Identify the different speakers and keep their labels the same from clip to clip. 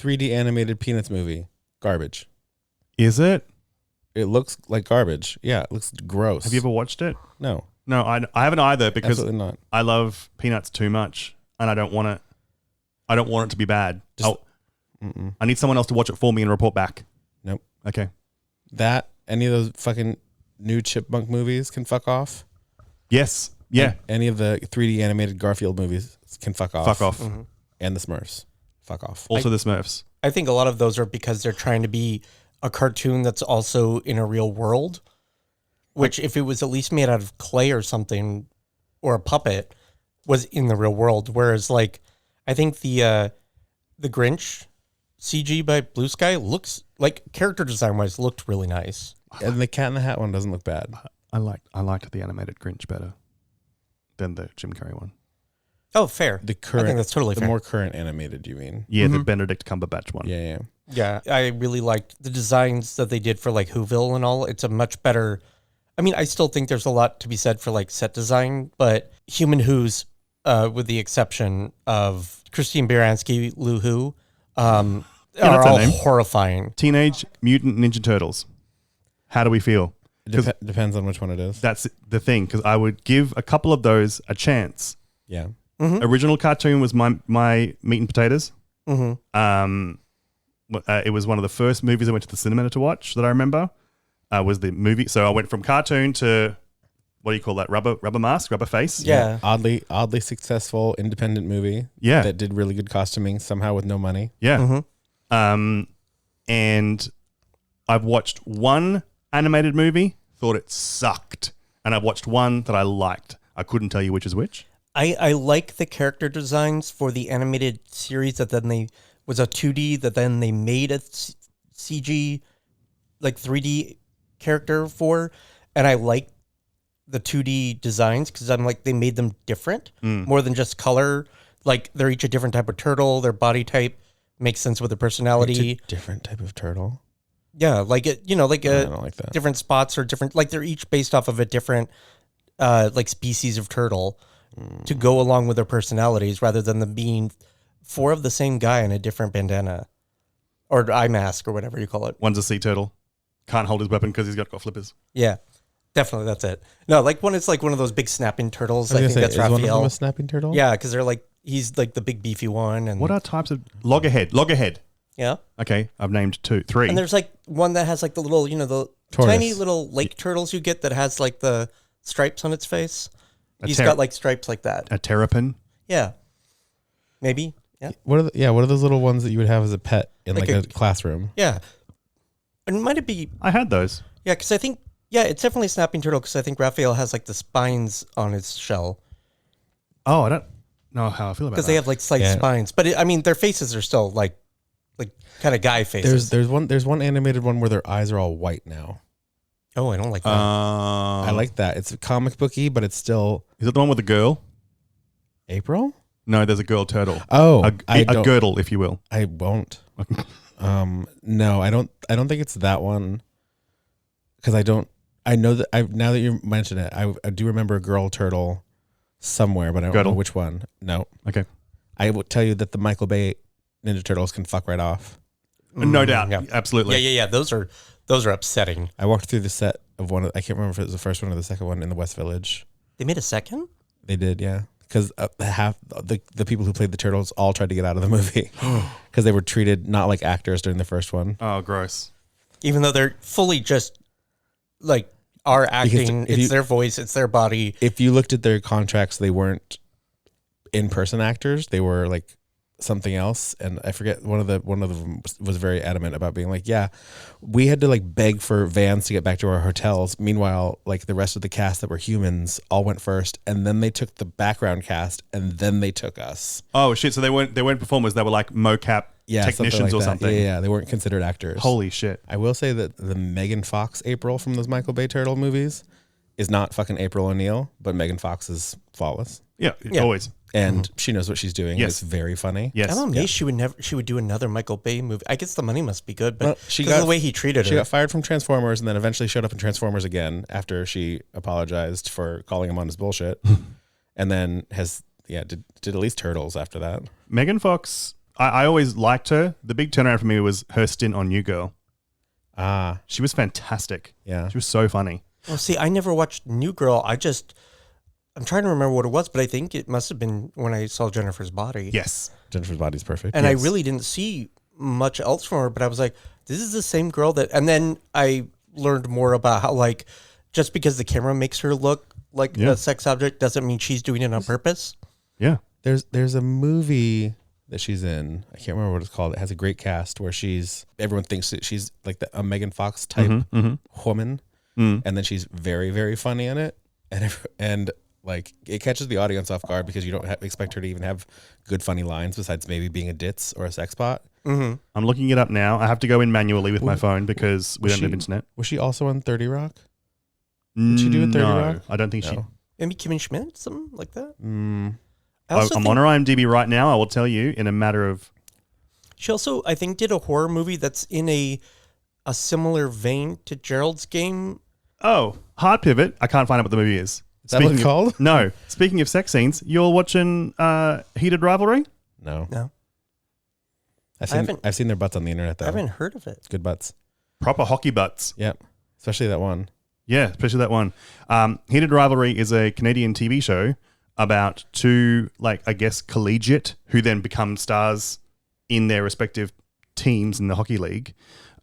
Speaker 1: 3D animated Peanuts movie. Garbage.
Speaker 2: Is it?
Speaker 1: It looks like garbage. Yeah, it looks gross.
Speaker 2: Have you ever watched it?
Speaker 1: No.
Speaker 2: No, I haven't either because
Speaker 1: Absolutely not.
Speaker 2: I love Peanuts too much and I don't want it. I don't want it to be bad. I need someone else to watch it for me and report back.
Speaker 1: Nope.
Speaker 2: Okay.
Speaker 1: That, any of those fucking new Chipmunk movies can fuck off.
Speaker 2: Yes. Yeah.
Speaker 1: Any of the 3D animated Garfield movies can fuck off.
Speaker 2: Fuck off.
Speaker 3: Mm-hmm.
Speaker 1: And the Smurfs. Fuck off.
Speaker 2: Also the Smurfs.
Speaker 3: I think a lot of those are because they're trying to be a cartoon that's also in a real world, which if it was at least made out of clay or something, or a puppet, was in the real world. Whereas, like, I think the Grinch CG by Blue Sky looks like, character design wise, looked really nice.
Speaker 1: And the Cat in the Hat one doesn't look bad.
Speaker 2: I liked the animated Grinch better than the Jim Carrey one.
Speaker 3: Oh, fair.
Speaker 1: The current,
Speaker 3: I think that's totally
Speaker 1: the
Speaker 3: fair.
Speaker 1: more current animated, you mean?
Speaker 2: Yeah, the Benedict Cumberbatch one.
Speaker 1: Yeah.
Speaker 3: Yeah, I really liked the designs that they did for like Whoville and all. It's a much better. I mean, I still think there's a lot to be said for like set design, but Human Who's, with the exception of Christine Baranski, Lou Who, are
Speaker 2: that's her
Speaker 3: all
Speaker 2: name.
Speaker 3: horrifying.
Speaker 2: Teenage Mutant Ninja Turtles. How do we feel?
Speaker 1: Depends on which one it is.
Speaker 2: That's the thing, because I would give a couple of those a chance.
Speaker 1: Yeah.
Speaker 2: Original cartoon was my Meat and Potatoes.
Speaker 3: Mm-hmm.
Speaker 2: It was one of the first movies I went to the cinema to watch that I remember. Was the movie. So I went from cartoon to, what do you call that? Rubber mask, rubber face.
Speaker 3: Yeah.
Speaker 1: Oddly successful independent movie.
Speaker 2: Yeah.
Speaker 1: That did really good costuming somehow with no money.
Speaker 2: Yeah. And I've watched one animated movie, thought it sucked, and I've watched one that I liked. I couldn't tell you which is which.
Speaker 3: I like the character designs for the animated series that then they was a 2D that then they made a CG, like 3D character for, and I like the 2D designs because I'm like, they made them different more than just color. Like, they're each a different type of turtle. Their body type makes sense with their personality.
Speaker 1: It's a different type of turtle.
Speaker 3: Yeah, like it, I don't like that. Different spots are different. Like, they're each based off of a different like species of turtle to go along with their personalities, rather than them being four of the same guy in a different bandana or eye mask or whatever you call it.
Speaker 2: One's a sea turtle. Can't hold his weapon because he's got flippers.
Speaker 3: Yeah, definitely. That's it. No, like one is like one of those big snapping turtles. I think that's Raphael.
Speaker 1: One of them a snapping turtle?
Speaker 3: Yeah, because they're like, he's like the big beefy one. And
Speaker 2: what are types of loggerhead?
Speaker 3: Yeah.
Speaker 2: Okay, I've named three.
Speaker 3: And there's like one that has like the little, the
Speaker 1: Tortoise.
Speaker 3: tiny little lake turtles you get that has like the stripes on its face. He's
Speaker 2: ter-
Speaker 3: got like stripes like that.
Speaker 2: a terrapin.
Speaker 3: Yeah. Maybe. Yeah.
Speaker 1: What are those little ones that you would have as a pet in
Speaker 3: Like
Speaker 1: like a classroom?
Speaker 3: Yeah. And might it be?
Speaker 2: I had those.
Speaker 3: Yeah, because I think it's definitely a snapping turtle because I think Raphael has like the spines on his shell
Speaker 2: Oh, I don't know how I feel about that.
Speaker 3: because they have like slight spines, but I mean their faces are still like kind of guy faces.
Speaker 1: There's one animated one where their eyes are all white now.
Speaker 3: Oh, I don't like that.
Speaker 1: I like that. It's comic booky, but it's still
Speaker 2: Is it the one with the girl?
Speaker 1: April.
Speaker 2: No, there's a girl turtle.
Speaker 1: Oh,
Speaker 2: a girdle, if you will.
Speaker 1: I won't. No, I don't think it's that one. Because I know that now that you mention it, I do remember a girl turtle somewhere, but I don't know which one. No.
Speaker 2: Okay.
Speaker 1: I will tell you that the Michael Bay Ninja Turtles can fuck right off.
Speaker 2: No doubt.
Speaker 3: Yeah.
Speaker 2: Absolutely.
Speaker 3: Yeah. Those are upsetting.
Speaker 1: I walked through the set of one. I can't remember if it was the first one or the second one in the West Village.
Speaker 3: They made a second?
Speaker 1: They did, yeah. Because half the people who played the turtles all tried to get out of the movie because they were treated not like actors during the first one.
Speaker 2: Oh, gross.
Speaker 3: Even though they're fully just like are acting, it's their voice, it's their body.
Speaker 1: If you looked at their contracts, they weren't in-person actors. They were like something else, and I forget one of them was very adamant about being like, yeah, we had to like beg for vans to get back to our hotels. Meanwhile, like the rest of the cast that were humans all went first, and then they took the background cast, and then they took us.
Speaker 2: Oh shit! So they weren't performers. They were like mocap technicians or something.
Speaker 1: Yeah, they weren't considered actors.
Speaker 2: Holy shit!
Speaker 1: I will say that the Megan Fox April from those Michael Bay Turtle movies is not fucking April O'Neil, but Megan Fox is flawless.
Speaker 2: Yeah, always.
Speaker 1: And she knows what she's doing.
Speaker 2: Yes.
Speaker 1: It's very funny.
Speaker 2: Yes.
Speaker 3: I'm amazed she would do another Michael Bay movie. I guess the money must be good, but
Speaker 1: she
Speaker 3: because of the way he treated her.
Speaker 1: She got fired from Transformers and then eventually showed up in Transformers again after she apologized for calling him on his bullshit. And then did at least Turtles after that.
Speaker 2: Megan Fox, I always liked her. The big turnaround for me was her stint on New Girl.
Speaker 1: Ah,
Speaker 2: She was fantastic.
Speaker 1: yeah.
Speaker 2: She was so funny.
Speaker 3: Well, see, I never watched New Girl. I'm trying to remember what it was, but I think it must have been when I saw Jennifer's Body.
Speaker 2: Yes.
Speaker 1: Jennifer's Body's perfect.
Speaker 3: And I
Speaker 2: Yes.
Speaker 3: really didn't see much else from her, but I was like, this is the same girl that. And then I learned more about how, like, just because the camera makes her look like
Speaker 2: Yeah.
Speaker 3: a sex object doesn't mean she's doing it on purpose.
Speaker 2: Yeah.
Speaker 1: There's a movie that she's in. I can't remember what it's called. It has a great cast where everyone thinks that she's like a Megan Fox type woman, and then she's very, very funny in it, and like it catches the audience off guard because you don't expect her to even have good funny lines besides maybe being a ditz or a sex bot.
Speaker 3: Mm-hmm.
Speaker 2: I'm looking it up now. I have to go in manually with my phone because we don't have internet.
Speaker 1: Was she also on 30 Rock? Did she do a 30
Speaker 2: No,
Speaker 1: Rock?
Speaker 2: I don't think she.
Speaker 1: No.
Speaker 3: Maybe Kimmy Schmidt, something like that. I
Speaker 2: I'm
Speaker 3: also
Speaker 2: on
Speaker 3: think
Speaker 2: her IMDb right now. I will tell you in a matter of.
Speaker 3: she also, I think, did a horror movie that's in a similar vein to Gerald's Game.
Speaker 2: Oh, hard pivot. I can't find out what the movie is.
Speaker 1: Is that what it's called?
Speaker 2: No. Speaking of sex scenes, you're watching Heated Rivalry?
Speaker 1: No.
Speaker 3: No,
Speaker 1: I've seen their butts on the internet though.
Speaker 3: I haven't heard of it.
Speaker 1: Good butts.
Speaker 2: Proper hockey butts.
Speaker 1: Yep. Especially that one.
Speaker 2: Yeah, especially that one. Heated Rivalry is a Canadian TV show about two, like, I guess, collegiate who then become stars in their respective teams in the hockey league.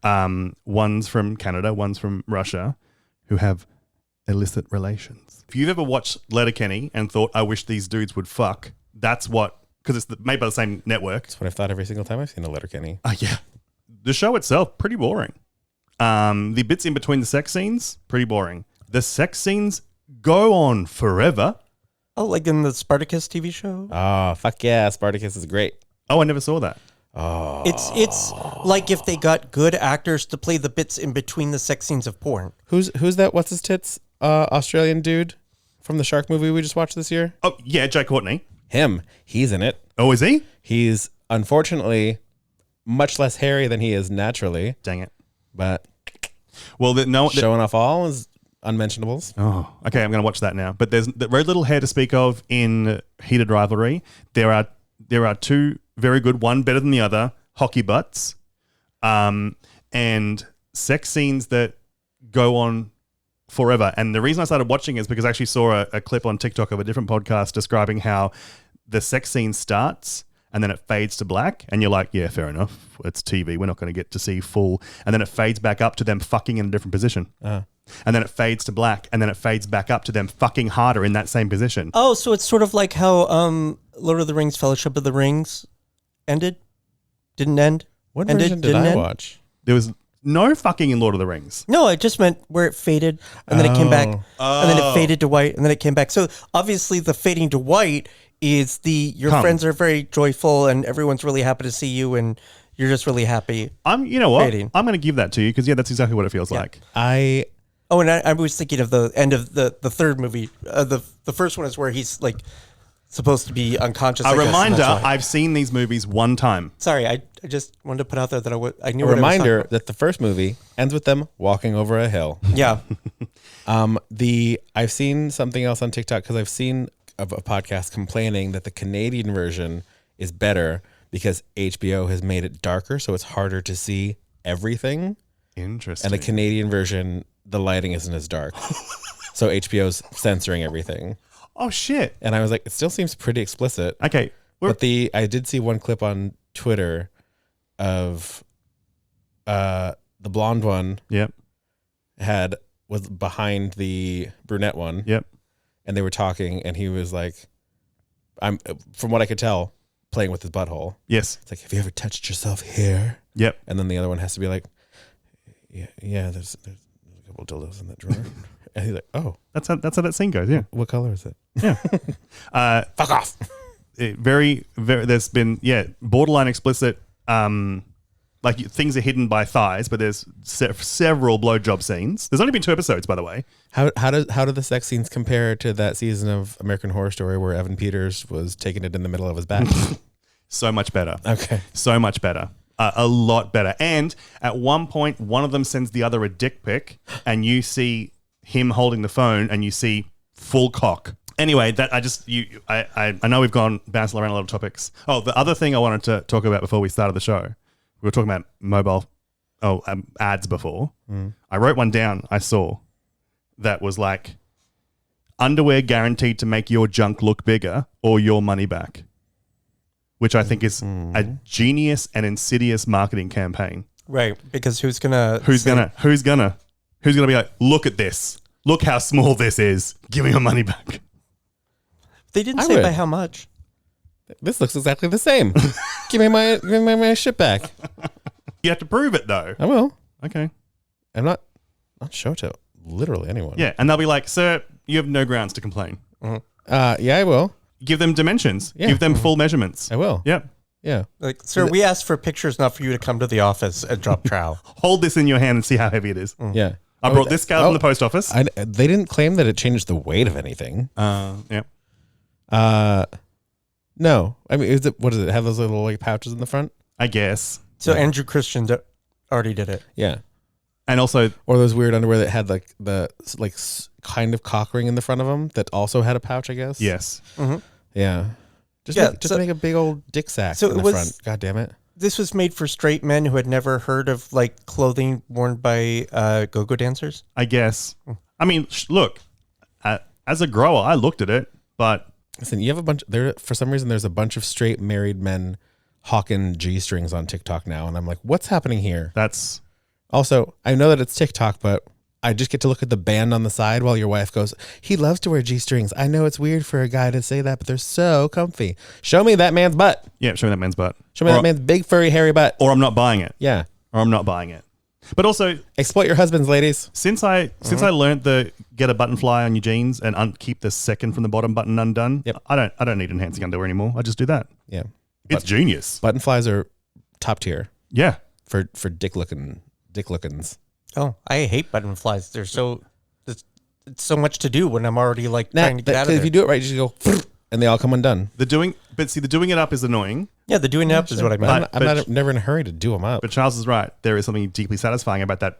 Speaker 2: One's from Canada, one's from Russia, who have illicit relations. If you've ever watched Letterkenny and thought, I wish these dudes would fuck, that's what, because it's made by the same network.
Speaker 1: That's what I've thought every single time I've seen a Letterkenny.
Speaker 2: Yeah. The show itself, pretty boring. The bits in between the sex scenes, pretty boring. The sex scenes go on forever.
Speaker 3: Oh, like in the Spartacus TV show?
Speaker 1: Oh, fuck yeah. Spartacus is great.
Speaker 2: Oh, I never saw that.
Speaker 1: Oh.
Speaker 3: It's like if they got good actors to play the bits in between the sex scenes of porn.
Speaker 1: Who's that? What's his tits? Australian dude from the shark movie we just watched this year?
Speaker 2: Oh, yeah, Jay Courtney.
Speaker 1: Him. He's in it.
Speaker 2: Oh, is he?
Speaker 1: He's unfortunately much less hairy than he is naturally,
Speaker 2: Dang it.
Speaker 1: but
Speaker 2: Well,
Speaker 1: showing off all his unmentionables.
Speaker 2: Oh, okay. I'm going to watch that now. But there's very little hair to speak of in Heated Rivalry. There are two very good, one better than the other, hockey butts, and sex scenes that go on forever. And the reason I started watching is because I actually saw a clip on TikTok of a different podcast describing how the sex scene starts and then it fades to black, and you're like, yeah, fair enough. It's TV. We're not going to get to see full. And then it fades back up to them fucking in a different position. And then it fades to black, and then it fades back up to them fucking harder in that same position.
Speaker 3: Oh, so it's sort of like how Lord of the Rings, Fellowship of the Rings ended? Didn't end?
Speaker 1: What
Speaker 3: Ended,
Speaker 1: version did
Speaker 3: didn't
Speaker 1: I
Speaker 3: end?
Speaker 1: watch?
Speaker 2: There was no fucking in Lord of the Rings.
Speaker 3: No, I just meant where it faded, and then it came back, and then it faded to white, and then it came back. So obviously the fading to white is your friends are very joyful, and everyone's really happy to see you, and you're just really happy.
Speaker 2: You know what?
Speaker 3: Fading.
Speaker 2: I'm going to give that to you because, yeah, that's exactly what it feels like.
Speaker 3: Oh, and I was thinking of the end of the third movie. The first one is where he's like supposed to be unconscious.
Speaker 2: A
Speaker 3: I guess, and
Speaker 2: reminder,
Speaker 3: that's why.
Speaker 2: I've seen these movies one time.
Speaker 3: Sorry, I just wanted to put out there that I knew
Speaker 1: A
Speaker 3: what
Speaker 1: reminder
Speaker 3: I was
Speaker 1: that the first movie ends with them walking over a hill.
Speaker 3: talking about. Yeah.
Speaker 1: I've seen something else on TikTok because I've seen a podcast complaining that the Canadian version is better because HBO has made it darker, so it's harder to see everything.
Speaker 2: Interesting.
Speaker 1: And the Canadian version, the lighting isn't as dark. So HBO's censoring everything.
Speaker 2: Oh, shit.
Speaker 1: And I was like, it still seems pretty explicit.
Speaker 2: Okay.
Speaker 1: But I did see one clip on Twitter of the blonde one
Speaker 2: Yep.
Speaker 1: was behind the brunette one.
Speaker 2: Yep.
Speaker 1: And they were talking, and he was like, from what I could tell, playing with his butthole.
Speaker 2: Yes.
Speaker 1: It's like, have you ever touched yourself here?
Speaker 2: Yep.
Speaker 1: And then the other one has to be like, yeah, there's a couple of dildos in that drawer. And he's like, oh,
Speaker 2: That's how that scene goes, yeah.
Speaker 1: what color is it?
Speaker 2: Yeah.
Speaker 1: Fuck off.
Speaker 2: Very, there's been, borderline explicit, like things are hidden by thighs, but there's several blowjob scenes. There's only been 2 episodes, by the way.
Speaker 1: How do the sex scenes compare to that season of American Horror Story where Evan Peters was taking it in the middle of his back?
Speaker 2: So much better.
Speaker 1: Okay.
Speaker 2: So much better. A lot better. And at one point, one of them sends the other a dick pic, and you see him holding the phone, and you see full cock. Anyway, that I know we've bounced around a lot of topics. Oh, the other thing I wanted to talk about before we started the show, we were talking about mobile ads before. I wrote one down I saw that was like, underwear guaranteed to make your junk look bigger or your money back, which I think is a genius and insidious marketing campaign.
Speaker 3: Right, because who's gonna be like, look at this, look how small this is, give me your money back. They didn't say by how much.
Speaker 1: This looks exactly the same. Give me my shit back.
Speaker 2: You have to prove it though.
Speaker 1: I will.
Speaker 2: Okay.
Speaker 1: I'm not show to literally anyone.
Speaker 2: Yeah, and they'll be like, sir, you have no grounds to complain.
Speaker 1: Yeah, I will.
Speaker 2: Give them dimensions.
Speaker 1: Yeah.
Speaker 2: Give them full measurements.
Speaker 1: I will.
Speaker 2: Yep.
Speaker 1: Yeah.
Speaker 3: Like, sir, we asked for pictures, not for you to come to the office and drop trowel.
Speaker 2: Hold this in your hand and see how heavy it is.
Speaker 1: Yeah.
Speaker 2: I brought this scale from the post office.
Speaker 1: They didn't claim that it changed the weight of anything.
Speaker 2: Yeah.
Speaker 1: No. I mean, what does it have? Those little like pouches in the front?
Speaker 2: I guess.
Speaker 3: So Andrew Christian already did it.
Speaker 1: Yeah.
Speaker 2: And also,
Speaker 1: or those weird underwear that had like the kind of cock ring in the front of them that also had a pouch, I guess.
Speaker 2: yes.
Speaker 3: Mm-hmm.
Speaker 1: Yeah. Just make a big old dick sack in the front. God damn it.
Speaker 3: This was made for straight men who had never heard of like clothing worn by go-go dancers.
Speaker 2: I guess. I mean, look, as a grower, I looked at it, but
Speaker 1: listen, you have for some reason, there's a bunch of straight married men hawking G-strings on TikTok now. And I'm like, what's happening here?
Speaker 2: that's...
Speaker 1: Also, I know that it's TikTok, but I just get to look at the band on the side while your wife goes, he loves to wear G-strings. I know it's weird for a guy to say that, but they're so comfy. Show me that man's butt.
Speaker 2: Yeah, show me that man's butt.
Speaker 1: Show me that man's big, furry, hairy butt.
Speaker 2: Or I'm not buying it.
Speaker 1: Yeah.
Speaker 2: Or I'm not buying it. But also,
Speaker 1: exploit your husbands, ladies.
Speaker 2: Since I learned the get a button fly on your jeans and keep the second from the bottom button undone,
Speaker 1: yep.
Speaker 2: I don't need enhancing underwear anymore. I just do that.
Speaker 1: Yeah.
Speaker 2: It's genius.
Speaker 1: Button flies are top tier.
Speaker 2: Yeah.
Speaker 1: For dick lookins.
Speaker 3: Oh, I hate button flies. It's so much to do when I'm already like trying to get out of there.
Speaker 1: If you do it right, you just go and they all come undone.
Speaker 2: The doing it up is annoying.
Speaker 3: Yeah, the doing it up is what I meant.
Speaker 1: I'm never in a hurry to do them up.
Speaker 2: But Charles is right. There is something deeply satisfying about that.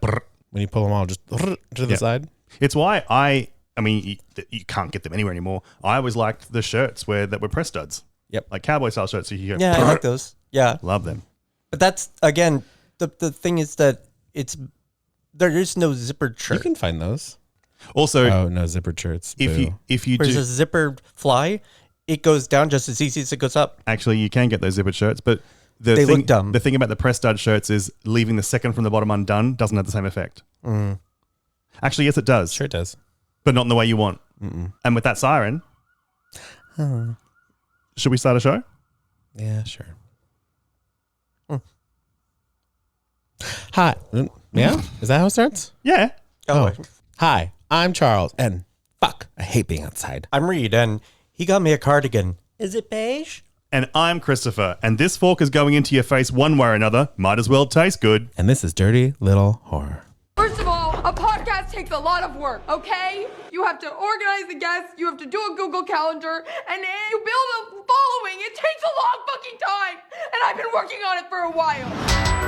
Speaker 1: When you pull them all just to the side.
Speaker 2: It's why I mean, you can't get them anywhere anymore. I always liked the shirts that were press studs.
Speaker 1: Yep.
Speaker 2: Like cowboy style shirts. So you go,
Speaker 3: yeah, I like those. Yeah.
Speaker 2: Love them.
Speaker 3: But that's, again, the thing is that there is no zippered shirt.
Speaker 1: You can find those.
Speaker 2: Also,
Speaker 1: no zippered shirts.
Speaker 2: If you
Speaker 3: Whereas
Speaker 2: do
Speaker 3: a zippered fly, it goes down just as easy as it goes up.
Speaker 2: Actually, you can get those zippered shirts, but
Speaker 3: they look dumb.
Speaker 2: The thing about the press stud shirts is leaving the second from the bottom undone doesn't have the same effect. Actually, yes, it does.
Speaker 1: Sure it does.
Speaker 2: But not in the way you want.
Speaker 1: Mm-mm.
Speaker 2: And with that siren, should we start a show?
Speaker 1: Yeah, sure. Hi. Yeah? Is that how it starts?
Speaker 2: Yeah.
Speaker 1: Oh. Hi, I'm Charles, and fuck, I hate being outside.
Speaker 3: I'm Reed, and he got me a cardigan. Is it beige?
Speaker 2: And I'm Christopher, and this fork is going into your face one way or another. Might as well taste good.
Speaker 1: And this is Dirty Little Horror.
Speaker 4: First of all, a podcast takes a lot of work, okay? You have to organize the guests, you have to do a Google Calendar, and you build a following. It takes a long fucking time, and I've been working on it for a while.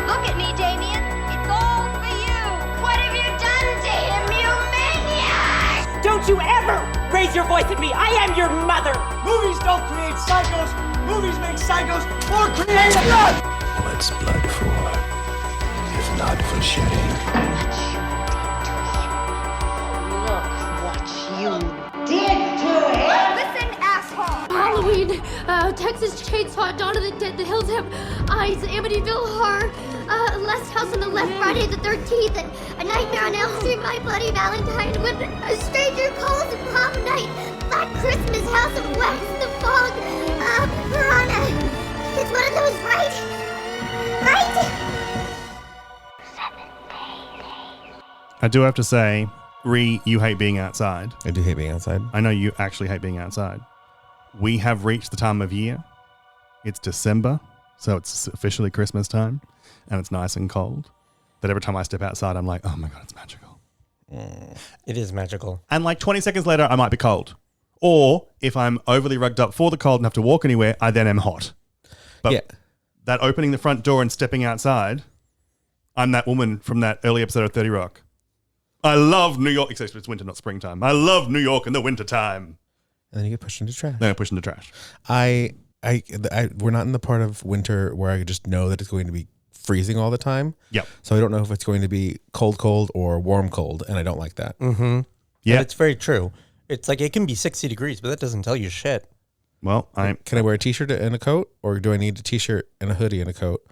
Speaker 5: Look at me, Damien. It's all for you. What have you done to him, you maniac?
Speaker 6: Don't you ever raise your voice at me. I am your mother.
Speaker 7: Movies don't create psychos. Movies make psychos more creative.
Speaker 8: What's blood for, if not for shedding?
Speaker 5: Look what you did to him.
Speaker 4: Listen, asshole.
Speaker 9: Halloween, Texas Chainsaw, Dawn of the Dead, The Hills Have Eyes, Amityville Horror, Last House on the Left, Friday the 13th, and A Nightmare on Elm Street, My Bloody Valentine, When a Stranger Calls, and Prom Night, Black Christmas, House of Wax, The Fog, Piranha. It's one of those, right? Right?
Speaker 2: I do have to say, Ree, you hate being outside.
Speaker 1: I do hate being outside.
Speaker 2: I know you actually hate being outside. We have reached the time of year. It's December, so it's officially Christmas time, and it's nice and cold. That every time I step outside, I'm like, oh my God, it's magical.
Speaker 3: It is magical.
Speaker 2: And like 20 seconds later, I might be cold. Or if I'm overly rugged up for the cold and have to walk anywhere, I then am hot. But that opening the front door and stepping outside, I'm that woman from that early episode of 30 Rock. I love New York, except it's winter, not springtime. I love New York in the wintertime.
Speaker 1: and then you get pushed into trash.
Speaker 2: Then I push into trash.
Speaker 1: We're not in the part of winter where I just know that it's going to be freezing all the time.
Speaker 2: Yep.
Speaker 1: So I don't know if it's going to be cold or warm cold, and I don't like that.
Speaker 3: Mm-hmm.
Speaker 2: Yeah,
Speaker 3: it's very true. It's like it can be 60 degrees, but that doesn't tell you shit.
Speaker 2: Well,
Speaker 1: can I wear a t-shirt and a coat, or do I need a t-shirt and a hoodie and a coat,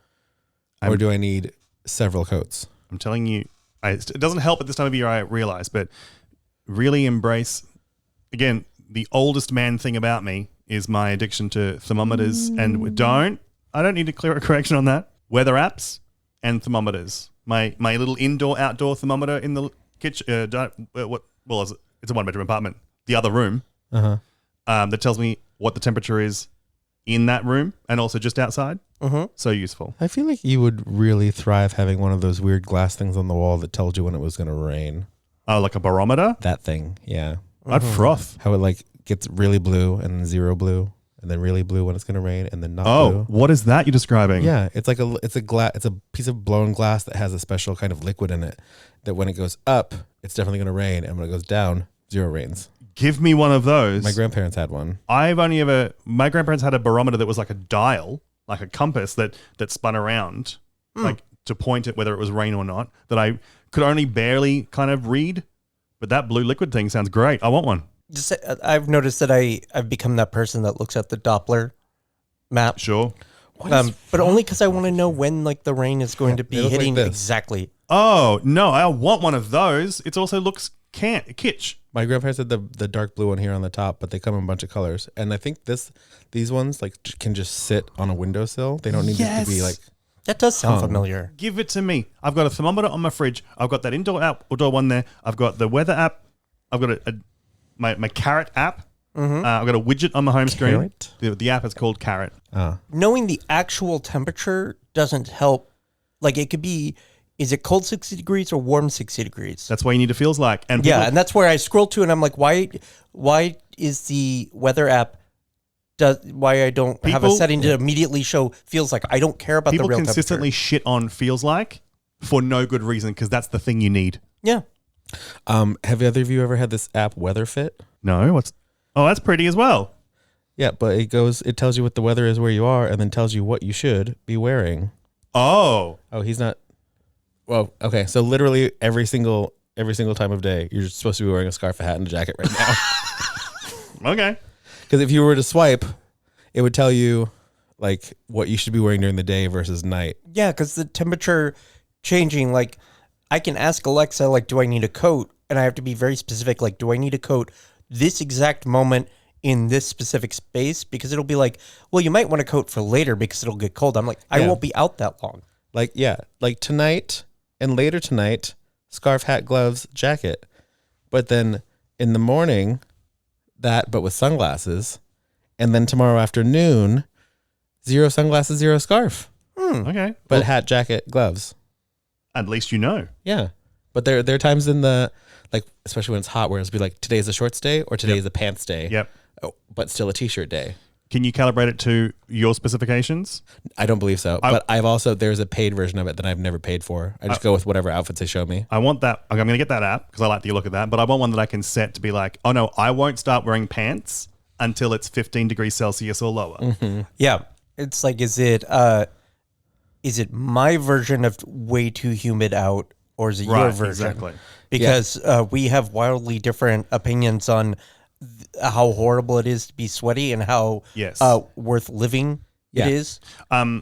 Speaker 1: or do I need several coats?
Speaker 2: I'm telling you, it doesn't help at this time of year, I realize, but really embrace, again, the oldest man thing about me is my addiction to thermometers. And I don't need a clear correction on that. Weather apps and thermometers. My little indoor-outdoor thermometer in the kitchen, it's a one-bedroom apartment, the other room, that tells me what the temperature is in that room and also just outside. So useful.
Speaker 1: I feel like you would really thrive having one of those weird glass things on the wall that told you when it was going to rain.
Speaker 2: Oh, like a barometer?
Speaker 1: That thing, yeah.
Speaker 2: I'd froth.
Speaker 1: How it like gets really blue and then zero blue and then really blue when it's going to rain and then not blue.
Speaker 2: Oh, what is that you're describing?
Speaker 1: Yeah, it's like it's a piece of blown glass that has a special kind of liquid in it that when it goes up, it's definitely going to rain, and when it goes down, zero rains.
Speaker 2: Give me one of those.
Speaker 1: My grandparents had one.
Speaker 2: My grandparents had a barometer that was like a dial, like a compass that spun around, like to point at whether it was rain or not, that I could only barely kind of read. But that blue liquid thing sounds great. I want one.
Speaker 3: I've noticed that I've become that person that looks at the Doppler map.
Speaker 2: Sure.
Speaker 3: But only because I want to know when like the rain is going to be hitting exactly.
Speaker 2: Oh, no, I want one of those. It also looks kitsch.
Speaker 1: My grandparents had the dark blue one here on the top, but they come in a bunch of colors. And I think these ones like can just sit on a windowsill. They don't need it to be like...
Speaker 3: That does sound familiar.
Speaker 2: Give it to me. I've got a thermometer on my fridge. I've got that outdoor one there. I've got the weather app. I've got my Carrot app. I've got a widget on my home screen. The app is called Carrot.
Speaker 3: Knowing the actual temperature doesn't help. Like it could be, is it cold 60 degrees or warm 60 degrees?
Speaker 2: That's what you need to feels like. And
Speaker 3: and that's where I scroll to and I'm like, why is the weather app why I don't have a setting to immediately show feels like? I don't care about the real temperature.
Speaker 2: People consistently shit on feels like for no good reason, because that's the thing you need.
Speaker 3: Yeah.
Speaker 1: Have either of you ever had this app Weather Fit?
Speaker 2: No. That's pretty as well.
Speaker 1: Yeah, but it tells you what the weather is where you are, and then tells you what you should be wearing.
Speaker 2: Oh,
Speaker 1: he's not. Well, okay. So literally every single time of day, you're supposed to be wearing a scarf, a hat, and a jacket right now.
Speaker 2: Okay.
Speaker 1: Because if you were to swipe, it would tell you like what you should be wearing during the day versus night.
Speaker 3: Yeah, because the temperature changing, like I can ask Alexa, like, do I need a coat? And I have to be very specific, like, do I need a coat this exact moment in this specific space? Because it'll be like, well, you might want a coat for later because it'll get cold. I'm like, I won't be out that long.
Speaker 1: Like, yeah, like tonight and later tonight, scarf, hat, gloves, jacket. But then in the morning, but with sunglasses. And then tomorrow afternoon, 0 sunglasses, 0 scarf.
Speaker 2: Okay.
Speaker 1: But hat, jacket, gloves.
Speaker 2: At least you know.
Speaker 1: Yeah. But there are times in the, like, especially when it's hot, where it'll be like, today's a shorts day or today's a pants day.
Speaker 2: Yep.
Speaker 1: But still a t-shirt day.
Speaker 2: Can you calibrate it to your specifications?
Speaker 1: I don't believe so. But there's a paid version of it that I've never paid for. I just go with whatever outfits they show me.
Speaker 2: I want that. I'm going to get that app because I like the look of that. But I want one that I can set to be like, oh no, I won't start wearing pants until it's 15 degrees Celsius or lower.
Speaker 1: Mm-hmm.
Speaker 3: Yeah. It's like, is it my version of way too humid out, or is it your version?
Speaker 2: Exactly.
Speaker 3: Because we have wildly different opinions on how horrible it is to be sweaty and how worth living it is.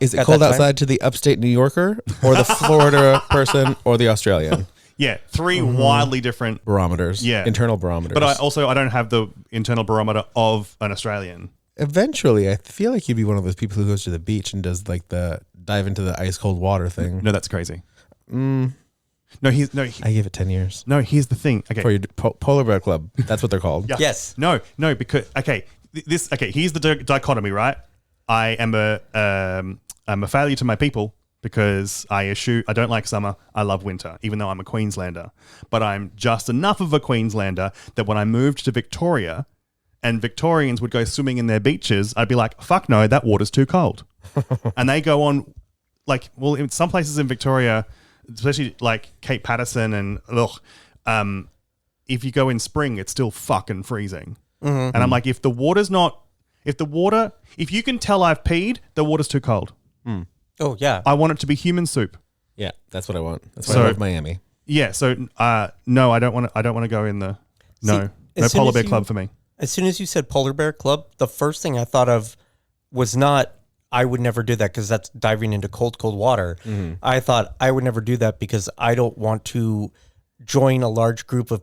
Speaker 1: Is it cold outside to the upstate New Yorker or the Florida person or the Australian?
Speaker 2: Yeah, 3 wildly different
Speaker 1: barometers. Yeah, internal barometers.
Speaker 2: But I don't have the internal barometer of an Australian.
Speaker 1: Eventually, I feel like you'd be one of those people who goes to the beach and does like the dive into the ice cold water thing.
Speaker 2: No, that's crazy.
Speaker 1: I give it 10 years.
Speaker 2: No, here's the thing. Okay,
Speaker 1: for your polar bear club, that's what they're called.
Speaker 2: Yeah.
Speaker 3: Yes.
Speaker 2: No, because here's the dichotomy, right? I am a failure to my people because I don't like summer. I love winter, even though I'm a Queenslander. But I'm just enough of a Queenslander that when I moved to Victoria, and Victorians would go swimming in their beaches, I'd be like, fuck no, that water's too cold. And they go on, like, well, in some places in Victoria, especially like Cape Patterson and if you go in spring, it's still fucking freezing. And I'm like, if you can tell I've peed, the water's too cold.
Speaker 3: Oh yeah.
Speaker 2: I want it to be human soup.
Speaker 1: Yeah, that's what I want. That's why I love Miami.
Speaker 2: Yeah. So no, I don't want to go in the no polar bear club for me.
Speaker 3: As soon as you said polar bear club, the first thing I thought of was not I would never do that because that's diving into cold water. I thought I would never do that because I don't want to join a large group of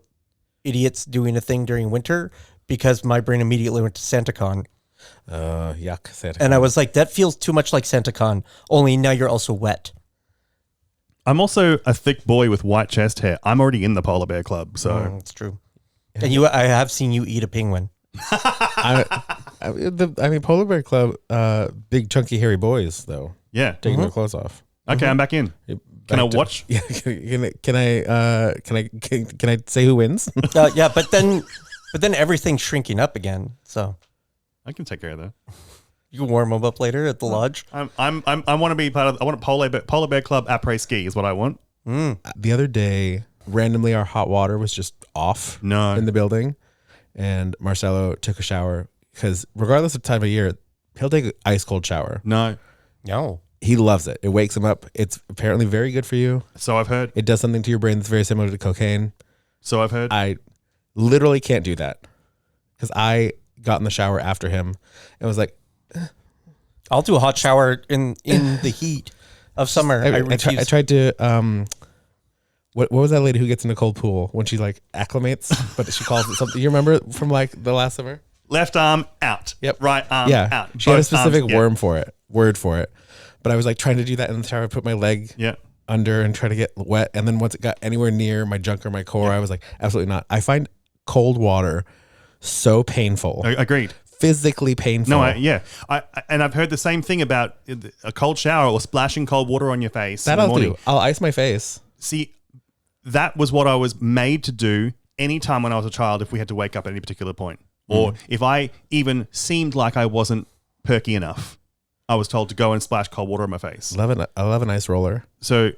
Speaker 3: idiots doing a thing during winter because my brain immediately went to SantaCon.
Speaker 1: Yuck, SantaCon.
Speaker 3: And I was like, that feels too much like SantaCon, only now you're also wet.
Speaker 2: I'm also a thick boy with white chest hair. I'm already in the polar bear club, so
Speaker 3: It's true. And I have seen you eat a penguin.
Speaker 1: I mean, polar bear club, big chunky hairy boys though.
Speaker 2: Yeah,
Speaker 1: taking their clothes off.
Speaker 2: Okay, I'm back in. Can I watch?
Speaker 1: Yeah, can I say who wins?
Speaker 3: Yeah, but then everything's shrinking up again. So
Speaker 2: I can take care of that.
Speaker 3: You can warm them up later at the lodge.
Speaker 2: I want to be part of. I want a polar bear club après ski is what I want.
Speaker 1: The other day, randomly, our hot water was just off. In the building, and Marcelo took a shower because regardless of time of year, he'll take an ice cold shower.
Speaker 3: No.
Speaker 1: He loves it. It wakes him up. It's apparently very good for you.
Speaker 2: So I've heard.
Speaker 1: It does something to your brain that's very similar to cocaine.
Speaker 2: So I've heard.
Speaker 1: I literally can't do that because I got in the shower after him and was like,
Speaker 3: I'll do a hot shower in the heat of summer. I
Speaker 1: tried to. What was that lady who gets in a cold pool when she like acclimates, but she calls it something? You remember from like the last summer?
Speaker 2: Left arm out.
Speaker 1: Yep.
Speaker 2: Right arm out.
Speaker 1: She had a specific
Speaker 2: arms,
Speaker 1: word for it. But I was like trying to do that in the shower. I put my leg under and try to get wet. And then once it got anywhere near my junk or my core, I was like, absolutely not. I find cold water so painful.
Speaker 2: Agreed.
Speaker 1: Physically painful.
Speaker 2: No, and I've heard the same thing about a cold shower or splashing cold water on your face.
Speaker 1: That I'll do. I'll ice my face.
Speaker 2: See, that was what I was made to do anytime when I was a child if we had to wake up at any particular point. Or if I even seemed like I wasn't perky enough, I was told to go and splash cold water on my face.
Speaker 1: I love an ice roller.
Speaker 2: So,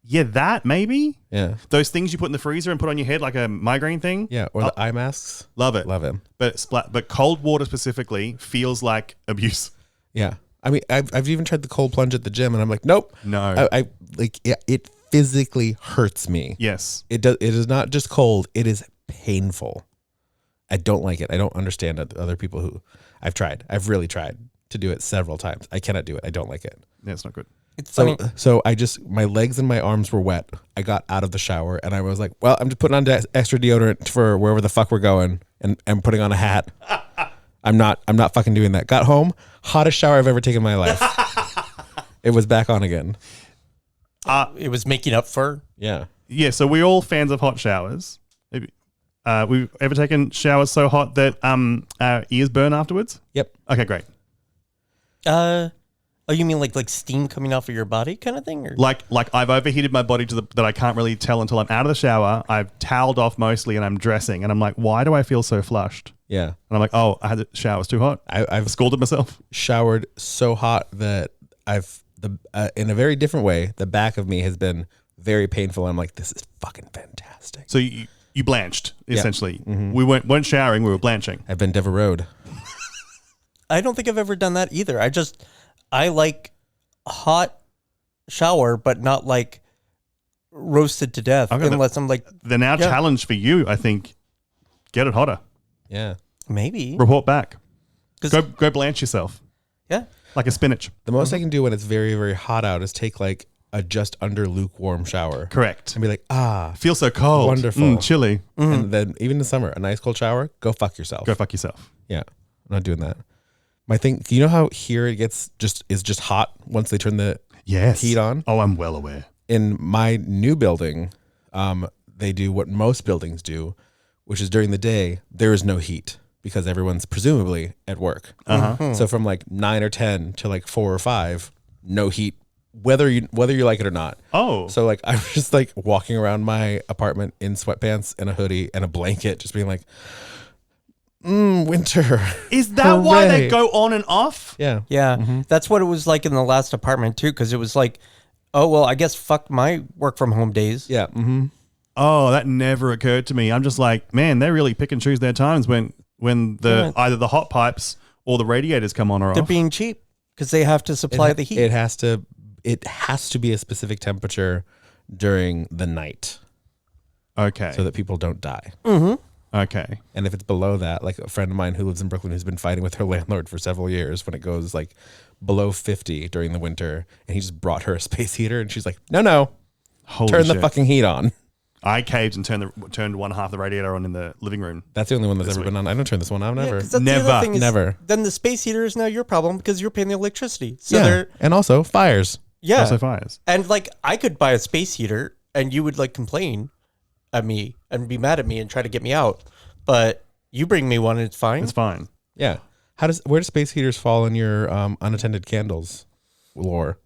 Speaker 2: yeah, that maybe.
Speaker 1: Yeah.
Speaker 2: Those things you put in the freezer and put on your head like a migraine thing.
Speaker 1: Yeah, or the eye masks.
Speaker 2: Love it.
Speaker 1: Love it.
Speaker 2: But cold water specifically feels like abuse.
Speaker 1: Yeah. I mean, I've even tried the cold plunge at the gym and I'm like, nope.
Speaker 2: No.
Speaker 1: I like it physically hurts me.
Speaker 2: Yes.
Speaker 1: It does. It is not just cold. It is painful. I don't like it. I don't understand other people who I've tried. I've really tried to do it several times. I cannot do it. I don't like it.
Speaker 2: Yeah, it's not good.
Speaker 1: So I just, my legs and my arms were wet. I got out of the shower and I was like, well, I'm just putting on extra deodorant for wherever the fuck we're going and putting on a hat. I'm not fucking doing that. Got home, hottest shower I've ever taken in my life. It was back on again.
Speaker 3: It was making up for.
Speaker 1: Yeah.
Speaker 2: Yeah. So we're all fans of hot showers. We've ever taken showers so hot that our ears burn afterwards?
Speaker 1: Yep.
Speaker 2: Okay, great.
Speaker 3: Oh, you mean like steam coming off of your body kind of thing? Or?
Speaker 2: Like I've overheated my body that I can't really tell until I'm out of the shower. I've toweled off mostly and I'm dressing and I'm like, why do I feel so flushed?
Speaker 1: Yeah.
Speaker 2: And I'm like, oh, I had the shower was too hot.
Speaker 1: I've
Speaker 2: scolded myself.
Speaker 1: Showered so hot that in a very different way, the back of me has been very painful. I'm like, this is fucking fantastic.
Speaker 2: So you blanched, essentially.
Speaker 1: Yeah. Mm-hmm.
Speaker 2: We weren't showering, we were blanching.
Speaker 1: I've been Deverode.
Speaker 3: I don't think I've ever done that either. I like hot shower, but not like roasted to death.
Speaker 2: Okay,
Speaker 3: unless I'm like...
Speaker 2: Then our challenge for you, I think, get it hotter.
Speaker 1: Yeah.
Speaker 3: Maybe.
Speaker 2: Report back. Go blanch yourself.
Speaker 3: Yeah.
Speaker 2: Like a spinach.
Speaker 1: The most I can do when it's very, very hot out is take like a just under lukewarm shower.
Speaker 2: Correct.
Speaker 1: And be like,
Speaker 2: feels so cold.
Speaker 1: Wonderful.
Speaker 2: Chilly.
Speaker 1: Mm-hmm. And then even in the summer, a nice cold shower, go fuck yourself.
Speaker 2: Go fuck yourself.
Speaker 1: Yeah. I'm not doing that. My thing, you know how here it gets just hot once they turn the heat on?
Speaker 2: Oh, I'm well aware.
Speaker 1: In my new building, they do what most buildings do, which is during the day, there is no heat because everyone's presumably at work.
Speaker 2: Uh-huh.
Speaker 1: So from like 9 or 10 to like 4 or 5, no heat, whether you like it or not.
Speaker 2: Oh.
Speaker 1: So like I was just like walking around my apartment in sweatpants and a hoodie and a blanket, just being like, winter.
Speaker 2: Is that why they go on and off?
Speaker 1: Yeah.
Speaker 3: Yeah. Mm-hmm. That's what it was like in the last apartment too, because it was like, oh, well, I guess fuck my work from home days.
Speaker 1: Yeah. Mm-hmm.
Speaker 2: Oh, that never occurred to me. I'm just like, man, they really pick and choose their times when when either the hot pipes or the radiators come on or
Speaker 3: They're
Speaker 2: off.
Speaker 3: being cheap because they have to supply the heat.
Speaker 1: It has to be a specific temperature during the night.
Speaker 2: Okay.
Speaker 1: So that people don't die.
Speaker 3: Mm-hmm.
Speaker 2: Okay.
Speaker 1: And if it's below that, like a friend of mine who lives in Brooklyn who's been fighting with her landlord for several years, when it goes like below 50 during the winter, and he just brought her a space heater, and she's like, no,
Speaker 2: Holy
Speaker 1: turn
Speaker 2: shit.
Speaker 1: the fucking heat on.
Speaker 2: I caved and turned one half the radiator on in the living room.
Speaker 1: That's the only one that's ever been on. I don't turn this one on. Never.
Speaker 3: 'Cause that's the other
Speaker 2: Never.
Speaker 3: thing is,
Speaker 1: Never.
Speaker 3: Then the space heater is now your problem because you're paying the electricity. So
Speaker 1: Yeah.
Speaker 3: they're
Speaker 1: And also fires.
Speaker 3: yeah.
Speaker 2: Also fires.
Speaker 3: And like I could buy a space heater and you would like complain at me and be mad at me and try to get me out. But you bring me one and it's fine.
Speaker 2: It's fine.
Speaker 1: Yeah. Where do space heaters fall in your unattended candles lore?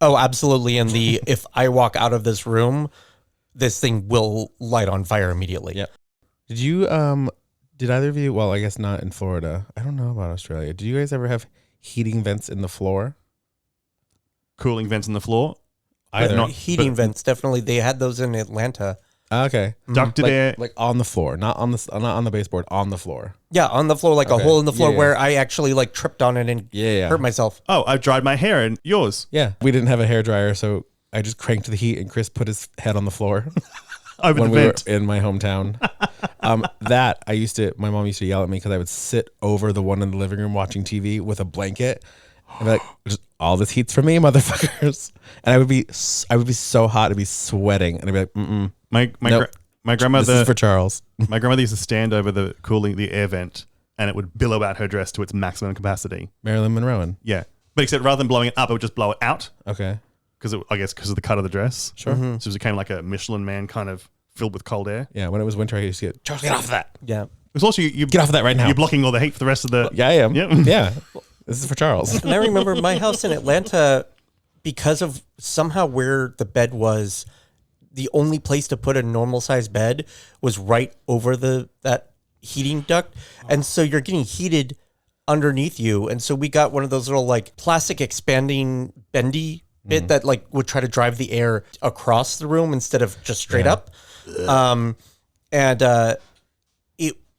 Speaker 3: Oh, absolutely. And if I walk out of this room, this thing will light on fire immediately.
Speaker 1: Yeah. Did either of you, well, I guess not in Florida. I don't know about Australia. Did you guys ever have heating vents in the floor?
Speaker 2: Cooling vents in the floor.
Speaker 1: Either.
Speaker 2: Not
Speaker 3: Heating vents, definitely. They had those in Atlanta.
Speaker 1: Okay.
Speaker 2: Ducted air.
Speaker 1: Like on the floor, not on the baseboard, on the floor.
Speaker 3: Yeah, on the floor, like a
Speaker 1: Okay.
Speaker 3: hole in the floor
Speaker 1: Yeah, yeah.
Speaker 3: where I actually like tripped on it and
Speaker 1: Yeah.
Speaker 3: hurt myself.
Speaker 2: Oh, I've dried my hair and yours.
Speaker 1: Yeah. We didn't have a hairdryer, so I just cranked the heat and Chris put his head on the floor
Speaker 2: Over
Speaker 1: when
Speaker 2: the
Speaker 1: we were
Speaker 2: vent.
Speaker 1: in my hometown. My mom used to yell at me because I would sit over the one in the living room watching TV with a blanket and be like, "Just all this heat's for me, motherfuckers." And I would be so hot, I'd be sweating, and I'd be like, "Mm-mm,
Speaker 2: My
Speaker 1: nope.
Speaker 2: grandmother.
Speaker 1: This is for Charles."
Speaker 2: My grandmother used to stand over the air vent, and it would billow out her dress to its maximum capacity.
Speaker 1: Marilyn Monroe.
Speaker 2: Yeah, but except rather than blowing it up, it would just blow it out
Speaker 1: Okay.
Speaker 2: because of the cut of the dress.
Speaker 1: Sure.
Speaker 2: So it became like a Michelin Man kind of filled with cold air.
Speaker 1: Yeah. When it was winter, I used to get, "Charles, get off of that.
Speaker 3: Yeah.
Speaker 2: It's also you
Speaker 1: Get off of that right now."
Speaker 2: You're blocking all the heat for the rest of the.
Speaker 1: Yeah, I am.
Speaker 2: Yeah.
Speaker 1: Yeah. This is for Charles.
Speaker 3: And I remember my house in Atlanta, because of somehow where the bed was, the only place to put a normal sized bed was right over that heating duct. And so you're getting heated underneath you. And so we got one of those little like plastic expanding bendy bit that like would try to drive the air across the room instead of just straight up.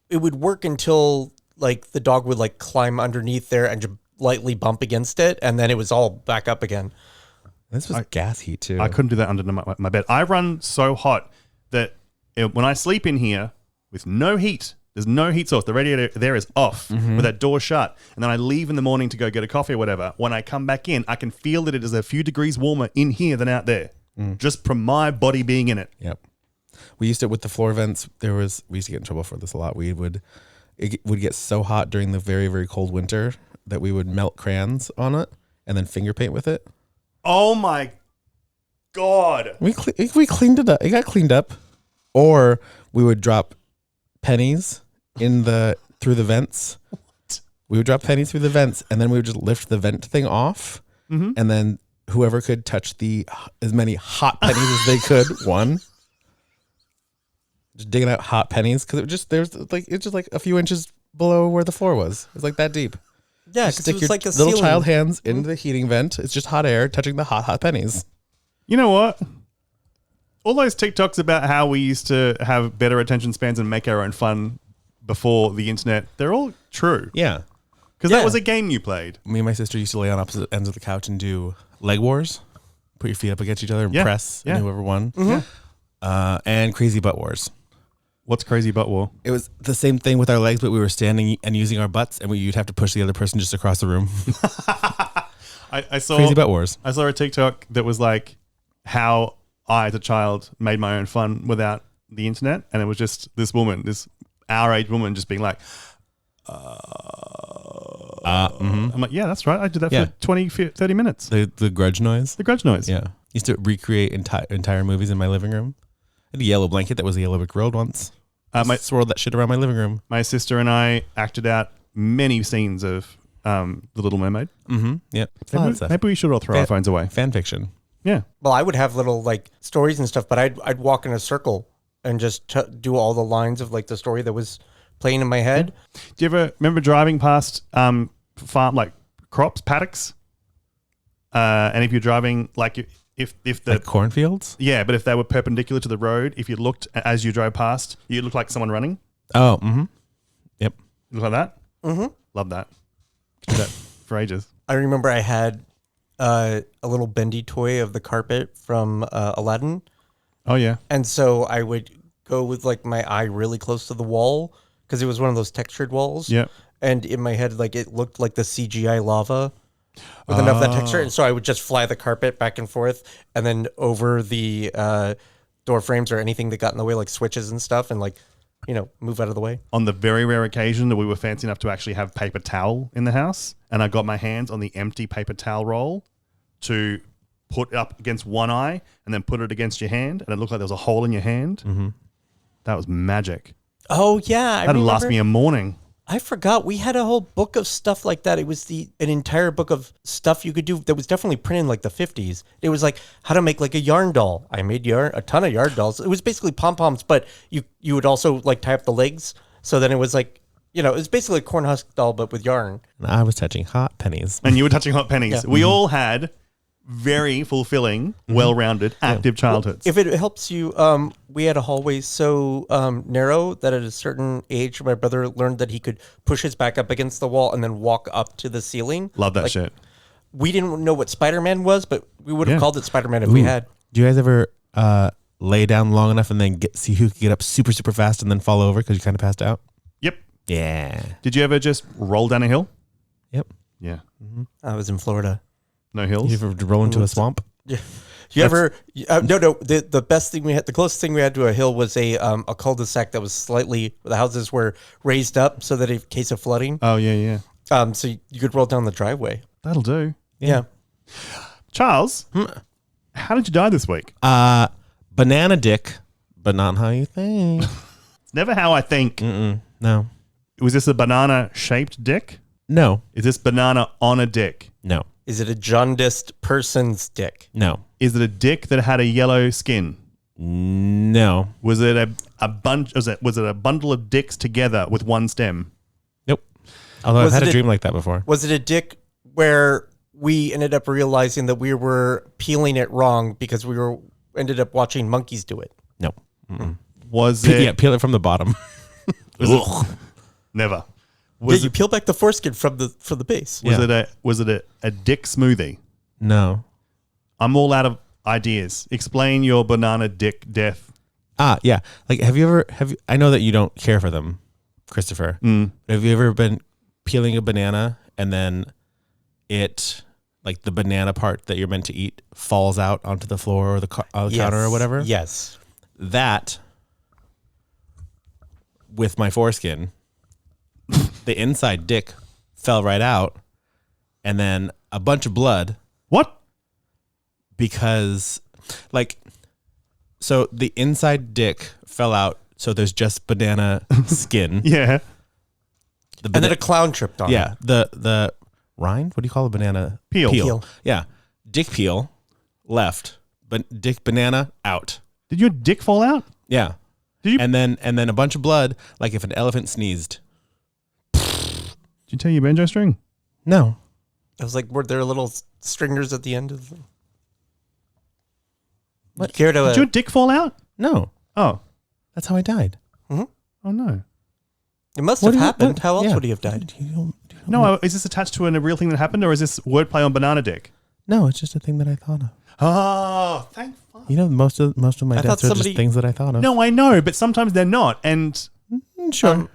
Speaker 3: It would work until like the dog would like climb underneath there and just lightly bump against it, and then it was all back up again.
Speaker 1: This was gas heat too.
Speaker 2: I couldn't do that under my bed. I run so hot that when I sleep in here with no heat, there's no heat source. The radiator there is off with that door shut. And then I leave in the morning to go get a coffee or whatever. When I come back in, I can feel that it is a few degrees warmer in here than out there. Just from my body being in it.
Speaker 1: Yep. We used to, with the floor vents, we used to get in trouble for this a lot. It would get so hot during the very, very cold winter that we would melt crayons on it and then finger paint with it.
Speaker 2: Oh my God.
Speaker 1: We cleaned it up. It got cleaned up. Or we would drop pennies through the vents. What? We would drop pennies through the vents, and then we would just lift the vent thing off, and then whoever could touch as many hot pennies as they could won. Just digging out hot pennies because it's just like a few inches below where the floor was. It's like that deep.
Speaker 3: Yeah,
Speaker 1: Just
Speaker 3: because
Speaker 1: stick
Speaker 3: it was
Speaker 1: your
Speaker 3: like a
Speaker 1: little
Speaker 3: ceiling.
Speaker 1: child hands into the heating vent. It's just hot air touching the hot pennies.
Speaker 2: You know what? All those TikToks about how we used to have better attention spans and make our own fun before the internet, they're all true.
Speaker 1: Yeah.
Speaker 2: Because that was a game you played.
Speaker 1: Me and my sister used to lay on opposite ends of the couch and do leg wars. Put your feet up against each other and press, and whoever won. And crazy butt wars.
Speaker 2: What's crazy butt war?
Speaker 1: It was the same thing with our legs, but we were standing and using our butts, and you'd have to push the other person just across the room.
Speaker 2: I saw
Speaker 1: Crazy butt wars.
Speaker 2: I saw a TikTok that was like how I, as a child, made my own fun without the internet, and it was just this woman, this our age woman, just being like, I'm like, yeah, that's right. I did that for 20, 30 minutes.
Speaker 1: The grudge noise.
Speaker 2: The grudge noise.
Speaker 1: Yeah. Used to recreate entire movies in my living room. I had a yellow blanket that was a yellow brick road once. I swirled that shit around my living room.
Speaker 2: My sister and I acted out many scenes of The Little Mermaid.
Speaker 1: Mm-hmm. Yep.
Speaker 2: Maybe we should all throw our phones away.
Speaker 1: Fan fiction.
Speaker 2: Yeah.
Speaker 3: Well, I would have little like stories and stuff, but I'd walk in a circle and just do all the lines of like the story that was playing in my head.
Speaker 2: Do you ever remember driving past farm like crops, paddocks? And if you're driving like if the
Speaker 1: like cornfields?
Speaker 2: Yeah, but if they were perpendicular to the road, if you looked as you drove past, you looked like someone running.
Speaker 1: Oh, mm-hmm. Yep.
Speaker 2: Look like that?
Speaker 3: Mm-hmm.
Speaker 2: Love that. Do that for ages.
Speaker 3: I remember I had a little bendy toy of the carpet from Aladdin.
Speaker 2: Oh, yeah.
Speaker 3: And so I would go with like my eye really close to the wall because it was one of those textured walls.
Speaker 2: Yeah.
Speaker 3: And in my head, like it looked like the CGI lava with enough of that texture. And so I would just fly the carpet back and forth and then over the door frames or anything that got in the way, like switches and stuff, and like, move out of the way.
Speaker 2: On the very rare occasion that we were fancy enough to actually have paper towel in the house, and I got my hands on the empty paper towel roll to put up against one eye and then put it against your hand, and it looked like there was a hole in your hand.
Speaker 1: Mm-hmm.
Speaker 2: That was magic.
Speaker 3: Oh, yeah.
Speaker 2: That'd last me a morning.
Speaker 3: I forgot. We had a whole book of stuff like that. It was an entire book of stuff you could do that was definitely printed in like the 50s. It was like how to make like a yarn doll. I made a ton of yarn dolls. It was basically pom-poms, but you would also like tie up the legs. So then it was like, it was basically a corn husk doll, but with yarn.
Speaker 1: And I was touching hot pennies.
Speaker 2: And you were touching hot pennies.
Speaker 3: Yeah.
Speaker 2: We all had very fulfilling, well-rounded, active childhoods.
Speaker 3: If it helps you, we had a hallway so narrow that at a certain age, my brother learned that he could push his back up against the wall and then walk up to the ceiling.
Speaker 2: Love that shit.
Speaker 3: We didn't know what Spider-Man was, but we would have called it Spider-Man if we had.
Speaker 1: Do you guys ever lay down long enough and then see who could get up super, super fast and then fall over because you kind of passed out?
Speaker 2: Yep.
Speaker 1: Yeah.
Speaker 2: Did you ever just roll down a hill?
Speaker 1: Yep.
Speaker 2: Yeah.
Speaker 3: Mm-hmm. I was in Florida.
Speaker 2: No hills?
Speaker 1: You ever roll into a swamp?
Speaker 3: Yeah. You ever? No. The best thing we had, the closest thing we had to a hill was a cul-de-sac that was slightly, the houses were raised up so that in case of flooding.
Speaker 2: Oh, yeah.
Speaker 3: So you could roll down the driveway.
Speaker 2: That'll do.
Speaker 3: Yeah.
Speaker 2: Charles, how did you die this week?
Speaker 1: Banana dick, but not how you think.
Speaker 2: It's never how I think.
Speaker 1: No.
Speaker 2: Was this a banana-shaped dick?
Speaker 1: No.
Speaker 2: Is this banana on a dick?
Speaker 1: No.
Speaker 3: Is it a jaundiced person's dick?
Speaker 1: No.
Speaker 2: Is it a dick that had a yellow skin?
Speaker 1: No.
Speaker 2: Was it a bunch? Was it a bundle of dicks together with one stem?
Speaker 1: Nope. Although I've had a dream like that before.
Speaker 3: Was it a dick where we ended up realizing that we were peeling it wrong because we ended up watching monkeys do it?
Speaker 1: No.
Speaker 2: Was it?
Speaker 1: Yeah, peel it from the bottom.
Speaker 2: Never.
Speaker 3: You peel back the foreskin from the base.
Speaker 2: Was it a dick smoothie?
Speaker 1: No.
Speaker 2: I'm all out of ideas. Explain your banana dick death.
Speaker 1: Yeah. Like, have you I know that you don't care for them, Christopher. Have you ever been peeling a banana and then like the banana part that you're meant to eat falls out onto the floor or the counter or whatever?
Speaker 3: Yes.
Speaker 1: That with my foreskin, the inside dick fell right out and then a bunch of blood.
Speaker 2: What?
Speaker 1: Because so the inside dick fell out. So there's just banana skin.
Speaker 2: Yeah.
Speaker 3: And then a clown tripped on it.
Speaker 1: Yeah. The rind? What do you call a banana?
Speaker 2: Peel.
Speaker 1: Yeah. Dick peel left, but dick banana out.
Speaker 2: Did your dick fall out?
Speaker 1: Yeah.
Speaker 2: Did you?
Speaker 1: And then a bunch of blood, like if an elephant sneezed.
Speaker 2: Did you tell your banjo string?
Speaker 1: No.
Speaker 3: It was like, were there little stringers at the end of them?
Speaker 1: What?
Speaker 2: Did your dick fall out?
Speaker 1: No.
Speaker 2: Oh.
Speaker 1: That's how I died.
Speaker 2: Oh, no.
Speaker 3: It must have happened. How else would he have died?
Speaker 2: No, is this attached to a real thing that happened, or is this wordplay on banana dick?
Speaker 1: No, it's just a thing that I thought of.
Speaker 2: Oh, thank fuck.
Speaker 1: You know, most of my deaths are just things that I thought of.
Speaker 2: No, I know, but sometimes they're not. And
Speaker 1: sure.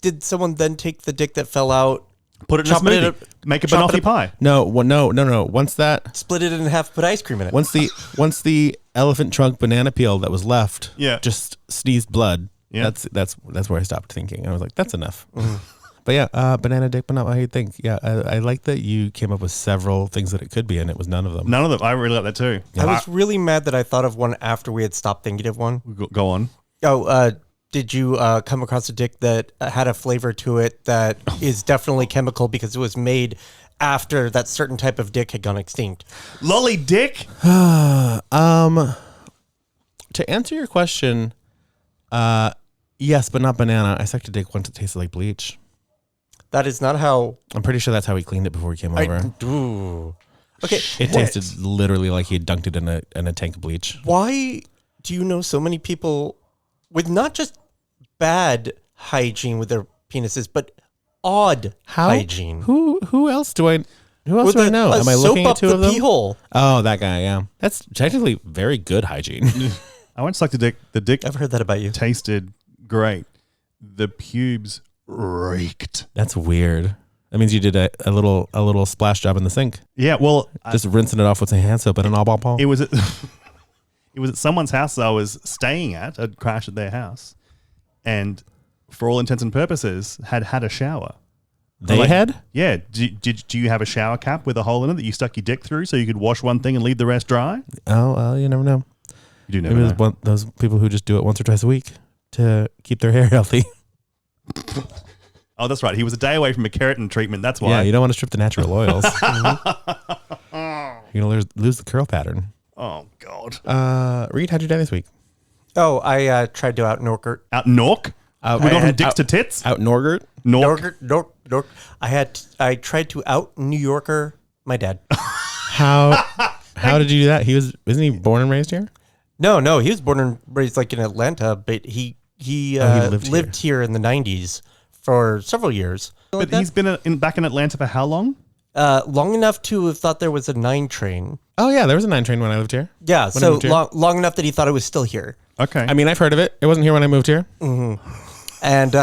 Speaker 3: Did someone then take the dick that fell out,
Speaker 2: put it in a smoothie, make a banoffee pie?
Speaker 1: No. Once that
Speaker 3: split it in half, put ice cream in it.
Speaker 1: Once the elephant trunk banana peel that was left, just sneezed blood.
Speaker 2: Yeah.
Speaker 1: That's where I stopped thinking. I was like, that's enough. But yeah, banana dick, but not what you think. Yeah, I like that you came up with several things that it could be, and it was none of them.
Speaker 2: None of them. I really like that too.
Speaker 3: Yeah. I was really mad that I thought of one after we had stopped thinking of one.
Speaker 2: Go on.
Speaker 3: Oh, did you come across a dick that had a flavor to it that is definitely chemical because it was made after that certain type of dick had gone extinct?
Speaker 2: Lolly dick?
Speaker 1: To answer your question, yes, but not banana. I sucked a dick once it tasted like bleach.
Speaker 3: That is not how...
Speaker 1: I'm pretty sure that's how he cleaned it before he came over.
Speaker 3: Okay.
Speaker 1: It tasted literally like he had dunked it in a tank of bleach.
Speaker 3: Why do you know so many people with not just bad hygiene with their penises, but odd hygiene.
Speaker 1: Who else do I know? Am I looking at two of them?
Speaker 3: Pee hole.
Speaker 1: Oh, that guy. Yeah, that's technically very good hygiene.
Speaker 2: I won't suck the dick. The dick.
Speaker 3: I've heard that about you.
Speaker 2: Tasted great. The pubes reeked.
Speaker 1: That's weird. That means you did a little splash job in the sink.
Speaker 2: Yeah, well,
Speaker 1: just rinsing it off with some hand soap and an all ball.
Speaker 2: It was at someone's house that I was staying at. I'd crashed at their house, and for all intents and purposes, had a shower.
Speaker 1: They had?
Speaker 2: Yeah. Do you have a shower cap with a hole in it that you stuck your dick through so you could wash one thing and leave the rest dry?
Speaker 1: Oh, well, you never know.
Speaker 2: You do never know.
Speaker 1: Maybe those people who just do it once or twice a week to keep their hair healthy.
Speaker 2: Oh, that's right. He was a day away from a keratin treatment. That's why.
Speaker 1: Yeah, you don't want to strip the natural oils. You're going to lose the curl pattern.
Speaker 2: Oh, God.
Speaker 1: Reed, how'd you do this week?
Speaker 3: Oh, I tried to out-Norkert.
Speaker 2: Out-Nork? We go from dicks to tits?
Speaker 1: Out-Norgert?
Speaker 3: Nork. I tried to out-New Yorker my dad.
Speaker 1: How did you do that? Isn't he born and raised here?
Speaker 3: No, he was born and raised like in Atlanta, but he lived here in the 90s for several years.
Speaker 2: But he's been back in Atlanta for how long?
Speaker 3: Long enough to have thought there was a 9 train.
Speaker 1: Oh, yeah, there was a 9 train when I lived here.
Speaker 3: Yeah, so long enough that he thought it was still here.
Speaker 2: Okay.
Speaker 1: I mean, I've heard of it. It wasn't here when I moved here.
Speaker 3: Mm-hmm. And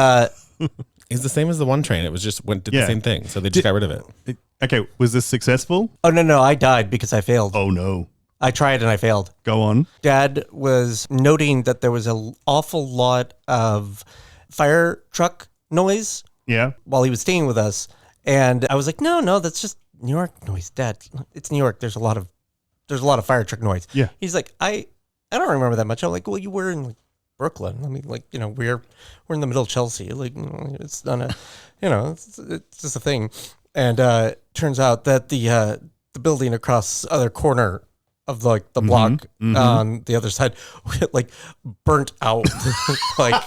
Speaker 1: it's the same as the 1 train. It was just did the same thing, so they just got rid of it.
Speaker 2: Okay, was this successful?
Speaker 3: Oh, no, I died because I failed.
Speaker 2: Oh, no.
Speaker 3: I tried and I failed.
Speaker 2: Go on.
Speaker 3: Dad was noting that there was an awful lot of fire truck noise.
Speaker 2: Yeah.
Speaker 3: While he was staying with us. And I was like, no, that's just New York noise, Dad. It's New York. There's a lot of fire truck noise.
Speaker 2: Yeah.
Speaker 3: He's like, I don't remember that much. I'm like, well, you were in Brooklyn. I mean, like, we're in the middle of Chelsea. Like, it's not a, it's just a thing. And turns out that the building across the other corner of the block on the other side, like burnt out, like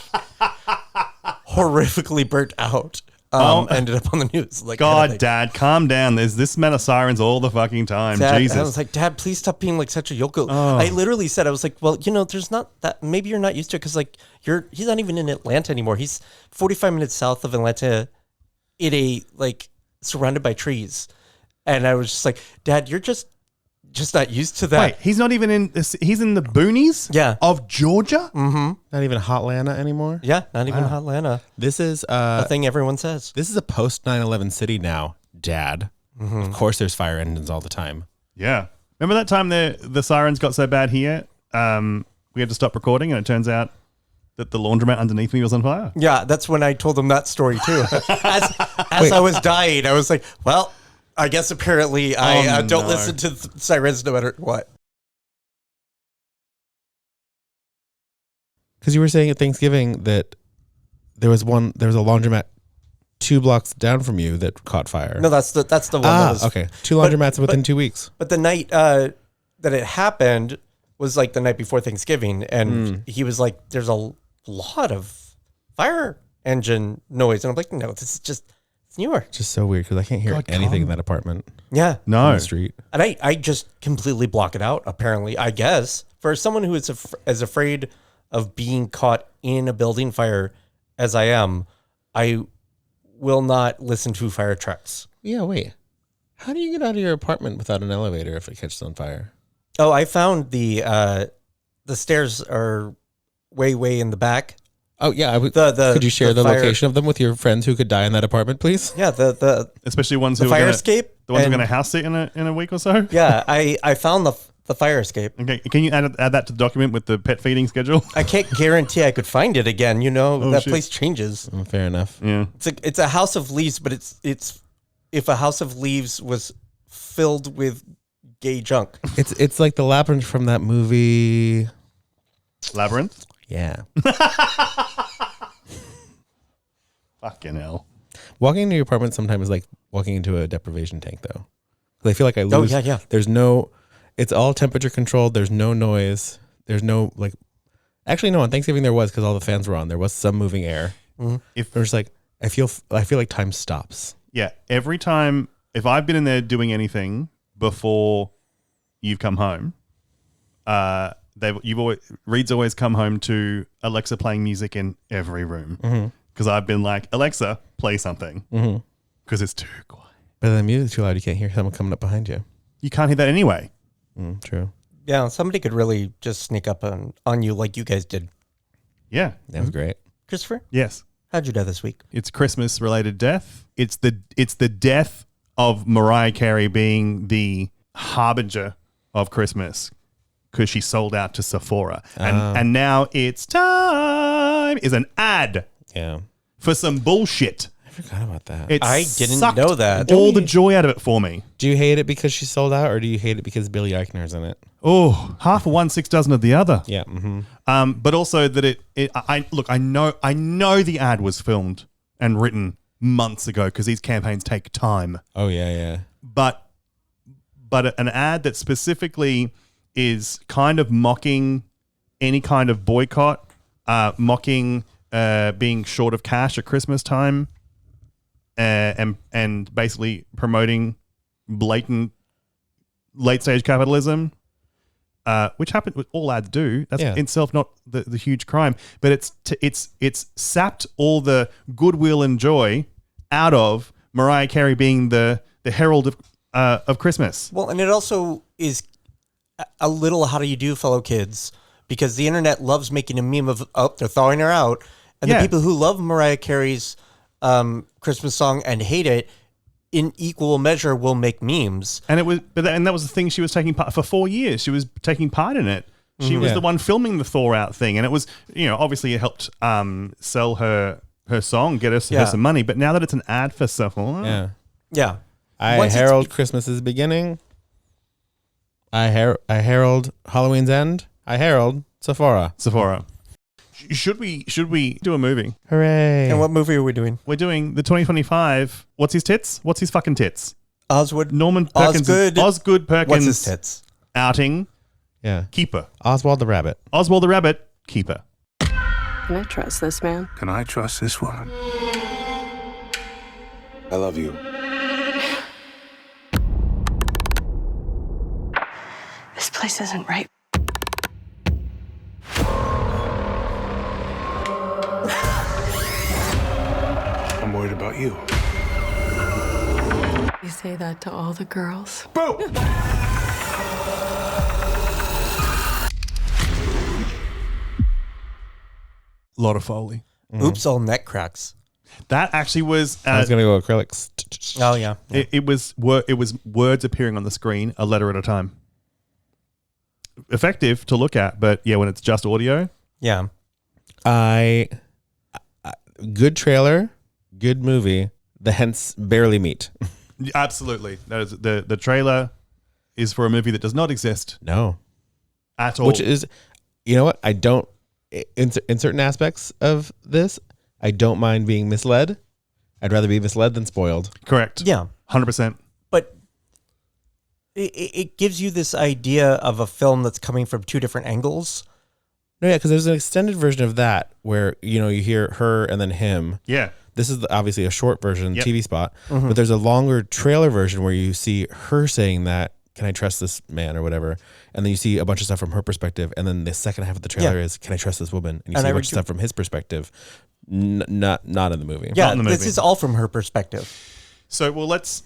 Speaker 3: horrifically burnt out. Ended up on the news. Like,
Speaker 2: God, Dad, calm down. There's this amount of sirens all the fucking time.
Speaker 3: Dad,
Speaker 2: Jesus.
Speaker 3: I was like, Dad, please stop being like such a yoko.
Speaker 2: Oh.
Speaker 3: I literally said, I was like, well, there's not that. Maybe you're not used to it because like he's not even in Atlanta anymore. He's 45 minutes south of Atlanta, surrounded by trees. And I was just like, Dad, you're just not used to that.
Speaker 2: Wait, he's not even in this. He's in the boonies of Georgia?
Speaker 3: Mm-hmm.
Speaker 1: Not even Hotlanta anymore?
Speaker 3: Yeah, not even Hotlanta.
Speaker 1: This is
Speaker 3: a thing everyone says.
Speaker 1: This is a post 9/11 city now, Dad. Mm-hmm. Of course there's fire engines all the time.
Speaker 2: Yeah. Remember that time the sirens got so bad here? We had to stop recording and it turns out that the laundromat underneath me was on fire.
Speaker 3: Yeah, that's when I told him that story too. As I was dying, I was like, well, I guess apparently I don't listen to sirens no matter what.
Speaker 1: Because you were saying at Thanksgiving that there was a laundromat 2 blocks down from you that caught fire.
Speaker 3: No, that's the one.
Speaker 1: Okay. 2 laundromats within 2 weeks.
Speaker 3: But the night that it happened was like the night before Thanksgiving, and he was like, "There's a lot of fire engine noise," and I'm like, "No, this is just." New York.
Speaker 1: Just so weird because I can't hear anything in that apartment.
Speaker 3: Yeah.
Speaker 2: No.
Speaker 1: On the street.
Speaker 3: And I just completely block it out, apparently, I guess. For someone who is as afraid of being caught in a building fire as I am, I will not listen to fire trucks.
Speaker 1: Yeah, wait. How do you get out of your apartment without an elevator if it catches on fire?
Speaker 3: Oh, I found the stairs are way in the back.
Speaker 1: Oh yeah, could you share the location of them with your friends who could die in that apartment, please?
Speaker 3: Yeah,
Speaker 2: especially ones who
Speaker 3: fire escape.
Speaker 2: The ones who are going to house sit in a week or so.
Speaker 3: Yeah, I found the fire escape.
Speaker 2: Okay, can you add that to the document with the pet feeding schedule?
Speaker 3: I can't guarantee I could find it again. Place changes.
Speaker 1: Fair enough.
Speaker 2: Yeah,
Speaker 3: it's a house of leaves, but it's if a house of leaves was filled with gay junk.
Speaker 1: It's like the labyrinth from that movie.
Speaker 2: Labyrinth.
Speaker 1: Yeah.
Speaker 2: Fucking hell.
Speaker 1: Walking into your apartment sometimes is like walking into a deprivation tank, though. I feel like I lose.
Speaker 3: Oh, yeah.
Speaker 1: There's no. It's all temperature controlled. There's no noise. There's no like. Actually, no. On Thanksgiving there was because all the fans were on. There was some moving air.
Speaker 3: Mm-hmm.
Speaker 1: If there's like, I feel like time stops.
Speaker 2: Yeah. Every time, if I've been in there doing anything before you've come home, Reed's always come home to Alexa playing music in every room.
Speaker 1: Mm-hmm.
Speaker 2: because I've been like, Alexa, play something because it's too quiet.
Speaker 1: But the music's too loud. You can't hear someone coming up behind you.
Speaker 2: You can't hear that anyway.
Speaker 1: True.
Speaker 3: Yeah, somebody could really just sneak up on you like you guys did.
Speaker 2: Yeah.
Speaker 1: That was great.
Speaker 3: Christopher,
Speaker 2: Yes.
Speaker 3: how'd you die this week?
Speaker 2: It's Christmas related death. It's the death of Mariah Carey being the harbinger of Christmas because she sold out to Sephora. And now it's time is an ad for some bullshit.
Speaker 1: I forgot about that.
Speaker 3: I didn't
Speaker 2: sucked
Speaker 3: know that.
Speaker 2: all the joy out of it for me.
Speaker 1: Do you hate it because she sold out, or do you hate it because Billy Eichner's in it?
Speaker 2: Oh, half of one, 6 dozen of the other.
Speaker 1: Yeah.
Speaker 2: But also that I know the ad was filmed and written months ago because these campaigns take time.
Speaker 1: Oh yeah.
Speaker 2: But an ad that specifically is kind of mocking any kind of boycott, mocking being short of cash at Christmas time, and basically promoting blatant late stage capitalism, which happens. All ads do. That's in itself not the huge crime, but it's sapped all the goodwill and joy out of Mariah Carey being the herald of Christmas.
Speaker 3: Well, and it also is a little how do you do, fellow kids, because the internet loves making a meme of they're thawing her out, and the people who love Mariah Carey's Christmas song and hate it in equal measure will make memes.
Speaker 2: And that was the thing she was taking part for 4 years. She was taking part in it. She was the one filming the thaw out thing, and it was obviously it helped sell her song, get her some money. But now that it's an ad for Sephora,
Speaker 1: I herald Christmas's beginning. I herald Halloween's end. I herald Sephora.
Speaker 2: Should we do a movie?
Speaker 1: Hooray!
Speaker 3: And what movie are we doing?
Speaker 2: We're doing the 2025. What's his tits? What's his fucking tits? Norman Perkins. Osgood Perkins.
Speaker 3: What's his tits?
Speaker 2: Outing.
Speaker 1: Yeah.
Speaker 2: Keeper.
Speaker 1: Oswald the Rabbit.
Speaker 2: Oswald the Rabbit. Keeper.
Speaker 10: Can I trust this man?
Speaker 8: Can I trust this woman? I love you.
Speaker 10: This place isn't right.
Speaker 8: I'm worried about you.
Speaker 10: You say that to all the girls?
Speaker 8: Boo!
Speaker 2: Lot of Foley.
Speaker 3: Oops, all neck cracks.
Speaker 2: That actually was.
Speaker 1: I was gonna go acrylics.
Speaker 3: Oh yeah.
Speaker 2: It was words appearing on the screen, a letter at a time. Effective to look at, but when it's just audio.
Speaker 3: Yeah.
Speaker 1: Good trailer, good movie. The hence barely meet.
Speaker 2: Absolutely, that is the trailer is for a movie that does not exist.
Speaker 1: No,
Speaker 2: at all.
Speaker 1: Which is, you know what? I don't in certain aspects of this. I don't mind being misled. I'd rather be misled than spoiled.
Speaker 2: Correct.
Speaker 3: Yeah.
Speaker 2: 100%.
Speaker 3: But it gives you this idea of a film that's coming from two different angles.
Speaker 1: No, yeah, because there's an extended version of that where you hear her and then him.
Speaker 2: Yeah.
Speaker 1: This is obviously a short version, TV spot, but there's a longer trailer version where you see her saying that, "Can I trust this man?" or whatever, and then you see a bunch of stuff from her perspective, and then the second half of the trailer is, "Can I trust this woman?" And you see a bunch of stuff from his perspective, not in the movie.
Speaker 3: Yeah,
Speaker 2: not in the movie.
Speaker 3: This is all from her perspective.
Speaker 2: So, well, let's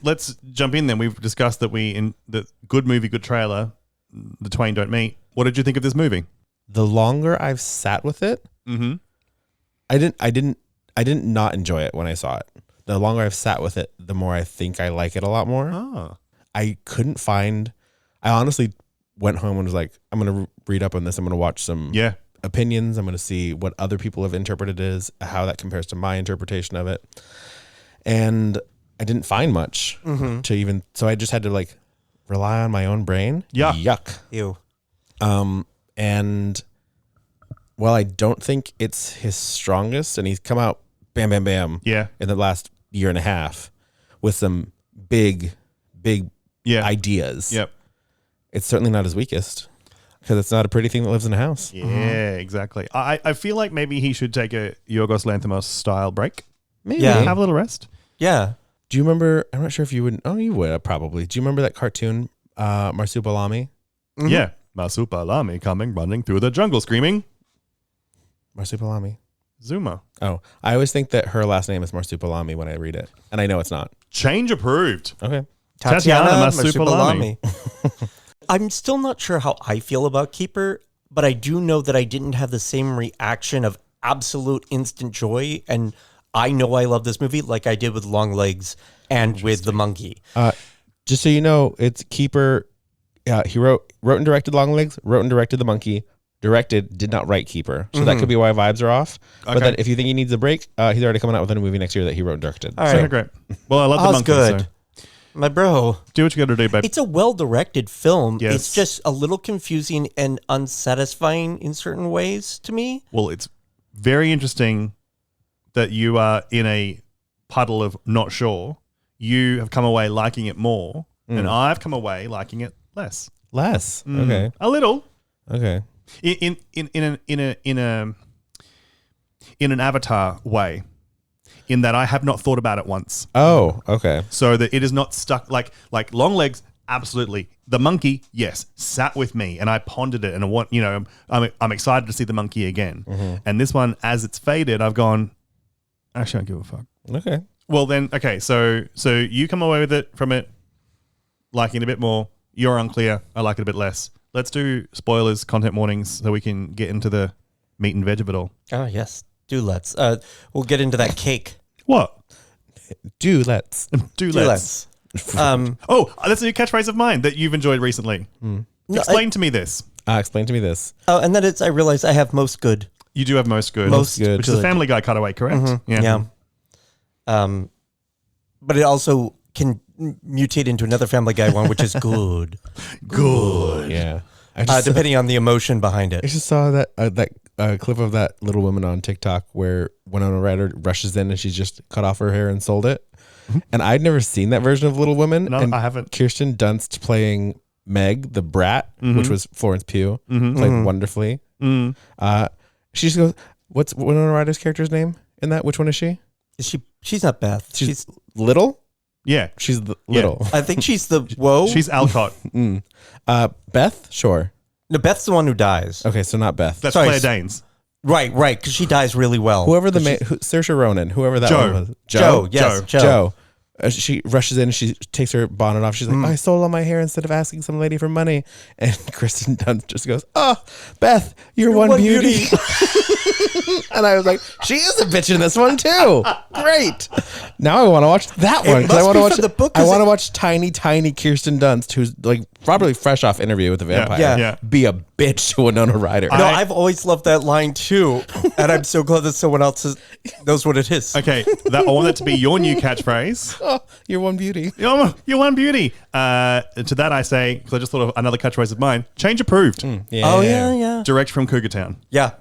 Speaker 2: jump in then. We've discussed that in the good movie, good trailer, the twain don't meet. What did you think of this movie?
Speaker 1: The longer I've sat with it, I didn't not enjoy it when I saw it. The longer I've sat with it, the more I think I like it a lot more.
Speaker 2: Oh.
Speaker 1: I honestly went home and was like, I'm going to read up on this. I'm going to watch some opinions. I'm going to see what other people have interpreted it as, how that compares to my interpretation of it. And I didn't find much to even, so I just had to rely on my own brain. Yuck.
Speaker 3: Ew.
Speaker 1: And while I don't think it's his strongest, and he's come out bam, bam, bam in the last year and a half with some big ideas.
Speaker 2: Yep.
Speaker 1: It's certainly not his weakest because it's not a pretty thing that lives in a house.
Speaker 2: Yeah, exactly. I feel like maybe he should take a Yorgos Lanthimos style break.
Speaker 1: Maybe.
Speaker 2: Have a little rest.
Speaker 3: Yeah.
Speaker 1: Do you remember, I'm not sure if you would, you would probably. Do you remember that cartoon, Marsupilami?
Speaker 2: Yeah. Marsupilami coming, running through the jungle, screaming.
Speaker 1: Marsupilami.
Speaker 2: Zuma.
Speaker 1: Oh, I always think that her last name is Marsupilami when I read it, and I know it's not.
Speaker 2: Change approved.
Speaker 1: Okay.
Speaker 2: Tatiana Marsupilami.
Speaker 3: I'm still not sure how I feel about Keeper, but I do know that I didn't have the same reaction of absolute instant joy, and I know I love this movie like I did with Long Legs and with The Monkey.
Speaker 1: Just so you know, it's Keeper. He wrote and directed Long Legs, wrote and directed The Monkey, did not write Keeper. So that could be why vibes are off. Okay. But then if you think he needs a break, he's already coming out with a movie next year that he wrote and directed.
Speaker 3: All right.
Speaker 2: Okay, great. Well, I love The Monkey.
Speaker 3: Good.
Speaker 2: So.
Speaker 3: My bro.
Speaker 2: Do what you got to do, babe.
Speaker 3: It's a well-directed film.
Speaker 2: Yes.
Speaker 3: It's just a little confusing and unsatisfying in certain ways to me.
Speaker 2: Well, it's very interesting that you are in a puddle of not sure. You have come away liking it more, and I've come away liking it less.
Speaker 1: Less? Okay.
Speaker 2: A little.
Speaker 1: Okay.
Speaker 2: In an Avatar way. In that I have not thought about it once.
Speaker 1: Oh, okay.
Speaker 2: So that it is not stuck like Long Legs, absolutely. The Monkey, yes, sat with me and I pondered it, and I'm excited to see The Monkey again. Mm-hmm. And this one, as it's faded, I've gone, actually, I don't give a fuck.
Speaker 1: Okay.
Speaker 2: Well then, okay, so you come away with it from it liking it a bit more. You're unclear. I like it a bit less. Let's do spoilers, content warnings, so we can get into the meat and veg of it all.
Speaker 3: Oh yes, let's. We'll get into that cake.
Speaker 2: What?
Speaker 1: Let's.
Speaker 2: Let's. Oh, that's a new catchphrase of mine that you've enjoyed recently. Explain to me this.
Speaker 1: Explain to me this.
Speaker 3: Oh, and then I realize I have most good.
Speaker 2: You do have most good.
Speaker 3: Most good.
Speaker 2: Which is a Family Guy cutaway, correct?
Speaker 3: Mm-hmm. Yeah. But it also can mutate into another Family Guy one, which is good.
Speaker 2: Good.
Speaker 1: Yeah.
Speaker 3: Depending on the emotion behind it.
Speaker 1: I just saw that clip of that little woman on TikTok where Winona Ryder rushes in and she's just cut off her hair and sold it. And I'd never seen that version of Little Women.
Speaker 2: No,
Speaker 1: and
Speaker 2: I haven't.
Speaker 1: Kirsten Dunst playing Meg, the brat, which was Florence Pugh, played wonderfully. She just goes, "What's Winona Ryder's character's name in that? Which one is she?
Speaker 3: She's not Beth.
Speaker 1: She's Little.
Speaker 2: Yeah,
Speaker 1: she's Little.
Speaker 3: I think she's the whoa.
Speaker 2: She's Alcott.
Speaker 1: Beth, sure.
Speaker 3: No, Beth's the one who dies.
Speaker 1: Okay, so not Beth.
Speaker 2: That's Claire Danes.
Speaker 3: Right, because she dies really well.
Speaker 1: Whoever Saoirse Ronan, whoever that one was.
Speaker 3: Joe.
Speaker 1: She rushes in and she takes her bonnet off. She's like, I sold all my hair instead of asking some lady for money. And Kristen Dunst just goes, "Oh, Beth, you're one beauty." And I was like, she is a bitch in this one too. Great. Now I want to watch that one because I want to watch
Speaker 3: the book.
Speaker 1: I want to watch tiny Kirsten Dunst, who's like probably fresh off Interview with the Vampire, be a bitch to Winona Ryder.
Speaker 3: No, I've always loved that line too, and I'm so glad that someone else knows what it is.
Speaker 2: Okay, I want that to be your new catchphrase.
Speaker 1: Oh, you're one beauty.
Speaker 2: You're one beauty. To that I say, because I just thought of another catchphrase of mine. Change approved.
Speaker 3: Yeah.
Speaker 2: Direct from Cougar Town.
Speaker 3: Yeah.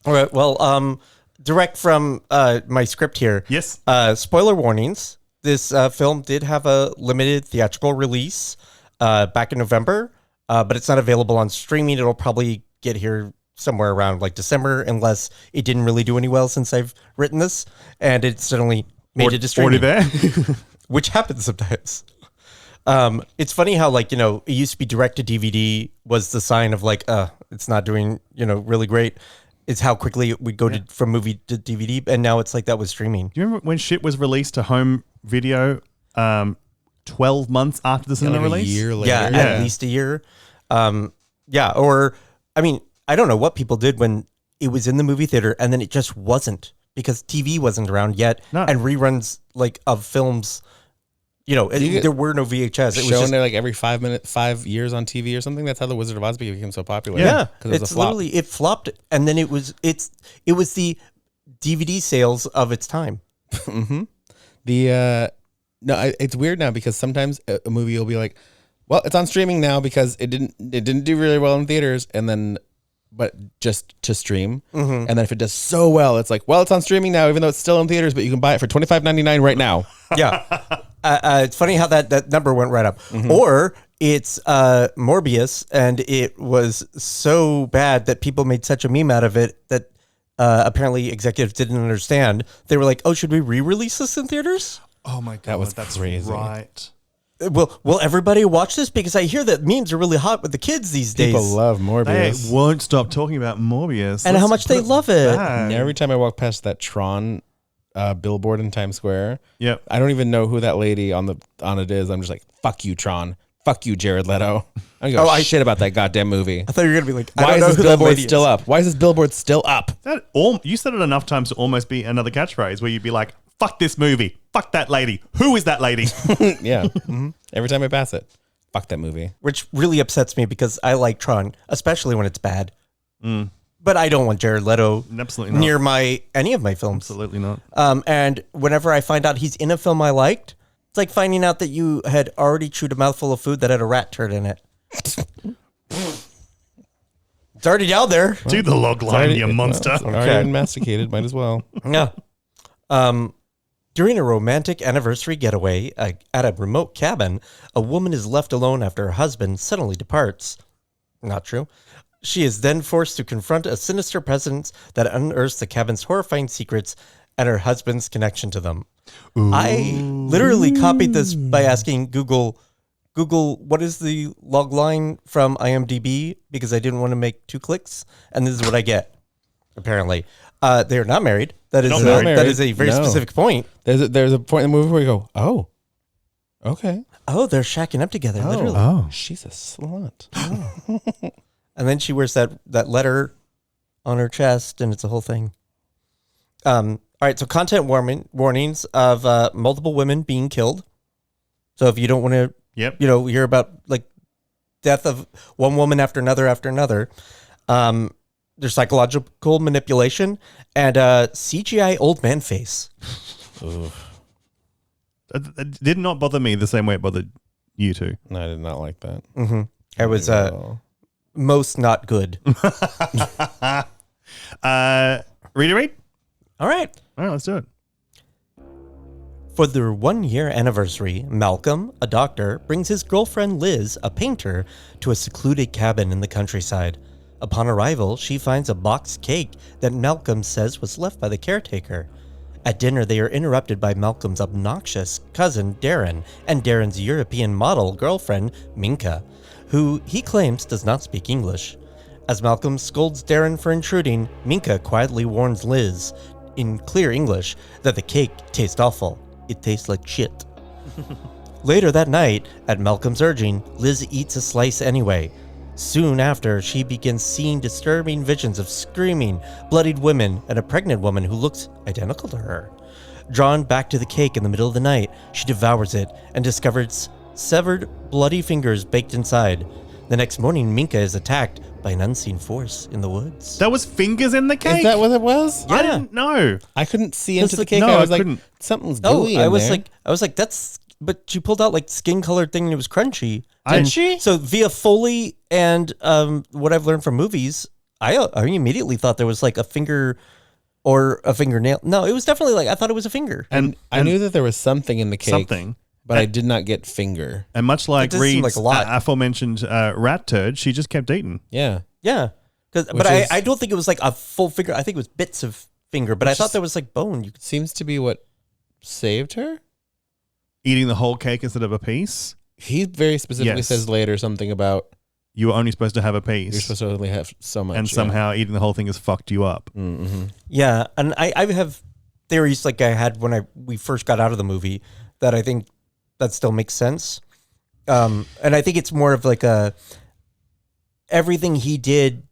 Speaker 3: All right. Well, direct from my script here.
Speaker 2: Yes.
Speaker 3: Spoiler warnings. This film did have a limited theatrical release back in November, but it's not available on streaming. It'll probably get here somewhere around like December, unless it didn't really do any well since I've written this, and it suddenly made it to streaming.
Speaker 2: Already there?
Speaker 3: Which happens sometimes. It's funny how it used to be direct to DVD was the sign of it's not doing really great. It's how quickly we'd go from movie to DVD, and now it's like that with streaming.
Speaker 2: Do you remember when shit was released to home video 12 months after the cinema release?
Speaker 1: A year later.
Speaker 3: Yeah, at least a year. Or I mean, I don't know what people did when it was in the movie theater and then it just wasn't because TV wasn't around yet, and reruns of films. There were no VHS. It was
Speaker 1: shown there every 5 years on TV or something. That's how the Wizard of Oz became so popular.
Speaker 3: Yeah,
Speaker 1: because it was a flop.
Speaker 3: Literally it flopped, and then it was the DVD sales of its time.
Speaker 1: Mm-hmm. It's weird now because sometimes a movie will be like, well, it's on streaming now because it didn't do really well in theaters, and then but just to stream, and then if it does so well, it's like, well, it's on streaming now, even though it's still in theaters, but you can buy it for $25.99 right now.
Speaker 3: Yeah. It's funny how that number went right up. Or it's Morbius, and it was so bad that people made such a meme out of it that apparently executives didn't understand. They were like, "Oh, should we re-release this in theaters?"
Speaker 2: Oh my god,
Speaker 1: that was
Speaker 2: that's
Speaker 1: crazy.
Speaker 2: Right.
Speaker 3: Will everybody watch this? Because I hear that memes are really hot with the kids these days.
Speaker 1: People love Morbius.
Speaker 2: They won't stop talking about Morbius.
Speaker 3: And how much they love it.
Speaker 1: And every time I walk past that Tron billboard in Times Square,
Speaker 2: yep,
Speaker 1: I don't even know who that lady on it is. I'm just like, fuck you, Tron. Fuck you, Jared Leto. I don't give a shit about that goddamn movie.
Speaker 3: I thought you were going to be like,
Speaker 1: why is this billboard still up? Why is this billboard still up?
Speaker 2: You said it enough times to almost be another catchphrase where you'd be like, fuck this movie. Fuck that lady. Who is that lady?
Speaker 1: Yeah. Mm-hmm. Every time I pass it. Fuck that movie.
Speaker 3: Which really upsets me because I like Tron, especially when it's bad.
Speaker 2: Mm.
Speaker 3: But I don't want Jared Leto
Speaker 2: Absolutely not.
Speaker 3: near any of my films.
Speaker 2: Absolutely not.
Speaker 3: And whenever I find out he's in a film I liked, it's like finding out that you had already chewed a mouthful of food that had a rat turd in it. It's already down there.
Speaker 2: Do the log line, you monster.
Speaker 1: It's already been masticated. Might as well.
Speaker 3: Yeah. During a romantic anniversary getaway at a remote cabin, a woman is left alone after her husband suddenly departs. Not true. She is then forced to confront a sinister presence that unearths the cabin's horrifying secrets and her husband's connection to them. Ooh. I literally copied this by asking Google, what is the log line from IMDb? Because I didn't want to make 2 clicks. And this is what I get, apparently. They're not married. That is a very specific point.
Speaker 1: There's a point in the movie where you go, oh, okay.
Speaker 3: Oh, they're shacking up together, literally.
Speaker 1: Oh, she's a slut. Oh.
Speaker 3: And then she wears that letter on her chest, and it's a whole thing. All right, so content warnings of multiple women being killed. So if you don't want to, hear about like death of one woman after another. There's psychological manipulation and CGI old man face.
Speaker 2: It did not bother me the same way it bothered you two.
Speaker 1: No, I did not like that.
Speaker 3: Mm-hmm. It was most not good.
Speaker 2: Read?
Speaker 3: All right,
Speaker 2: let's do it.
Speaker 3: For their 1-year anniversary, Malcolm, a doctor, brings his girlfriend Liz, a painter, to a secluded cabin in the countryside. Upon arrival, she finds a boxed cake that Malcolm says was left by the caretaker. At dinner, they are interrupted by Malcolm's obnoxious cousin Darren and Darren's European model girlfriend Minka, who he claims does not speak English. As Malcolm scolds Darren for intruding, Minka quietly warns Liz, in clear English, that the cake tastes awful. It tastes like shit. Later that night, at Malcolm's urging, Liz eats a slice anyway. Soon after, she begins seeing disturbing visions of screaming, bloodied women and a pregnant woman who looks identical to her. Drawn back to the cake in the middle of the night, she devours it and discovers severed, bloody fingers baked inside. The next morning, Minka is attacked by an unseen force in the woods.
Speaker 2: That was fingers in the cake?
Speaker 1: Is that what it was?
Speaker 2: Yeah. I didn't know.
Speaker 1: I couldn't see into the cake.
Speaker 2: No,
Speaker 1: I was like,
Speaker 2: couldn't.
Speaker 1: Something's gooey in there.
Speaker 3: I was like, that's... But she pulled out like skin-colored thing and it was crunchy.
Speaker 2: Did she?
Speaker 3: So via Foley and what I've learned from movies, I immediately thought there was like a finger or a fingernail. No, it was definitely like, I thought it was a finger.
Speaker 1: And I knew that there was something in the cake. But I did not get finger.
Speaker 2: And much like Reed's aforementioned rat turd, she just kept eating.
Speaker 1: Yeah.
Speaker 3: Yeah. But I don't think it was like a full finger. I think it was bits of finger. But I thought there was like bone.
Speaker 1: Seems to be what saved her.
Speaker 2: Eating the whole cake instead of a piece?
Speaker 1: He very specifically says later something about...
Speaker 2: You were only supposed to have a piece.
Speaker 1: You're supposed to only have so much.
Speaker 2: And somehow eating the whole thing has fucked you up.
Speaker 1: Mm-hmm.
Speaker 3: Yeah. And I have theories like I had when we first got out of the movie that I think that still makes sense. And I think it's more of like everything he did,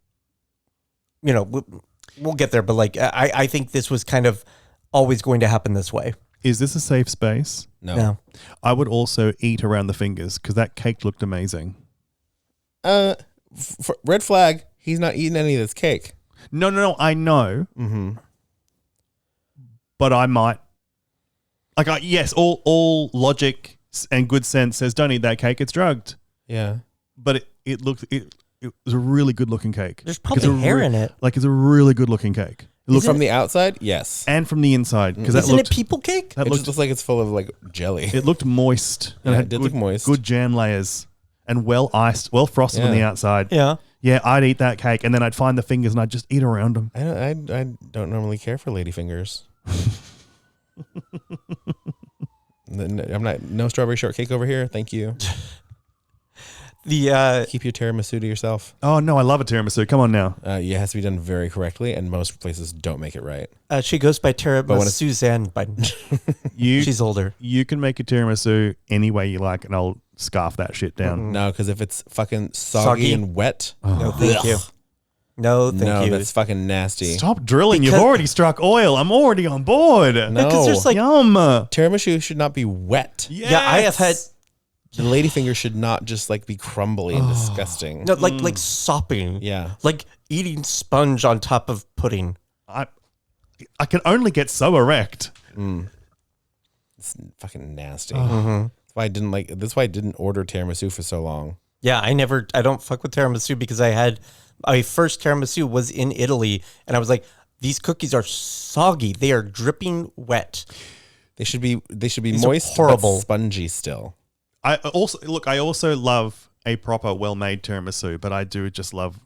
Speaker 3: we'll get there. But like, I think this was kind of always going to happen this way.
Speaker 2: Is this a safe space?
Speaker 3: No.
Speaker 2: I would also eat around the fingers because that cake looked amazing.
Speaker 1: Red flag. He's not eating any of this cake.
Speaker 2: No. I know.
Speaker 1: Mm-hmm.
Speaker 2: But I might. Yes, all logic and good sense says don't eat that cake. It's drugged.
Speaker 1: Yeah.
Speaker 2: But it looked it was a really good looking cake.
Speaker 3: There's probably hair in it.
Speaker 2: Like it's a really good looking cake.
Speaker 1: From the outside, yes,
Speaker 2: and from the inside because
Speaker 3: isn't it people cake?
Speaker 1: It looks like it's full of like jelly.
Speaker 2: It looked moist.
Speaker 1: Yeah, it did look moist.
Speaker 2: Good jam layers and well iced, well frosted on the outside.
Speaker 3: Yeah,
Speaker 2: I'd eat that cake and then I'd find the fingers and I'd just eat around them.
Speaker 1: I don't normally care for lady fingers. I'm not. No strawberry shortcake over here. Thank you. Keep your tiramisu to yourself.
Speaker 2: Oh no, I love a tiramisu. Come on now.
Speaker 1: It has to be done very correctly, and most places don't make it right.
Speaker 3: She goes by Suzanne. She's older.
Speaker 2: You can make a tiramisu any way you like, and I'll scarf that shit down.
Speaker 1: No, because if it's fucking soggy and wet,
Speaker 3: no, thank you. No, thank you.
Speaker 1: That's fucking nasty.
Speaker 2: Stop drilling. You've already struck oil. I'm already on board.
Speaker 1: No,
Speaker 3: because there's like
Speaker 2: yum.
Speaker 1: Tiramisu should not be wet.
Speaker 2: Yes.
Speaker 3: Yeah, I have had.
Speaker 1: The ladyfinger should not just like be crumbly and disgusting.
Speaker 3: No, like sopping.
Speaker 1: Yeah.
Speaker 3: Like eating sponge on top of pudding.
Speaker 2: I can only get so erect.
Speaker 1: It's fucking nasty. That's why I didn't order tiramisu for so long.
Speaker 3: Yeah, I don't fuck with tiramisu because my first tiramisu was in Italy, and I was like, these cookies are soggy. They are dripping wet.
Speaker 1: They should be
Speaker 3: These
Speaker 1: moist,
Speaker 3: are horrible.
Speaker 1: but spongy still.
Speaker 2: I also love a proper well-made tiramisu, but I do just love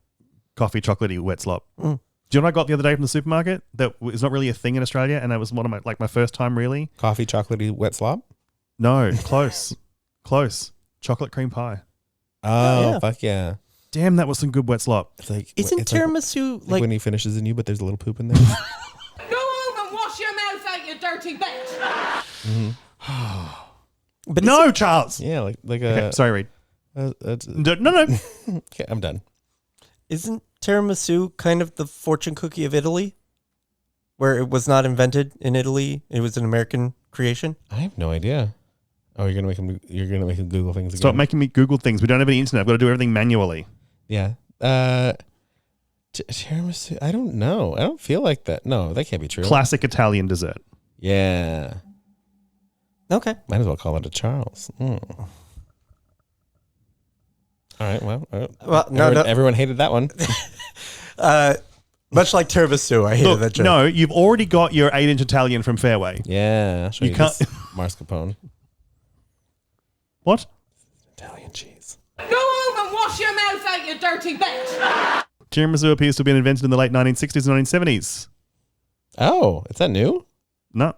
Speaker 2: coffee chocolatey wet slop. Do you know what I got the other day from the supermarket that is not really a thing in Australia, and it was one of my first time really?
Speaker 1: Coffee chocolatey wet slop?
Speaker 2: No, close. Chocolate cream pie.
Speaker 1: Oh,
Speaker 3: yeah.
Speaker 1: Fuck yeah.
Speaker 2: Damn, that was some good wet slop.
Speaker 1: It's like
Speaker 3: Isn't
Speaker 1: it's
Speaker 3: tiramisu
Speaker 1: like when he finishes in you, but there's a little poop in there?
Speaker 6: Go home and wash your mouth out, you dirty bitch!
Speaker 3: But
Speaker 2: No, Charles.
Speaker 1: Yeah, like
Speaker 2: Okay, sorry, Reed. No.
Speaker 1: Okay, I'm done.
Speaker 3: Isn't tiramisu kind of the fortune cookie of Italy? Where it was not invented in Italy, it was an American creation?
Speaker 1: I have no idea. Oh, you're gonna make him Google things again.
Speaker 2: Stop making me Google things. We don't have any internet. I've got to do everything manually.
Speaker 1: Yeah. Tiramisu. I don't know. I don't feel like that. No, that can't be true.
Speaker 2: Classic Italian dessert.
Speaker 1: Yeah.
Speaker 3: Okay.
Speaker 1: Might as well call it a Charles. All right. Well, everyone hated that one.
Speaker 3: Much like tiramisu, I hated that joke.
Speaker 2: No, you've already got your 8-inch Italian from Fairway.
Speaker 1: Yeah. I'll show you
Speaker 2: can't.
Speaker 1: this mascarpone.
Speaker 2: What?
Speaker 1: Italian cheese.
Speaker 6: Go home and wash your mouth out, you dirty bitch!
Speaker 2: Tiramisu appears to have been invented in the late 1960s and 1970s.
Speaker 1: Oh, is that new?
Speaker 2: No.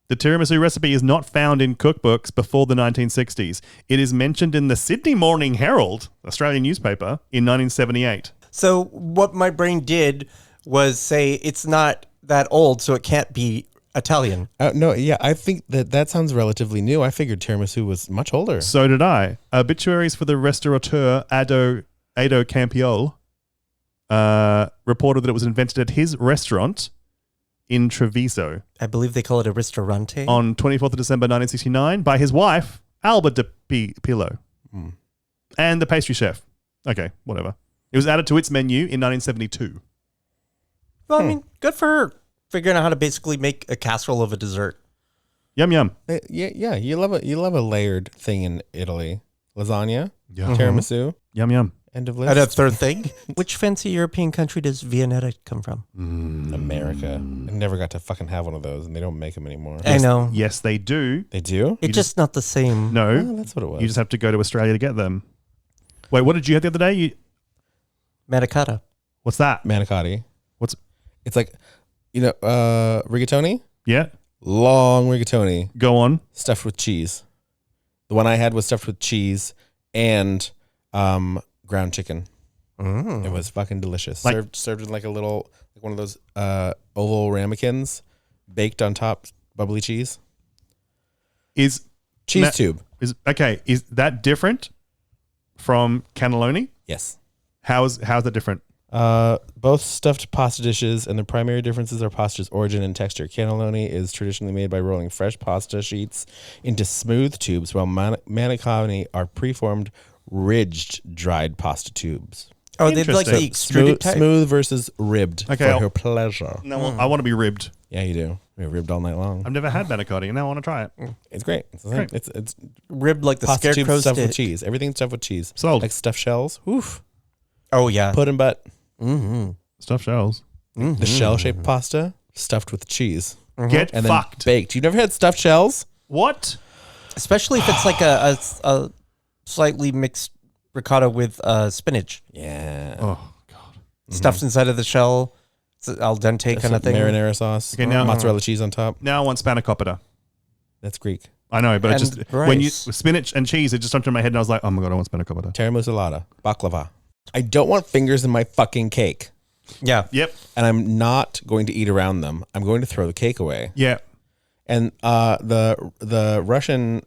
Speaker 2: The tiramisu recipe is not found in cookbooks before the 1960s. It is mentioned in the Sydney Morning Herald, Australian newspaper, in 1978.
Speaker 3: So what my brain did was say it's not that old, so it can't be Italian.
Speaker 1: No, yeah, I think that sounds relatively new. I figured tiramisu was much older.
Speaker 2: So did I. Obituaries for the restaurateur Ado Campiol reported that it was invented at his restaurant in Treviso.
Speaker 3: I believe they call it a ristorante.
Speaker 2: On 24th of December 1969 by his wife, Alba de Pilo. And the pastry chef. Okay, whatever. It was added to its menu in 1972.
Speaker 3: Well, I mean, good for her figuring out how to basically make a casserole of a dessert.
Speaker 2: Yum, yum.
Speaker 1: Yeah. You love a layered thing in Italy. Lasagna,
Speaker 2: Yeah.
Speaker 1: tiramisu,
Speaker 2: Yum, yum.
Speaker 1: end of list.
Speaker 3: And a third thing. Which fancy European country does Viennetta come from?
Speaker 1: America. I never got to fucking have one of those, and they don't make them anymore.
Speaker 3: I know.
Speaker 2: Yes, they do.
Speaker 1: They do?
Speaker 3: It's just not the same.
Speaker 2: No.
Speaker 1: Oh, that's what it was.
Speaker 2: You just have to go to Australia to get them. Wait, what did you have the other day?
Speaker 3: Manicotti.
Speaker 2: What's that?
Speaker 1: Manicotti.
Speaker 2: What's?
Speaker 1: It's like, rigatoni?
Speaker 2: Yeah.
Speaker 1: Long rigatoni.
Speaker 2: Go on.
Speaker 1: Stuffed with cheese. The one I had was stuffed with cheese and ground chicken. It was fucking delicious. Served in like a little, like one of those oval ramekins, baked on top, bubbly cheese.
Speaker 2: Is
Speaker 1: cheese tube.
Speaker 2: Is that different from cannelloni?
Speaker 1: Yes.
Speaker 2: How's that different?
Speaker 1: Both stuffed pasta dishes, and the primary differences are pasta's origin and texture. Cannelloni is traditionally made by rolling fresh pasta sheets into smooth tubes, while manicotti are preformed, ridged, dried pasta tubes.
Speaker 3: Oh, they'd like the extruded type?
Speaker 1: Smooth versus ribbed for her pleasure.
Speaker 2: No, I want to be ribbed.
Speaker 1: Yeah, you do. We're ribbed all night long.
Speaker 2: I've never had manicotti, and now I want to try it.
Speaker 1: It's great. It's
Speaker 3: ribbed like the
Speaker 1: pasta tube
Speaker 3: scarecrow
Speaker 1: stuffed
Speaker 3: stick.
Speaker 1: with cheese. Everything's stuffed with cheese.
Speaker 2: Sold.
Speaker 1: Like stuffed shells. Oof.
Speaker 3: Oh, yeah.
Speaker 1: Pudding butt.
Speaker 3: Mm-hmm.
Speaker 2: Stuffed shells.
Speaker 3: Mm-hmm.
Speaker 1: The shell-shaped pasta stuffed with cheese.
Speaker 2: Get
Speaker 1: and
Speaker 2: fucked.
Speaker 1: Then baked. You've never had stuffed shells?
Speaker 2: What?
Speaker 3: Especially if it's like a slightly mixed ricotta with spinach.
Speaker 1: Yeah.
Speaker 2: Oh, God.
Speaker 3: Stuffed inside of the shell. It's al dente kind of thing.
Speaker 1: Marinara sauce.
Speaker 2: Okay, now
Speaker 1: mozzarella cheese on top.
Speaker 2: Now I want spanakopita.
Speaker 1: That's Greek.
Speaker 2: I know, but
Speaker 3: And
Speaker 2: when you
Speaker 3: rice.
Speaker 2: spinach and cheese, it just jumped in my head, and I was like, oh my god, I want spanakopita.
Speaker 1: Tiramisu, baklava. I don't want fingers in my fucking cake.
Speaker 3: Yeah.
Speaker 2: Yep.
Speaker 1: And I'm not going to eat around them. I'm going to throw the cake away.
Speaker 2: Yeah.
Speaker 1: And the Russian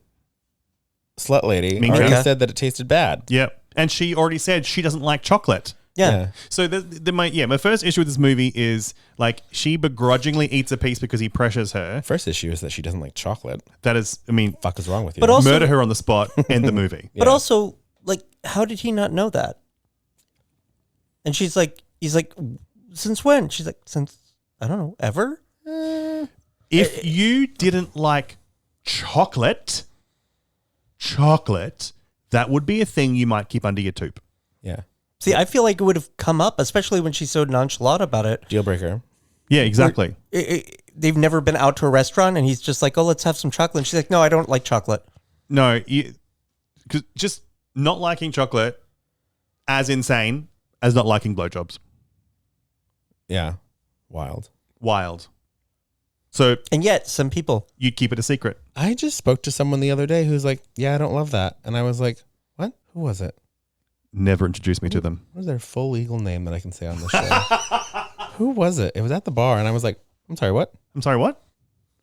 Speaker 1: slut lady
Speaker 2: Minka.
Speaker 1: already said that it tasted bad.
Speaker 2: Yep. And she already said she doesn't like chocolate.
Speaker 3: Yeah.
Speaker 2: So my first issue with this movie is like she begrudgingly eats a piece because he pressures her.
Speaker 1: First issue is that she doesn't like chocolate.
Speaker 2: That is, I mean,
Speaker 1: Fuck is wrong with you?
Speaker 3: But also-
Speaker 2: murder her on the spot, end the movie.
Speaker 3: But also, like, how did he not know that? And he's like, since when? She's like, since, I don't know, ever?
Speaker 2: If you didn't like chocolate, that would be a thing you might keep under your tube.
Speaker 1: Yeah.
Speaker 3: See, I feel like it would have come up, especially when she's so nonchalant about it.
Speaker 1: Deal breaker.
Speaker 2: Yeah, exactly.
Speaker 3: They've never been out to a restaurant, and he's just like, oh, let's have some chocolate. And she's like, no, I don't like chocolate.
Speaker 2: No, because just not liking chocolate as insane as not liking blowjobs.
Speaker 1: Yeah. Wild.
Speaker 2: So,
Speaker 3: And yet, some people.
Speaker 2: you'd keep it a secret.
Speaker 1: I just spoke to someone the other day who's like, yeah, I don't love that. And I was like, what? Who was it?
Speaker 2: Never introduced me to them.
Speaker 1: What is their full legal name that I can say on this show? Who was it? It was at the bar, and I was like, I'm sorry, what?
Speaker 2: I'm sorry, what?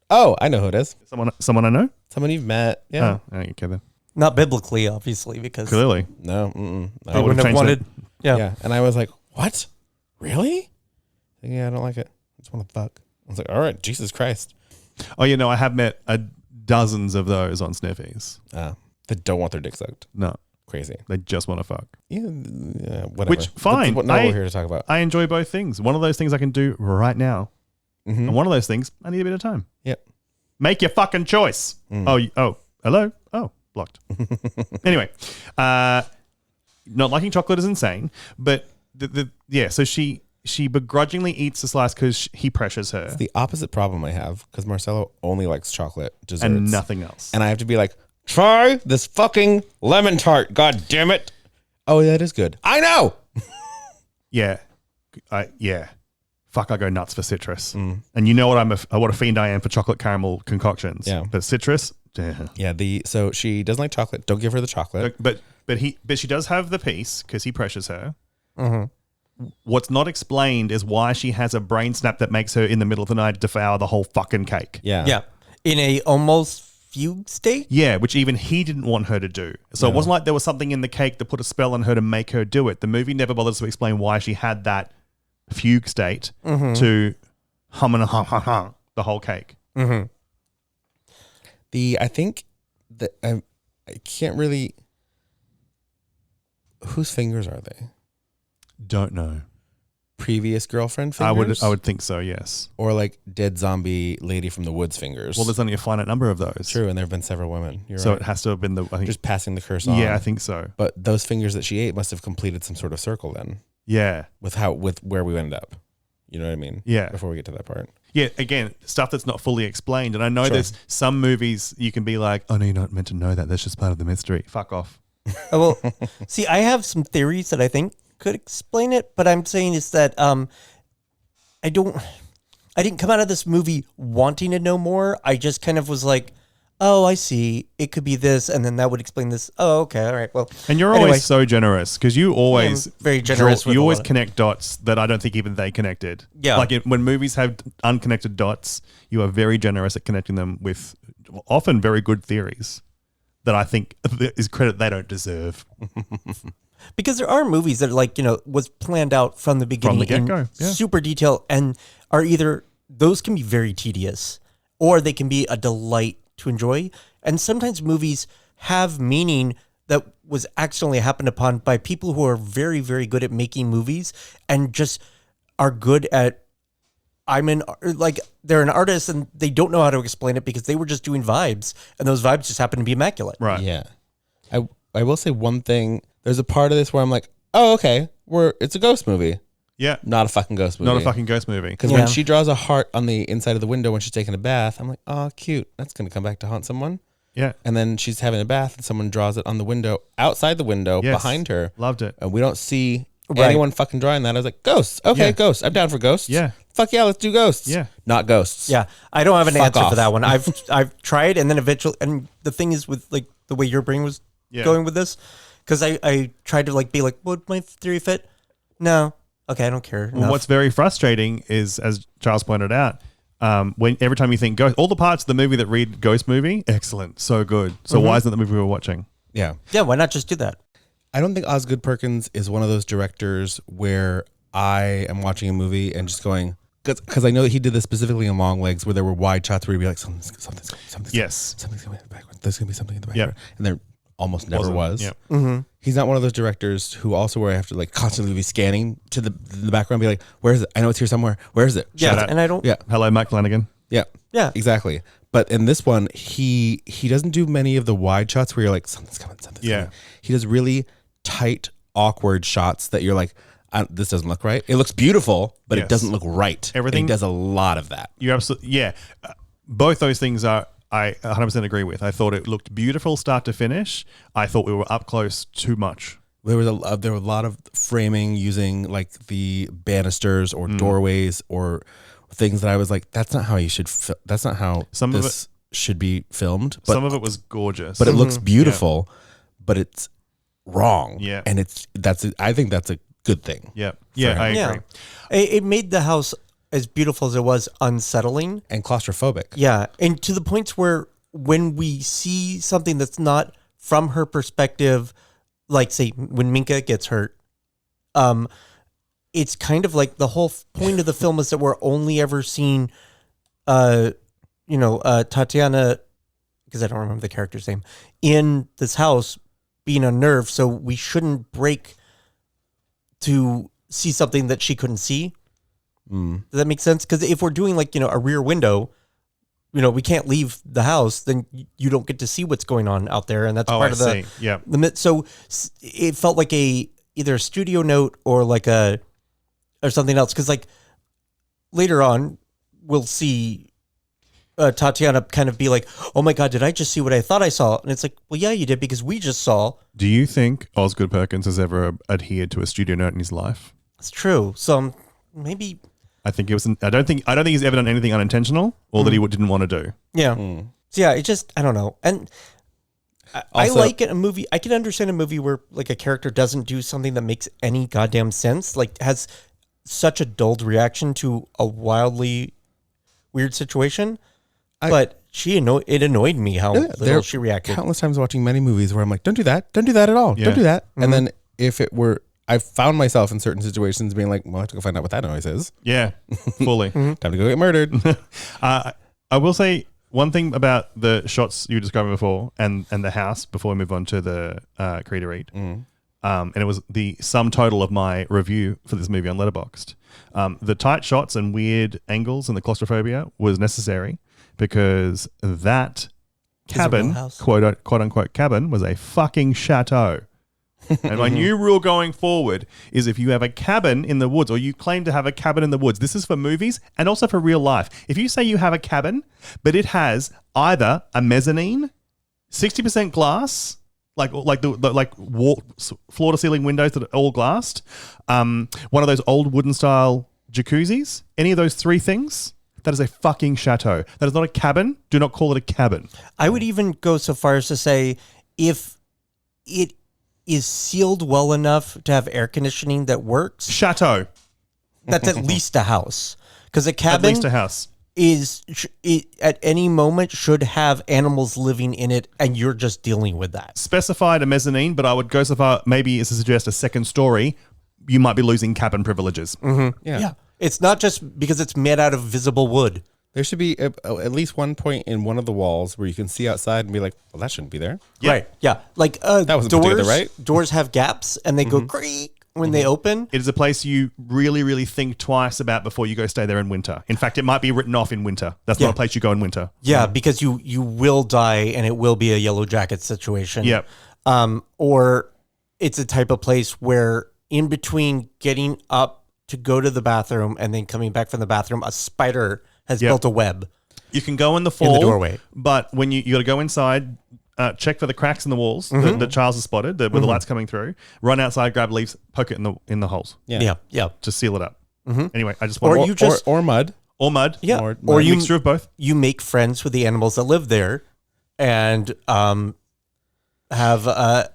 Speaker 1: Oh, I know who it is.
Speaker 2: Someone I know?
Speaker 1: Someone you've met. Yeah.
Speaker 2: Oh, okay then.
Speaker 3: Not biblically, obviously, because
Speaker 2: Clearly.
Speaker 1: No.
Speaker 3: they
Speaker 1: No.
Speaker 3: wouldn't have
Speaker 2: changed
Speaker 3: wanted.
Speaker 2: it.
Speaker 3: Yeah.
Speaker 1: Yeah. And I was like, what? Really? Yeah, I don't like it. I just want to fuck. I was like, all right, Jesus Christ.
Speaker 2: Oh, you know, I have met dozens of those on Sniffies.
Speaker 1: They don't want their dick sucked.
Speaker 2: No,
Speaker 1: Crazy.
Speaker 2: they just want to fuck.
Speaker 1: Yeah, whatever.
Speaker 2: Which, fine.
Speaker 1: That's what we're here to talk about.
Speaker 2: I enjoy both things. One of those things I can do right now.
Speaker 1: Mhm.
Speaker 2: And one of those things, I need a bit of time.
Speaker 1: Yep.
Speaker 2: Make your fucking choice. Oh, hello? Oh, blocked. Anyway, not liking chocolate is insane, but so she begrudgingly eats a slice because he pressures her.
Speaker 1: It's the opposite problem I have because Marcelo only likes chocolate desserts.
Speaker 2: And nothing else.
Speaker 1: And I have to be like, try this fucking lemon tart, god damn it. Oh, that is good. I know.
Speaker 2: Yeah. Fuck, I go nuts for citrus. And you know what a fiend I am for chocolate caramel concoctions.
Speaker 1: Yeah.
Speaker 2: But citrus,
Speaker 1: Yeah, so she doesn't like chocolate. Don't give her the chocolate.
Speaker 2: But she does have the piece because he pressures her.
Speaker 3: Mm-hmm.
Speaker 2: What's not explained is why she has a brain snap that makes her in the middle of the night devour the whole fucking cake.
Speaker 1: Yeah.
Speaker 3: Yeah. In a almost fugue state.
Speaker 2: Yeah, which even he didn't want her to do. So it wasn't like there was something in the cake that put a spell on her to make her do it. The movie never bothers to explain why she had that fugue state to hum and hum the whole cake.
Speaker 3: Mm-hmm.
Speaker 1: I think that I can't really. Whose fingers are they?
Speaker 2: Don't know.
Speaker 1: Previous girlfriend fingers?
Speaker 2: I would think so, yes.
Speaker 1: Or like dead zombie lady from the woods fingers.
Speaker 2: Well, there's only a finite number of those.
Speaker 1: True, and there have been several women. You're
Speaker 2: So
Speaker 1: right.
Speaker 2: it has to have been I think,
Speaker 1: Just passing the curse on.
Speaker 2: yeah, I think so.
Speaker 1: But those fingers that she ate must have completed some sort of circle then
Speaker 2: Yeah.
Speaker 1: with where we ended up. You know what I mean?
Speaker 2: Yeah.
Speaker 1: Before we get to that part.
Speaker 2: Yeah, again, stuff that's not fully explained. And I know
Speaker 1: Sure.
Speaker 2: there's some movies you can be like, oh, no, you're not meant to know that. That's just part of the mystery. Fuck off.
Speaker 3: Well, see, I have some theories that I think could explain it, but I'm saying is that I didn't come out of this movie wanting to know more. I just kind of was like, oh, I see. It could be this, and then that would explain this. Oh, okay, all right. Well,
Speaker 2: And you're
Speaker 3: anyway.
Speaker 2: always so generous because you always
Speaker 3: I'm very generous with
Speaker 2: you
Speaker 3: a
Speaker 2: always
Speaker 3: lot of-
Speaker 2: connect dots that I don't think even they connected.
Speaker 3: Yeah.
Speaker 2: Like when movies have unconnected dots, you are very generous at connecting them with often very good theories that I think is credit they don't deserve.
Speaker 3: Because there are movies that are like, was planned out from the beginning
Speaker 2: the get-go,
Speaker 3: in
Speaker 2: yeah.
Speaker 3: super detail and are either, those can be very tedious or they can be a delight to enjoy. And sometimes movies have meaning that was accidentally happened upon by people who are very, very good at making movies and just are good at, they're an artist and they don't know how to explain it because they were just doing vibes and those vibes just happen to be immaculate.
Speaker 2: Right.
Speaker 1: Yeah. I will say one thing. There's a part of this where I'm like, oh, okay, it's a ghost movie.
Speaker 2: Yeah.
Speaker 1: Not a fucking ghost movie.
Speaker 2: Not a fucking ghost movie.
Speaker 1: Because when she draws a heart on the inside of the window when she's taking a bath, I'm like, oh, cute. That's going to come back to haunt someone.
Speaker 2: Yeah.
Speaker 1: And then she's having a bath and someone draws it on the window, outside the window,
Speaker 2: Yes.
Speaker 1: behind her.
Speaker 2: Loved it.
Speaker 1: And we don't see
Speaker 3: Right.
Speaker 1: anyone fucking drawing that. I was like, ghosts. Okay,
Speaker 2: Yeah.
Speaker 1: ghosts. I'm down for ghosts.
Speaker 2: Yeah.
Speaker 1: fuck yeah, let's do ghosts.
Speaker 2: Yeah.
Speaker 1: Not ghosts.
Speaker 3: Yeah, I don't have an
Speaker 1: Fuck
Speaker 3: answer
Speaker 1: off.
Speaker 3: for that one. I've tried, and then eventually, and the thing is with like the way your brain was going with this, because I tried to like be like, would my theory fit? No. Okay, I don't care.
Speaker 2: Well, what's very frustrating is, as Charles pointed out, when every time you think ghost, all the parts of the movie that read ghost movie, excellent, so good. So why isn't the movie we're watching?
Speaker 1: Yeah.
Speaker 3: Yeah, why not just do that?
Speaker 1: I don't think Osgood Perkins is one of those directors where I am watching a movie and just going, because I know that he did this specifically in Long Legs, where there were wide shots where he'd be like, something's
Speaker 2: Yes.
Speaker 1: something's going in the background. There's going to be something in the background. And there almost never
Speaker 2: Wasn't.
Speaker 1: was.
Speaker 2: Yep.
Speaker 3: Mm-hmm.
Speaker 1: He's not one of those directors who also where I have to like constantly be scanning to the background and be like, where is it? I know it's here somewhere. Where is it?
Speaker 3: Yeah, and I don't.
Speaker 1: Yeah.
Speaker 2: Hello, Mike Flanagan.
Speaker 1: Yeah.
Speaker 3: Yeah.
Speaker 1: Exactly. But in this one, he doesn't do many of the wide shots where you're like, something's coming.
Speaker 2: Yeah.
Speaker 1: He does really tight, awkward shots that you're like, this doesn't look right. It looks beautiful, but
Speaker 2: Yes.
Speaker 1: it doesn't look right.
Speaker 2: Everything-
Speaker 1: And he does a lot of that.
Speaker 2: You're absolutely, yeah. Both those things I 100% agree with. I thought it looked beautiful start to finish. I thought we were up close too much.
Speaker 1: There were a lot of framing using like the banisters or doorways or things that I was like, that's not how you should. That's not how this should be filmed. But
Speaker 2: some of it was gorgeous,
Speaker 1: but it looks beautiful. But it's wrong.
Speaker 2: Yeah,
Speaker 1: and I think that's a good thing.
Speaker 2: Yeah, yeah, I agree.
Speaker 3: It made the house as beautiful as it was unsettling
Speaker 1: and claustrophobic.
Speaker 3: Yeah, and to the points where when we see something that's not from her perspective, like say when Minka gets hurt, it's kind of like the whole point of the film is that we're only ever seeing, Tatiana, because I don't remember the character's name, in this house being unnerved, so we shouldn't break to see something that she couldn't see. Does that make sense? Because if we're doing like, a rear window, we can't leave the house, then you don't get to see what's going on out there. And that's part of the,
Speaker 2: yeah.
Speaker 3: So it felt like either a studio note or or something else. Cause like later on we'll see Tatiana kind of be like, oh my God, did I just see what I thought I saw? And it's like, well, yeah, you did, because we just saw.
Speaker 2: Do you think Osgood Perkins has ever adhered to a studio note in his life?
Speaker 3: It's true. So maybe.
Speaker 2: I think it was. I don't think he's ever done anything unintentional or that he didn't want to do.
Speaker 3: Yeah. So yeah, it just, I don't know. And I like it, a movie. I can understand a movie where like a character doesn't do something that makes any goddamn sense, like has such a dulled reaction to a wildly weird situation. But it annoyed me how little she reacted.
Speaker 1: Countless times watching many movies where I'm like, don't do that at all.
Speaker 2: Yeah.
Speaker 1: Don't do that. And then if it were, I found myself in certain situations being like, well, I have to go find out what that noise is.
Speaker 2: Yeah, fully.
Speaker 1: Time to go get murdered.
Speaker 2: I will say one thing about the shots you described before and the house before we move on to the Creator Read. And it was the sum total of my review for this movie on Letterboxd. The tight shots and weird angles and the claustrophobia was necessary because that cabin, quote unquote cabin, was a fucking chateau. And my new rule going forward is if you have a cabin in the woods or you claim to have a cabin in the woods, this is for movies and also for real life. If you say you have a cabin, but it has either a mezzanine, 60% glass, like floor to ceiling windows that are all glassed, one of those old wooden style jacuzzis, any of those three things, that is a fucking chateau. That is not a cabin. Do not call it a cabin.
Speaker 3: I would even go so far as to say if it is sealed well enough to have air conditioning that works.
Speaker 2: Chateau.
Speaker 3: That's at least a house. Because a cabin
Speaker 2: at least a house
Speaker 3: at any moment should have animals living in it, and you're just dealing with that.
Speaker 2: Specified a mezzanine, but I would go so far maybe as to suggest a second story. You might be losing cabin privileges.
Speaker 3: Yeah. It's not just because it's made out of visible wood.
Speaker 1: There should be at least one point in one of the walls where you can see outside and be like, well, that shouldn't be there.
Speaker 2: Yeah.
Speaker 3: Right. Yeah. Like
Speaker 1: that wasn't put together, right?
Speaker 3: Doors have gaps and they go creak when they open.
Speaker 2: It is a place you really, really think twice about before you go stay there in winter. In fact, it might be written off in winter. That's not a place you go in winter.
Speaker 3: Yeah, because you will die and it will be a yellow jacket situation.
Speaker 2: Yep.
Speaker 3: Or it's a type of place where in between getting up to go to the bathroom and then coming back from the bathroom, a spider has built a web.
Speaker 2: You can go in the fall,
Speaker 3: in the doorway,
Speaker 2: but when you got to go inside, check for the cracks in the walls that Charles has spotted, where the light's coming through. Run outside, grab leaves, poke it in the holes.
Speaker 3: Yeah.
Speaker 2: To seal it up. Anyway, I just
Speaker 3: Or
Speaker 2: want
Speaker 3: you just
Speaker 1: or mud.
Speaker 2: or mud.
Speaker 3: yeah,
Speaker 1: or
Speaker 3: you
Speaker 2: mixture of both.
Speaker 3: You make friends with the animals that live there, and have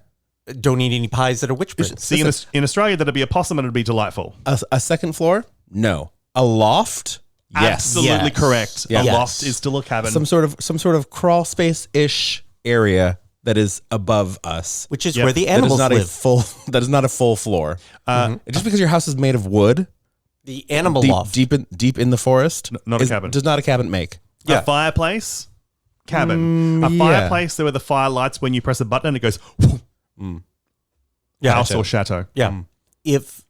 Speaker 3: don't eat any pies that are witch brins.
Speaker 2: See, in Australia, that'd be a possum and it'd be delightful.
Speaker 1: A second floor? No. A loft? Yes.
Speaker 2: Absolutely
Speaker 3: Yes.
Speaker 2: correct.
Speaker 1: Yes.
Speaker 2: A loft is still a cabin.
Speaker 1: Some sort of crawl space-ish area that is above us.
Speaker 3: Which is
Speaker 2: Yep.
Speaker 3: where the
Speaker 1: That is
Speaker 3: animals
Speaker 1: not a
Speaker 3: live.
Speaker 1: full. That is not a full floor. Just because your house is made of wood,
Speaker 3: The animal
Speaker 1: deep,
Speaker 3: loft.
Speaker 1: deep in the forest,
Speaker 2: not a cabin.
Speaker 1: Does not a cabin make.
Speaker 2: A fireplace, cabin. A
Speaker 1: yeah.
Speaker 2: fireplace where the fire lights when you press a button and it goes house or chateau.
Speaker 3: Yeah. If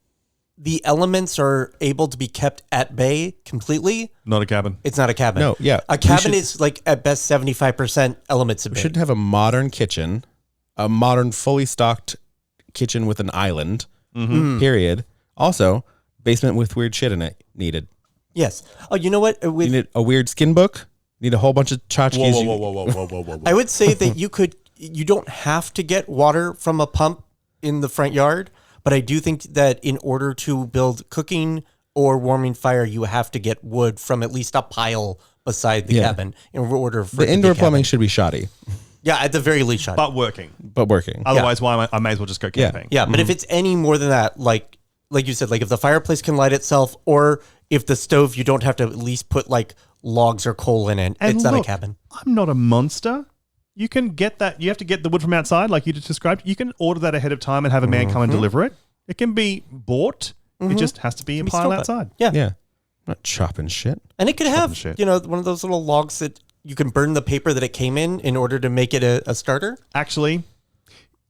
Speaker 3: the elements are able to be kept at bay completely,
Speaker 2: Not a cabin.
Speaker 3: it's not a cabin.
Speaker 1: No, yeah.
Speaker 3: A
Speaker 1: We
Speaker 3: cabin
Speaker 1: should-
Speaker 3: is like at best 75% elements at
Speaker 1: We
Speaker 3: bay.
Speaker 1: should have a modern kitchen, a modern fully stocked kitchen with an island. Period. Also, basement with weird shit in it needed.
Speaker 3: Yes. Oh, you know what?
Speaker 1: You need a weird skin book. Need a whole bunch of tchotchkes.
Speaker 2: Whoa.
Speaker 3: I would say that you don't have to get water from a pump in the front yard, but I do think that in order to build cooking or warming fire, you have to get wood from at least a pile beside the cabin in order for it
Speaker 1: The
Speaker 3: to
Speaker 1: indoor
Speaker 3: be
Speaker 1: plumbing
Speaker 3: cabin.
Speaker 1: should be shoddy,
Speaker 3: Yeah, at the very least, shot.
Speaker 2: But working.
Speaker 1: but working.
Speaker 2: Otherwise, why I may as well just go camping.
Speaker 3: Yeah, but if it's any more than that, like you said, like if the fireplace can light itself, or if the stove, you don't have to at least put like logs or coal in it.
Speaker 2: And
Speaker 3: it's not a
Speaker 2: look,
Speaker 3: cabin.
Speaker 2: I'm not a monster. You can get that. You have to get the wood from outside, like you just described. You can order that ahead of time and have a man come and deliver it. It can be bought. It just has to be a
Speaker 3: Be
Speaker 2: pile
Speaker 3: store-bought.
Speaker 2: outside.
Speaker 3: Yeah.
Speaker 1: Yeah, not chopping shit.
Speaker 3: And it could have,
Speaker 2: shit.
Speaker 3: one of those little logs that you can burn the paper that it came in order to make it a starter.
Speaker 2: Actually,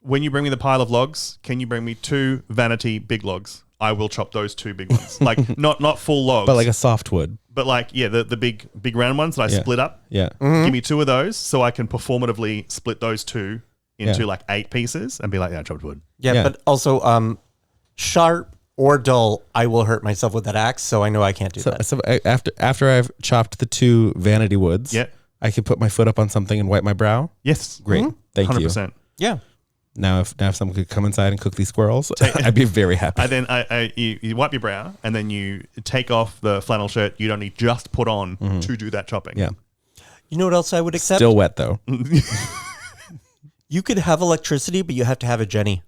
Speaker 2: when you bring me the pile of logs, can you bring me 2 vanity big logs? I will chop those 2 big ones. Like not full logs,
Speaker 1: But like a softwood.
Speaker 2: but like the big round ones that I
Speaker 1: Yeah.
Speaker 2: split up.
Speaker 1: Yeah.
Speaker 2: Give me 2 of those so I can performatively split those 2 into
Speaker 1: Yeah.
Speaker 2: like 8 pieces and be like, yeah, chopped wood.
Speaker 3: Yeah,
Speaker 1: Yeah.
Speaker 3: but also sharp or dull, I will hurt myself with that axe, so I know I can't do that.
Speaker 1: So after I've chopped the 2 vanity woods,
Speaker 2: Yeah.
Speaker 1: I can put my foot up on something and wipe my brow.
Speaker 2: Yes.
Speaker 1: Great, thank you.
Speaker 2: 100%.
Speaker 3: Yeah.
Speaker 1: Now if someone could come inside and cook these squirrels, I'd be very happy.
Speaker 2: And then you wipe your brow and then you take off the flannel shirt you'd only just put on to do that chopping.
Speaker 1: Yeah.
Speaker 3: You know what else I would accept?
Speaker 1: Still wet though.
Speaker 3: You could have electricity, but you have to have a Jenny,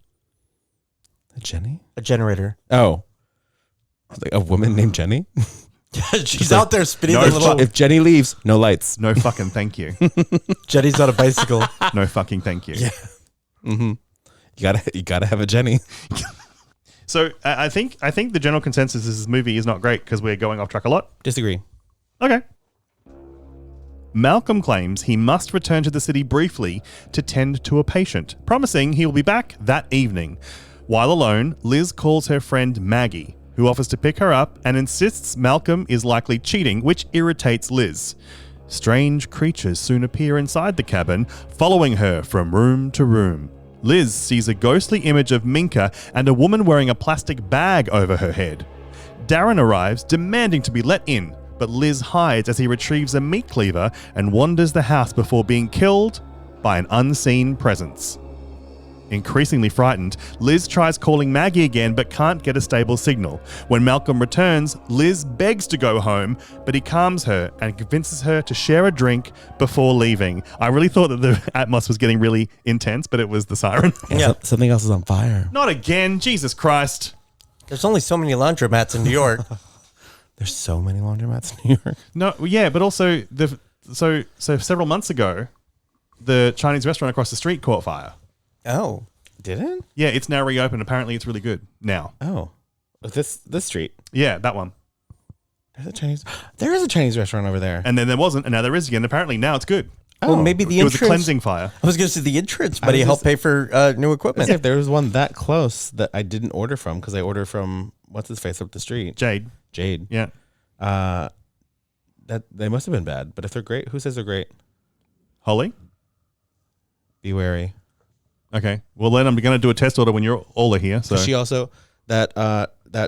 Speaker 1: A Jenny?
Speaker 3: a generator.
Speaker 1: Oh, like a woman named Jenny.
Speaker 3: She's out there spinning
Speaker 2: No
Speaker 3: the little.
Speaker 1: If Jenny leaves, no lights.
Speaker 2: No fucking thank you.
Speaker 3: Jenny's on a bicycle.
Speaker 2: No fucking thank you.
Speaker 1: You gotta have a Jenny.
Speaker 2: So I think the general consensus is this movie is not great because we're going off track a lot.
Speaker 1: Disagree.
Speaker 2: Okay. Malcolm claims he must return to the city briefly to tend to a patient, promising he will be back that evening. While alone, Liz calls her friend Maggie, who offers to pick her up and insists Malcolm is likely cheating, which irritates Liz. Strange creatures soon appear inside the cabin, following her from room to room. Liz sees a ghostly image of Minka and a woman wearing a plastic bag over her head. Darren arrives, demanding to be let in, but Liz hides as he retrieves a meat cleaver and wanders the house before being killed by an unseen presence. Increasingly frightened, Liz tries calling Maggie again but can't get a stable signal. When Malcolm returns, Liz begs to go home, but he calms her and convinces her to share a drink before leaving. I really thought that the atmos was getting really intense, but it was the siren.
Speaker 3: Yeah.
Speaker 1: Something else is on fire.
Speaker 2: Not again, Jesus Christ.
Speaker 3: There's only so many laundromats in New York.
Speaker 1: There's so many laundromats in New York.
Speaker 2: No, yeah, but also so several months ago, the Chinese restaurant across the street caught fire.
Speaker 3: Oh.
Speaker 1: Did it?
Speaker 2: Yeah, it's now reopened. Apparently, it's really good now.
Speaker 1: Oh, this street.
Speaker 2: Yeah, that one.
Speaker 1: There's a Chinese. There is a Chinese restaurant over there.
Speaker 2: And then there wasn't, and now there is again. Apparently, now it's good.
Speaker 3: Well, maybe the
Speaker 2: It was
Speaker 3: entrance.
Speaker 2: a cleansing fire.
Speaker 3: I was going to say the entrance, but he
Speaker 1: was
Speaker 3: helped
Speaker 1: just-
Speaker 3: pay for new equipment.
Speaker 1: If there was one that close that I didn't order from because I ordered from what's his face up the street,
Speaker 2: Jade.
Speaker 1: Yeah.
Speaker 2: Yeah.
Speaker 1: That they must have been bad. But if they're great, who says they're great?
Speaker 2: Holly?
Speaker 1: Be wary.
Speaker 2: Okay. Well, then I'm going to do a test order when you're all here. So
Speaker 1: She also that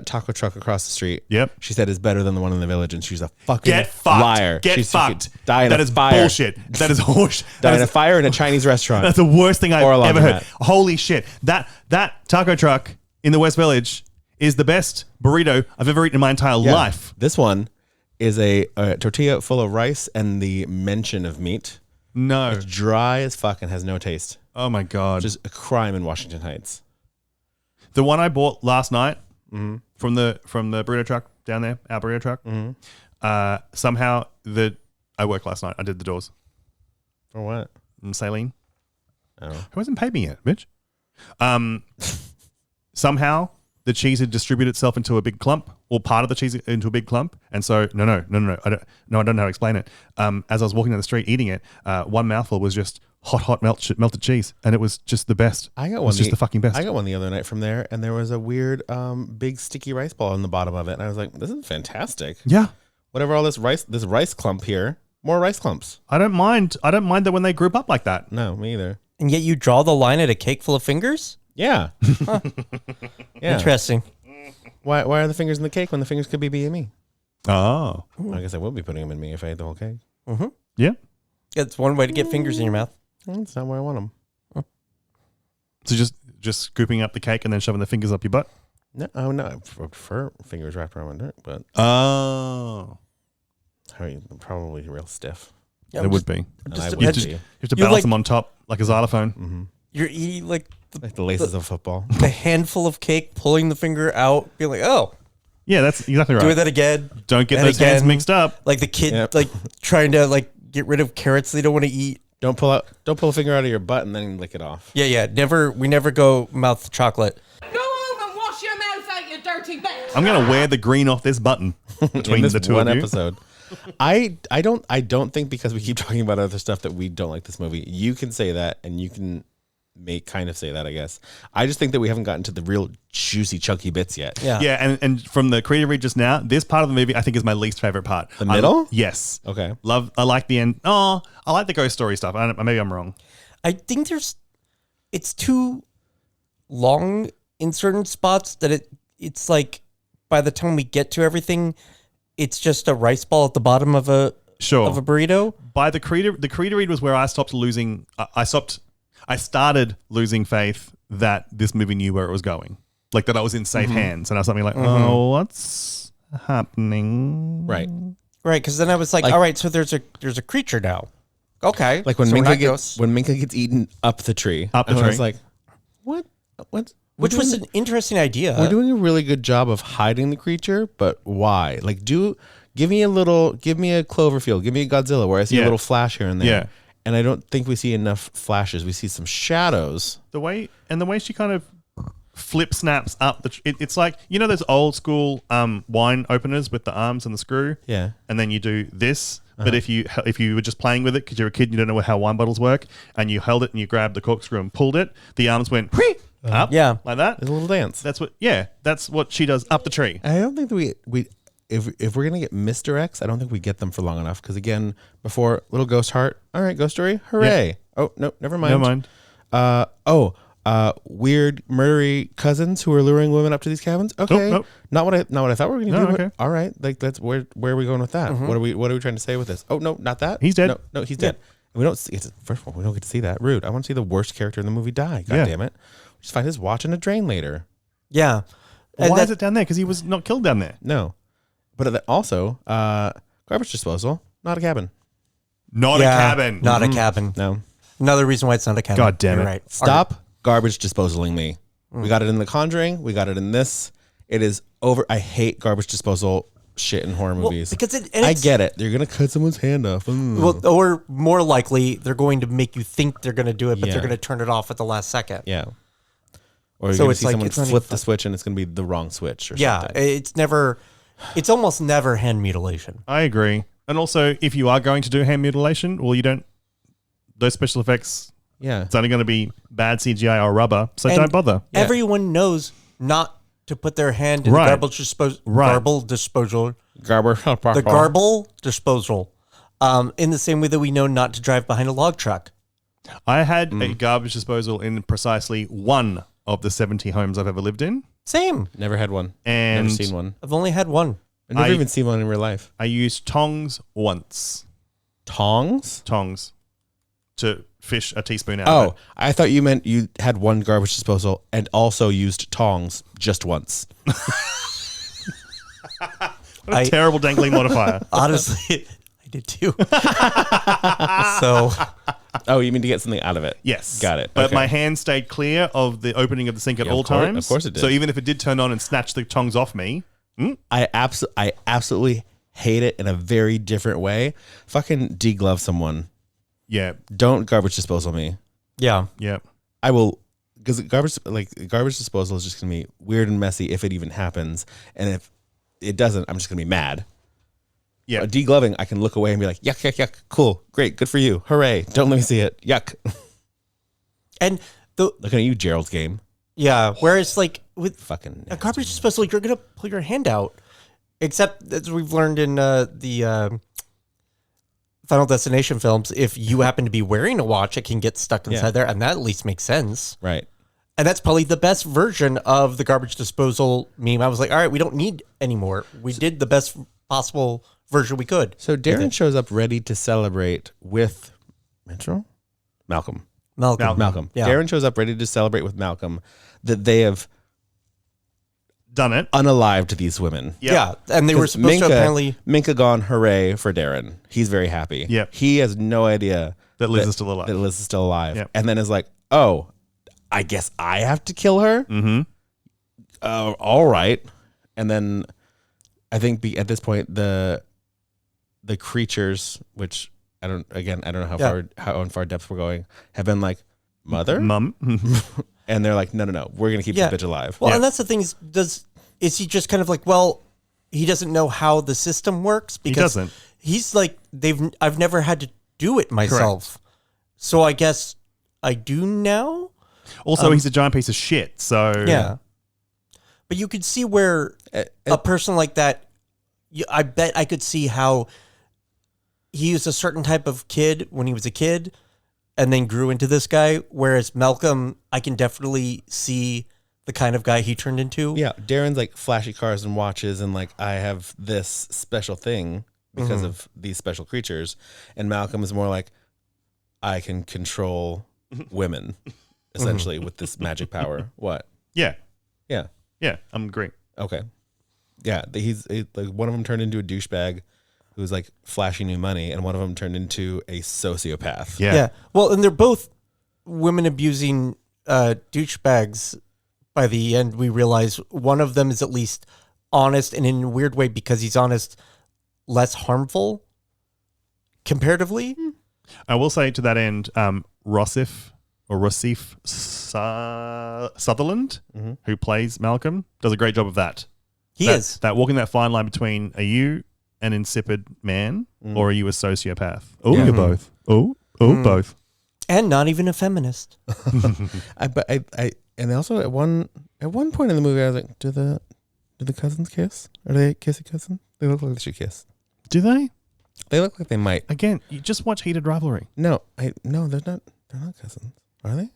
Speaker 1: taco truck across the street.
Speaker 2: Yep.
Speaker 1: She said is better than the one in the village, and she's a fucking
Speaker 2: Get fucked.
Speaker 1: liar.
Speaker 2: Get
Speaker 1: She's
Speaker 2: fucked.
Speaker 1: Die in
Speaker 2: That
Speaker 1: a
Speaker 2: is
Speaker 1: fire.
Speaker 2: bullshit. That is horse.
Speaker 1: Die
Speaker 2: that
Speaker 1: in a
Speaker 2: is-
Speaker 1: fire in a Chinese restaurant.
Speaker 2: That's the worst thing I've
Speaker 1: Or a
Speaker 2: ever heard.
Speaker 1: laundromat.
Speaker 2: Holy shit. That taco truck in the West Village, is the best burrito I've ever eaten in my entire life.
Speaker 1: This one is a tortilla full of rice and the mention of meat.
Speaker 2: No.
Speaker 1: It's dry as fuck and has no taste.
Speaker 2: Oh my God.
Speaker 1: Just a crime in Washington Heights.
Speaker 2: The one I bought last night from the burrito truck down there, our burrito truck, somehow I worked last night. I did the doors.
Speaker 1: For what?
Speaker 2: Saline.
Speaker 1: Oh.
Speaker 2: Who hasn't paid me yet, bitch? Somehow the cheese had distributed itself into a big clump, or part of the cheese into a big clump. And so, no. I don't know how to explain it. As I was walking down the street eating it, one mouthful was just hot melted cheese, and it was just the best.
Speaker 1: I got one.
Speaker 2: It was just the fucking best.
Speaker 1: I got one the other night from there, and there was a weird, big sticky rice ball on the bottom of it, and I was like, "This is fantastic."
Speaker 2: Yeah.
Speaker 1: Whatever all this rice clump here, more rice clumps.
Speaker 2: I don't mind that when they group up like that.
Speaker 1: No, me either.
Speaker 3: And yet you draw the line at a cake full of fingers?
Speaker 1: Yeah. Yeah.
Speaker 3: Interesting.
Speaker 1: Why are the fingers in the cake when the fingers could be me?
Speaker 2: Oh.
Speaker 1: I guess I would be putting them in me if I ate the whole cake.
Speaker 3: Mm-hmm.
Speaker 2: Yeah.
Speaker 3: It's one way to get fingers in your mouth.
Speaker 1: That's not where I want them.
Speaker 2: So just scooping up the cake and then shoving the fingers up your butt?
Speaker 1: No, I prefer fingers wrapped around my dick, but probably real stiff.
Speaker 3: Yeah,
Speaker 2: it would be.
Speaker 1: You
Speaker 2: You have to balance them on top like a xylophone.
Speaker 1: Mm-hmm.
Speaker 3: You're eating like
Speaker 1: the laces of football.
Speaker 3: The handful of cake, pulling the finger out, being like, oh.
Speaker 2: Yeah, that's exactly right.
Speaker 3: Doing that again.
Speaker 2: Don't get those hands mixed up.
Speaker 3: Like the kid, like trying to like get rid of carrots they don't want to eat.
Speaker 1: Don't pull a finger out of your butt and then lick it off.
Speaker 3: Yeah. We never go mouth chocolate.
Speaker 6: Go home and wash your mouth out, you dirty bitch.
Speaker 2: I'm gonna wear the green off this button between
Speaker 1: this
Speaker 2: the two
Speaker 1: one
Speaker 2: of you.
Speaker 1: episode. I don't think because we keep talking about other stuff that we don't like this movie. You can say that, and you can kind of say that, I guess. I just think that we haven't gotten to the real juicy, chunky bits yet.
Speaker 2: Yeah, and from the creative read just now, this part of the movie I think is my least favorite part.
Speaker 1: The middle?
Speaker 2: Yes.
Speaker 1: Okay.
Speaker 2: I like the end. Oh, I like the ghost story stuff. Maybe I'm wrong.
Speaker 3: I think it's too long in certain spots that it's like by the time we get to everything, it's just a rice ball at the bottom of a burrito.
Speaker 2: By the creative read was where I stopped losing. I started losing faith that this movie knew where it was going, like that I was in safe hands, and I was something like, oh, what's happening?
Speaker 1: Right.
Speaker 3: Because then I was like, all right, so there's a creature now. Okay,
Speaker 1: like when
Speaker 3: so
Speaker 1: Minka gets eaten up the tree.
Speaker 2: I
Speaker 1: was like, what?
Speaker 3: Which was an interesting idea.
Speaker 1: We're doing a really good job of hiding the creature, but why? Like, give me a Cloverfield, give me a Godzilla, where I see a little flash here and there.
Speaker 2: Yeah.
Speaker 1: And I don't think we see enough flashes. We see some shadows.
Speaker 2: The way she kind of flip snaps up it's like, you know, those old school wine openers with the arms and the screw.
Speaker 1: Yeah.
Speaker 2: And then you do this. But if you were just playing with it because you're a kid and you don't know how wine bottles work, and you held it and you grabbed the corkscrew and pulled it, the arms went up, like that.
Speaker 1: There's a little dance.
Speaker 2: That's what she does up the tree.
Speaker 1: I don't think that we if we're gonna get misdirects, I don't think we get them for long enough. Because again, before little ghost heart, all right, ghost story, hooray! Yeah. Oh no, never mind. Weird murdery cousins who are luring women up to these cabins. Okay,
Speaker 2: Nope.
Speaker 1: not what I thought we were gonna do.
Speaker 2: Okay.
Speaker 1: All right, like that's where are we going with that? What are we trying to say with this? Oh no, not that.
Speaker 2: He's dead.
Speaker 1: No, he's dead. And we don't see. First of all, we don't get to see that. Rude. I want to see the worst character in the movie die. God damn it! Just find his watch in a drain later.
Speaker 3: Yeah.
Speaker 2: Why is it down there? Because he was not killed down there.
Speaker 1: No, but also garbage disposal, not a cabin.
Speaker 2: Not a cabin.
Speaker 3: Not a cabin.
Speaker 1: No.
Speaker 3: Another reason why it's not a cabin.
Speaker 2: God damn it!
Speaker 3: You're right.
Speaker 1: Stop garbage disposaling me. We got it in The Conjuring. We got it in this. It is over. I hate garbage disposal shit in horror movies.
Speaker 3: Because
Speaker 1: I get it. They're gonna cut someone's hand off.
Speaker 3: Well, or more likely, they're going to make you think they're going to do it, but they're going to turn it off at the last second.
Speaker 1: Yeah. Or you're gonna see someone flip the switch and it's gonna be the wrong switch or something.
Speaker 3: It's almost never hand mutilation.
Speaker 2: I agree. And also, if you are going to do hand mutilation, well, those special effects, it's only going to be bad CGI or rubber, so don't bother.
Speaker 3: Everyone knows not to put their hand in the garbage disposal. The garble disposal. In the same way that we know not to drive behind a log truck.
Speaker 2: I had a garbage disposal in precisely one of the 70 homes I've ever lived in.
Speaker 3: Same.
Speaker 1: Never had one.
Speaker 2: And
Speaker 1: never seen one.
Speaker 3: I've only had one.
Speaker 1: I've never even seen one in real life.
Speaker 2: I used tongs once.
Speaker 1: Tongs?
Speaker 2: Tongs. to fish a teaspoon out of it.
Speaker 1: Oh, I thought you meant you had one garbage disposal and also used tongs just once.
Speaker 2: What a terrible dangling modifier.
Speaker 3: Honestly, I did too. So,
Speaker 1: oh, you mean to get something out of it?
Speaker 2: Yes.
Speaker 1: Got it.
Speaker 2: But
Speaker 1: Okay.
Speaker 2: my hand stayed clear of the opening of the sink at all times.
Speaker 1: Of course it did.
Speaker 2: So even if it did turn on and snatch the tongs off me,
Speaker 1: I absolutely hate it in a very different way. Fucking deglove someone.
Speaker 2: yeah,
Speaker 1: Don't garbage disposal me.
Speaker 3: yeah.
Speaker 2: yeah.
Speaker 1: I will, because garbage disposal is just gonna be weird and messy if it even happens, and if it doesn't, I'm just gonna be mad.
Speaker 2: Yeah.
Speaker 1: Degloving, I can look away and be like, yuck, yuck, yuck, cool, great, good for you, hooray! Don't let me see it, yuck.
Speaker 3: And the
Speaker 1: Looking at you, Gerald's game.
Speaker 3: yeah, whereas like with
Speaker 1: Fucking
Speaker 3: a garbage disposal, you're gonna pull your hand out. Except as we've learned in the Final Destination films, if you happen to be wearing a watch, it can get stuck inside there, and that at least makes sense.
Speaker 1: right.
Speaker 3: And that's probably the best version of the garbage disposal meme. I was like, all right, we don't need any more. We did the best possible version we could.
Speaker 1: So Darren shows up ready to celebrate with Mitchell? Malcolm.
Speaker 3: Malcolm. Yeah.
Speaker 1: Darren shows up ready to celebrate with Malcolm that they have
Speaker 2: Done it.
Speaker 1: unalived these women.
Speaker 2: Yep.
Speaker 3: Yeah, and they were
Speaker 1: 'Cause
Speaker 3: supposed to apparently...
Speaker 1: Minka gone, hooray for Darren. He's very happy.
Speaker 2: Yep.
Speaker 1: He has no idea
Speaker 2: That Liz is still alive.
Speaker 1: That Liz is still alive.
Speaker 2: Yep.
Speaker 1: And then is like, oh, I guess I have to kill her?
Speaker 2: Mm-hmm.
Speaker 1: All right. And then I think at this point the creatures, which I don't know how far depth we're going, have been like, mother?
Speaker 2: Mum.
Speaker 1: And they're like, no, we're gonna keep this bitch alive.
Speaker 3: Well, and that's the thing is he just kind of like, well, he doesn't know how the system works because
Speaker 2: doesn't.
Speaker 3: He's like, I've never had to do it myself. So I guess I do now.
Speaker 2: Also, he's a giant piece of shit. So
Speaker 3: Yeah. But you could see where a person like that, I bet I could see how he was a certain type of kid when he was a kid and then grew into this guy. Whereas Malcolm, I can definitely see the kind of guy he turned into.
Speaker 1: Yeah, Darren's like flashy cars and watches, and like I have this special thing because of these special creatures. And Malcolm is more like, I can control women essentially with this magic power. What?
Speaker 2: Yeah.
Speaker 1: Yeah.
Speaker 2: Yeah. I'm agreeing.
Speaker 1: Okay. Yeah, he's like one of them turned into a douchebag who's like flashy new money, and one of them turned into a sociopath.
Speaker 2: Yeah.
Speaker 3: Well, and they're both women abusing douchebags. By the end, we realize one of them is at least honest, and in a weird way, because he's honest, less harmful comparatively.
Speaker 2: I will say to that end, Rossif Sutherland, who plays Malcolm, does a great job of that.
Speaker 3: He is.
Speaker 2: That walking that fine line between, are you an insipid man or are you a sociopath? Oh,
Speaker 1: Yeah.
Speaker 2: you're both. Oh, both.
Speaker 3: And not even a feminist.
Speaker 1: And also at one point in the movie, I was like, do the cousins kiss? Are they kissy cousins? They look like they should kiss.
Speaker 2: Do they?
Speaker 1: They look like they might.
Speaker 2: Again, you just watch Heated Rivalry.
Speaker 1: No, they're not. They're not cousins, are they?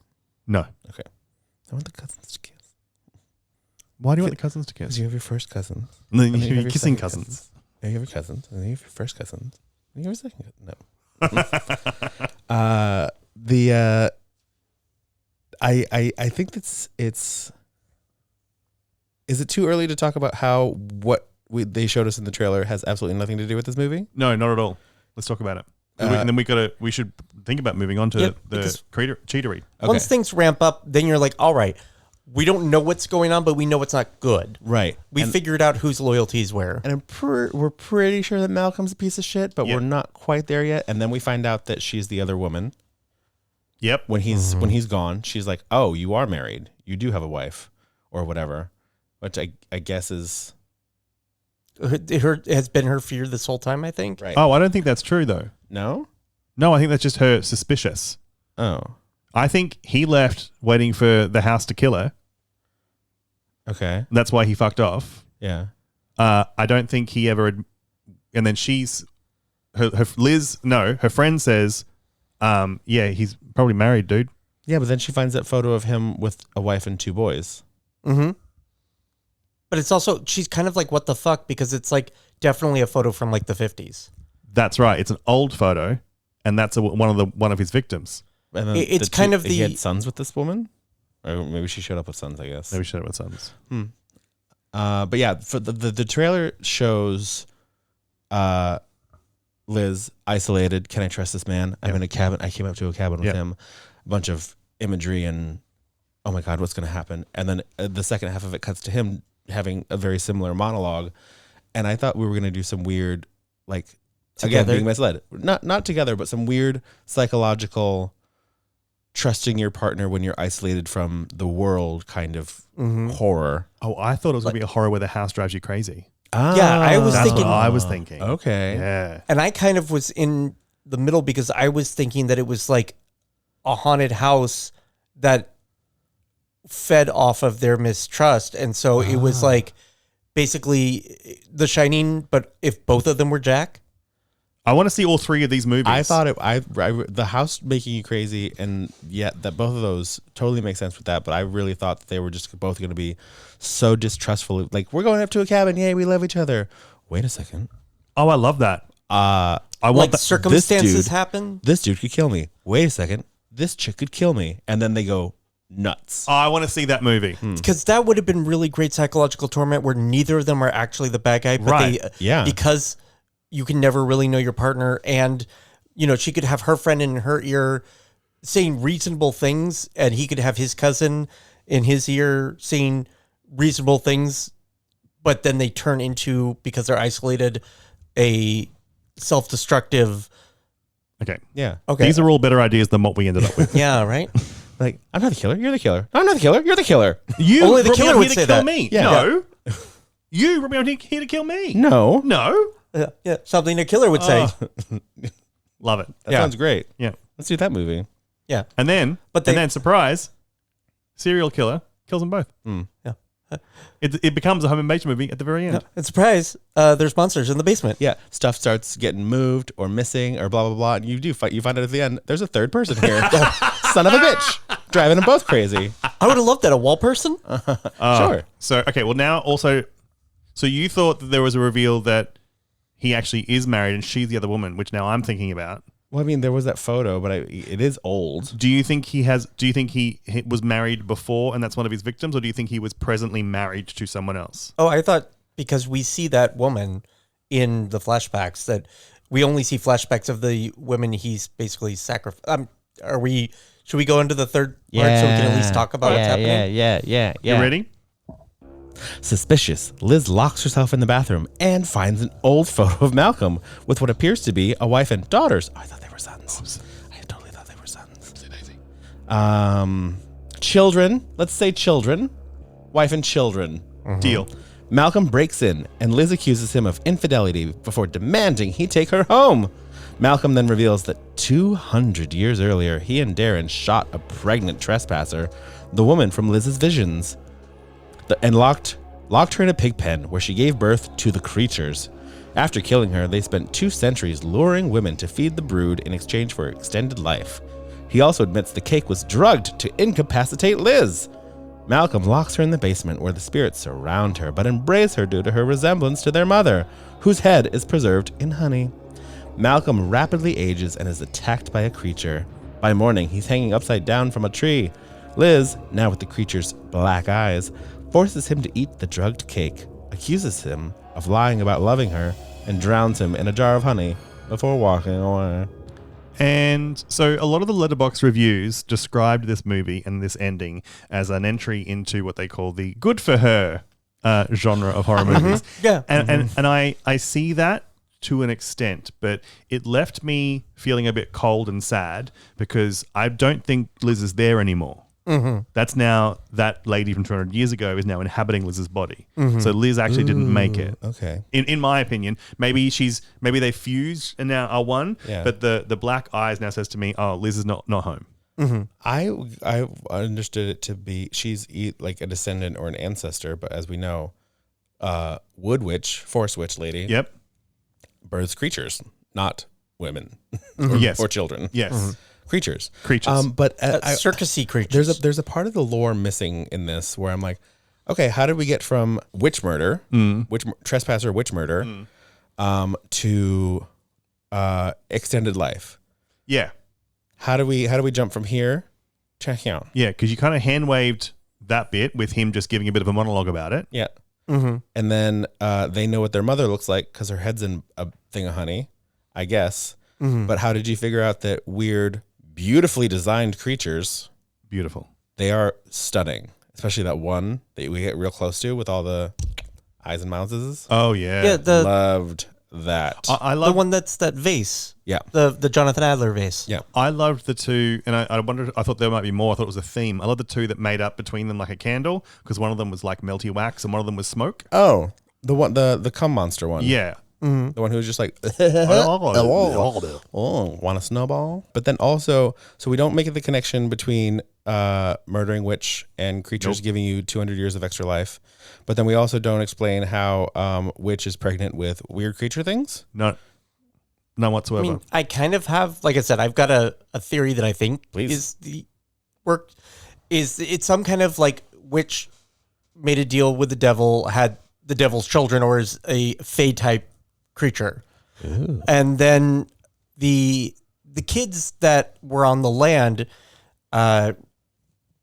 Speaker 2: No.
Speaker 1: Okay, I want the cousins to kiss.
Speaker 2: Why do you want the cousins to kiss?
Speaker 1: Because you have your first cousins.
Speaker 2: And then
Speaker 1: and then
Speaker 2: you have your kissing
Speaker 1: second
Speaker 2: cousins.
Speaker 1: Yeah, you have your cousins, and then you have your first cousins. And you have your second cousin. No. I think it's. Is it too early to talk about how what they showed us in the trailer has absolutely nothing to do with this movie?
Speaker 2: No, not at all. Let's talk about it. And then we should think about moving on to the cheatery.
Speaker 1: Okay.
Speaker 3: Once things ramp up, then you're like, all right, we don't know what's going on, but we know it's not good.
Speaker 1: Right.
Speaker 3: We figured out whose loyalties where.
Speaker 1: And we're pretty sure that Malcolm's a piece of shit, but we're not quite there yet. And then we find out that she's the other woman.
Speaker 2: Yep.
Speaker 1: When he's gone, she's like, "Oh, you are married. You do have a wife, or whatever," which I guess is
Speaker 3: has been her fear this whole time. I think.
Speaker 1: Right.
Speaker 2: Oh, I don't think that's true though.
Speaker 1: No.
Speaker 2: No, I think that's just her suspicious.
Speaker 1: Oh.
Speaker 2: I think he left waiting for the house to kill her.
Speaker 1: Okay.
Speaker 2: That's why he fucked off.
Speaker 1: Yeah.
Speaker 2: I don't think he ever. And then her friend says, yeah, he's probably married, dude.
Speaker 1: Yeah, but then she finds that photo of him with a wife and two boys.
Speaker 3: Mm-hmm. But it's also, she's kind of like, what the fuck? Because it's like definitely a photo from like the 50s.
Speaker 2: That's right. It's an old photo. and that's one of his victims.
Speaker 1: And then
Speaker 3: It's kind of
Speaker 1: he had sons with this woman, or maybe she showed up with sons. I guess
Speaker 2: Maybe showed up with sons.
Speaker 1: But yeah, for the trailer shows Liz isolated. Can I trust this man? I'm in a cabin. I came up to a cabin with him. A bunch of imagery and oh my God, what's going to happen? And then the second half of it cuts to him having a very similar monologue. And I thought we were going to do some weird, like,
Speaker 3: Together?
Speaker 1: again, being misled. Not together, but some weird psychological trusting your partner when you're isolated from the world kind of horror.
Speaker 2: Oh, I thought it was going to be a horror where the house drives you crazy.
Speaker 3: Yeah, I was
Speaker 2: That's
Speaker 3: thinking.
Speaker 2: what I was thinking.
Speaker 1: Okay.
Speaker 2: Yeah.
Speaker 3: And I kind of was in the middle because I was thinking that it was like a haunted house that fed off of their mistrust. And so it was like basically The Shining, but if both of them were Jack.
Speaker 2: I want to see all three of these movies.
Speaker 1: I thought the house making you crazy, and yet that both of those totally make sense with that. But I really thought that they were just both going to be so distrustful. Like, we're going up to a cabin, yay, we love each other. Wait a second.
Speaker 2: Oh, I love that.
Speaker 1: I
Speaker 3: Like
Speaker 1: want
Speaker 3: circumstances happen.
Speaker 1: This dude could kill me. Wait a second. This chick could kill me, and then they go nuts.
Speaker 2: Oh, I want to see that movie.
Speaker 3: Because that would have been really great psychological torment where neither of them are actually the bad guy. But
Speaker 2: Right.
Speaker 3: because you can never really know your partner. And, you know, she could have her friend in her ear saying reasonable things, and he could have his cousin in his ear saying reasonable things. But then they turn into, because they're isolated, a self-destructive.
Speaker 2: Okay.
Speaker 1: Yeah.
Speaker 3: Okay.
Speaker 2: These are all better ideas than what we ended up with.
Speaker 3: Yeah, right?
Speaker 1: Like, I'm not the killer. You're the killer. No, I'm not the killer. You're the killer.
Speaker 2: You
Speaker 3: Only the
Speaker 2: brought me
Speaker 3: killer
Speaker 2: out
Speaker 3: would
Speaker 2: here
Speaker 3: say
Speaker 2: to kill
Speaker 3: that.
Speaker 2: me.
Speaker 1: Yeah.
Speaker 2: No. You brought me out here to kill me.
Speaker 1: No.
Speaker 2: No.
Speaker 3: Yeah, something a killer would say.
Speaker 2: Love it.
Speaker 1: That sounds great.
Speaker 2: Yeah.
Speaker 1: Let's do that movie.
Speaker 3: Yeah.
Speaker 2: And then, surprise, serial killer kills them both.
Speaker 3: Yeah.
Speaker 2: It becomes a home invasion movie at the very end.
Speaker 3: And surprise, there's monsters in the basement.
Speaker 1: Yeah. Stuff starts getting moved or missing or blah, blah, blah. And you find out at the end, there's a third person here. Son of a bitch. Driving them both crazy.
Speaker 3: I would have loved that. A wall person?
Speaker 1: Sure.
Speaker 2: So, okay, well, now also, so you thought that there was a reveal that he actually is married and she's the other woman, which now I'm thinking about.
Speaker 1: Well, I mean, there was that photo, but it is old.
Speaker 2: Do you think he was married before and that's one of his victims, or do you think he was presently married to someone else?
Speaker 3: Oh, I thought because we see that woman in the flashbacks, that we only see flashbacks of the women he's basically sacrificed. Should we go into the third part so we can at least talk about what's happening?
Speaker 1: Yeah.
Speaker 2: You ready?
Speaker 1: Suspicious, Liz locks herself in the bathroom and finds an old photo of Malcolm with what appears to be a wife and daughters. Oh, I thought they were sons. I totally thought they were sons. Children. Let's say children. Wife and children.
Speaker 2: Deal.
Speaker 1: Malcolm breaks in and Liz accuses him of infidelity before demanding he take her home. Malcolm then reveals that 200 years earlier, he and Darren shot a pregnant trespasser, the woman from Liz's visions, and locked her in a pig pen where she gave birth to the creatures. After killing her, they spent 2 centuries luring women to feed the brood in exchange for extended life. He also admits the cake was drugged to incapacitate Liz. Malcolm locks her in the basement where the spirits surround her but embrace her due to her resemblance to their mother, whose head is preserved in honey. Malcolm rapidly ages and is attacked by a creature. By morning, he's hanging upside down from a tree. Liz, now with the creature's black eyes, forces him to eat the drugged cake, accuses him of lying about loving her, and drowns him in a jar of honey before walking away.
Speaker 2: And so a lot of the Letterboxd reviews described this movie and this ending as an entry into what they call the good for her genre of horror movies.
Speaker 3: Yeah.
Speaker 2: And I see that to an extent, but it left me feeling a bit cold and sad because I don't think Liz is there anymore. That's now, that lady from 200 years ago is now inhabiting Liz's body. So Liz actually didn't make it.
Speaker 1: Okay.
Speaker 2: In my opinion, maybe they fused and now are one.
Speaker 1: Yeah.
Speaker 2: But the black eyes now says to me, oh, Liz is not home.
Speaker 1: I understood it to be she's like a descendant or an ancestor, but as we know, Wood Witch, Forest Witch lady,
Speaker 2: Yep.
Speaker 1: births creatures, not women
Speaker 2: Yes.
Speaker 1: or children.
Speaker 2: Yes.
Speaker 1: Creatures.
Speaker 2: But
Speaker 3: circusy creatures.
Speaker 1: There's a part of the lore missing in this where I'm like, okay, how did we get from witch murder, trespasser, witch murder, to extended life?
Speaker 2: Yeah.
Speaker 1: How do we jump from here to here?
Speaker 2: Yeah, because you kind of hand waved that bit with him just giving a bit of a monologue about it.
Speaker 1: Yeah.
Speaker 3: Mm-hmm.
Speaker 1: And then they know what their mother looks like because her head's in a thing of honey, I guess.
Speaker 3: Mm-hmm.
Speaker 1: But how did you figure out that weird, beautifully designed creatures?
Speaker 2: Beautiful.
Speaker 1: They are stunning, especially that one that we get real close to with all the eyes and mouths.
Speaker 2: Oh, yeah.
Speaker 3: Yeah,
Speaker 1: Loved that.
Speaker 2: I
Speaker 3: the
Speaker 2: love
Speaker 3: one that's that vase.
Speaker 1: Yeah.
Speaker 3: The Jonathan Adler vase.
Speaker 1: Yeah.
Speaker 2: I loved the two, and I wondered, I thought there might be more. I thought it was a theme. I love the two that made up between them like a candle, because one of them was like melty wax and one of them was smoke.
Speaker 1: Oh, the one, the cum monster one.
Speaker 2: Yeah.
Speaker 1: The one who was just like, want a snowball? But then also, so we don't make the connection between murdering witch and creatures giving you 200 years of extra life. But then we also don't explain how witch is pregnant with weird creature things.
Speaker 2: None whatsoever.
Speaker 3: I mean, I kind of have, like I said, I've got a theory that I think is it's some kind of like witch made a deal with the devil, had the devil's children, or is a fae type creature.
Speaker 1: Ooh.
Speaker 3: And then the kids that were on the land,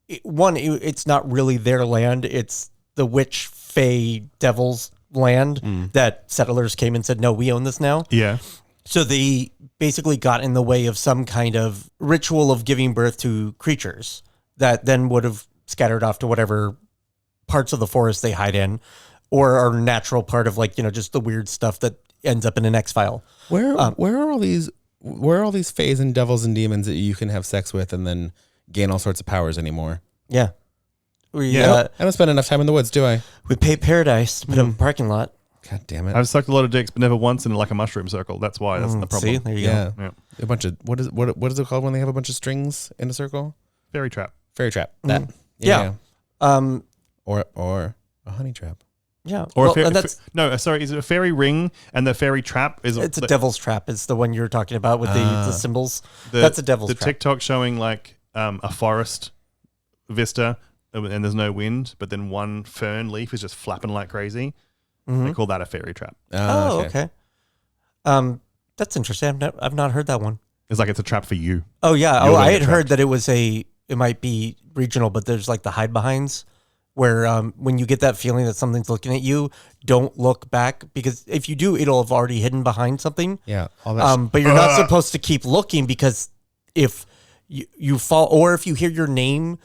Speaker 3: it's not really their land. It's the witch fae devil's land that settlers came and said, no, we own this now.
Speaker 2: Yeah.
Speaker 3: So they basically got in the way of some kind of ritual of giving birth to creatures that then would have scattered off to whatever parts of the forest they hide in, or are natural part of, like, just the weird stuff that ends up in an X-file.
Speaker 1: Where are all these fays and devils and demons that you can have sex with and then gain all sorts of powers anymore?
Speaker 3: Yeah.
Speaker 1: I don't spend enough time in the woods, do I?
Speaker 3: We pay Paradise to put up a parking lot.
Speaker 1: God damn it.
Speaker 2: I've sucked a lot of dicks, but never once in like a mushroom circle. That's why. That's the problem.
Speaker 3: See, there you
Speaker 1: go.
Speaker 2: Yeah.
Speaker 1: A bunch of, what is it called when they have a bunch of strings in a circle?
Speaker 2: Fairy trap.
Speaker 1: Fairy trap.
Speaker 3: Mm.
Speaker 1: That.
Speaker 3: Yeah.
Speaker 1: Or a honey trap.
Speaker 3: Yeah.
Speaker 2: Or
Speaker 3: and that's
Speaker 2: sorry, is it a fairy ring and the fairy trap is
Speaker 3: it's a devil's trap. It's the one you're talking about with the symbols. That's a devil's trap.
Speaker 2: The TikTok showing like a forest vista and there's no wind, but then one fern leaf is just flapping like crazy. They call that a fairy trap.
Speaker 3: Oh, okay. That's interesting. I've not heard that one.
Speaker 2: It's like it's a trap for you.
Speaker 3: Oh yeah. I had heard that it might be regional, but there's like the hide behinds where when you get that feeling that something's looking at you, don't look back, because if you do, it'll have already hidden behind something.
Speaker 1: Yeah. All that
Speaker 3: but you're not supposed to keep looking, because if you fall, or if you hear your name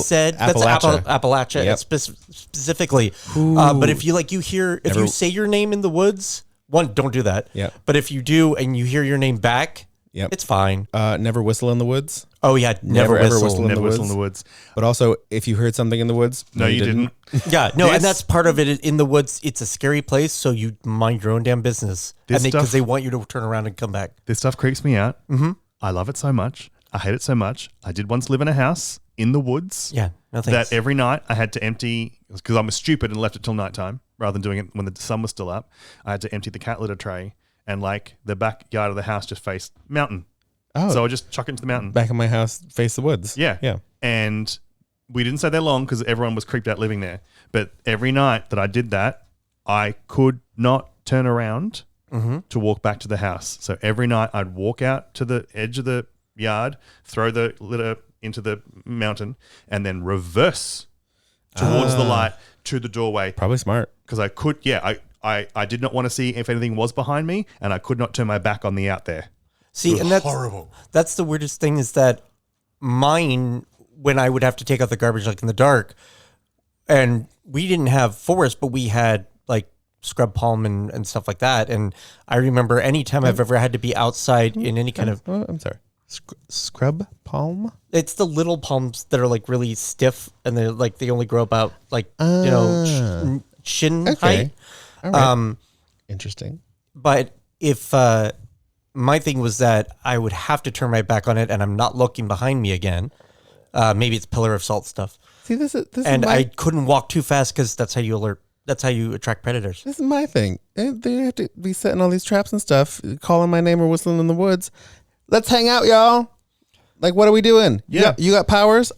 Speaker 3: said,
Speaker 1: Appalachia.
Speaker 3: that's Appalachia specifically. But if you say your name in the woods, don't do that.
Speaker 1: Yeah.
Speaker 3: But if you do and you hear your name back, it's fine.
Speaker 1: Never whistle in the woods.
Speaker 3: Oh yeah, never whistle.
Speaker 2: Never whistle in the woods.
Speaker 1: But also, if you heard something in the woods,
Speaker 2: no, you didn't.
Speaker 3: Yeah, no, and that's part of it. In the woods, it's a scary place, so you mind your own damn business, because they want you to turn around and come back.
Speaker 2: This stuff creeps me out.
Speaker 3: Mm-hmm.
Speaker 2: I love it so much. I hate it so much. I did once live in a house in the woods.
Speaker 3: Yeah, no thanks.
Speaker 2: That every night I had to empty, because I was stupid and left it till nighttime rather than doing it when the sun was still up. I had to empty the cat litter tray, and like the backyard of the house just faced mountain.
Speaker 1: Oh,
Speaker 2: so I just chuck it into the mountain.
Speaker 1: Back of my house, face the woods.
Speaker 2: Yeah.
Speaker 1: Yeah.
Speaker 2: And we didn't stay there long because everyone was creeped out living there. But every night that I did that, I could not turn around to walk back to the house. So every night I'd walk out to the edge of the yard, throw the litter into the mountain, and then reverse towards the light to the doorway.
Speaker 1: Probably smart.
Speaker 2: Because I could, I did not want to see if anything was behind me, and I could not turn my back on the out there.
Speaker 3: See, and that's horrible. That's the weirdest thing, is that mine, when I would have to take out the garbage like in the dark, and we didn't have forest, but we had like scrub palm and stuff like that. And I remember anytime I've ever had to be outside in any kind of...
Speaker 1: I'm sorry. Scrub palm?
Speaker 3: It's the little palms that are like really stiff, and they're like, they only grow about like, shin height.
Speaker 1: All right. Interesting.
Speaker 3: But if... my thing was that I would have to turn my back on it, and I'm not looking behind me again. Maybe it's pillar of salt stuff.
Speaker 1: See, this is
Speaker 3: I couldn't walk too fast, because that's how you alert. That's how you attract predators.
Speaker 1: This is my thing. They have to be setting all these traps and stuff, calling my name or whistling in the woods. Let's hang out, y'all. Like, what are we doing?
Speaker 2: Yeah,
Speaker 1: you got powers.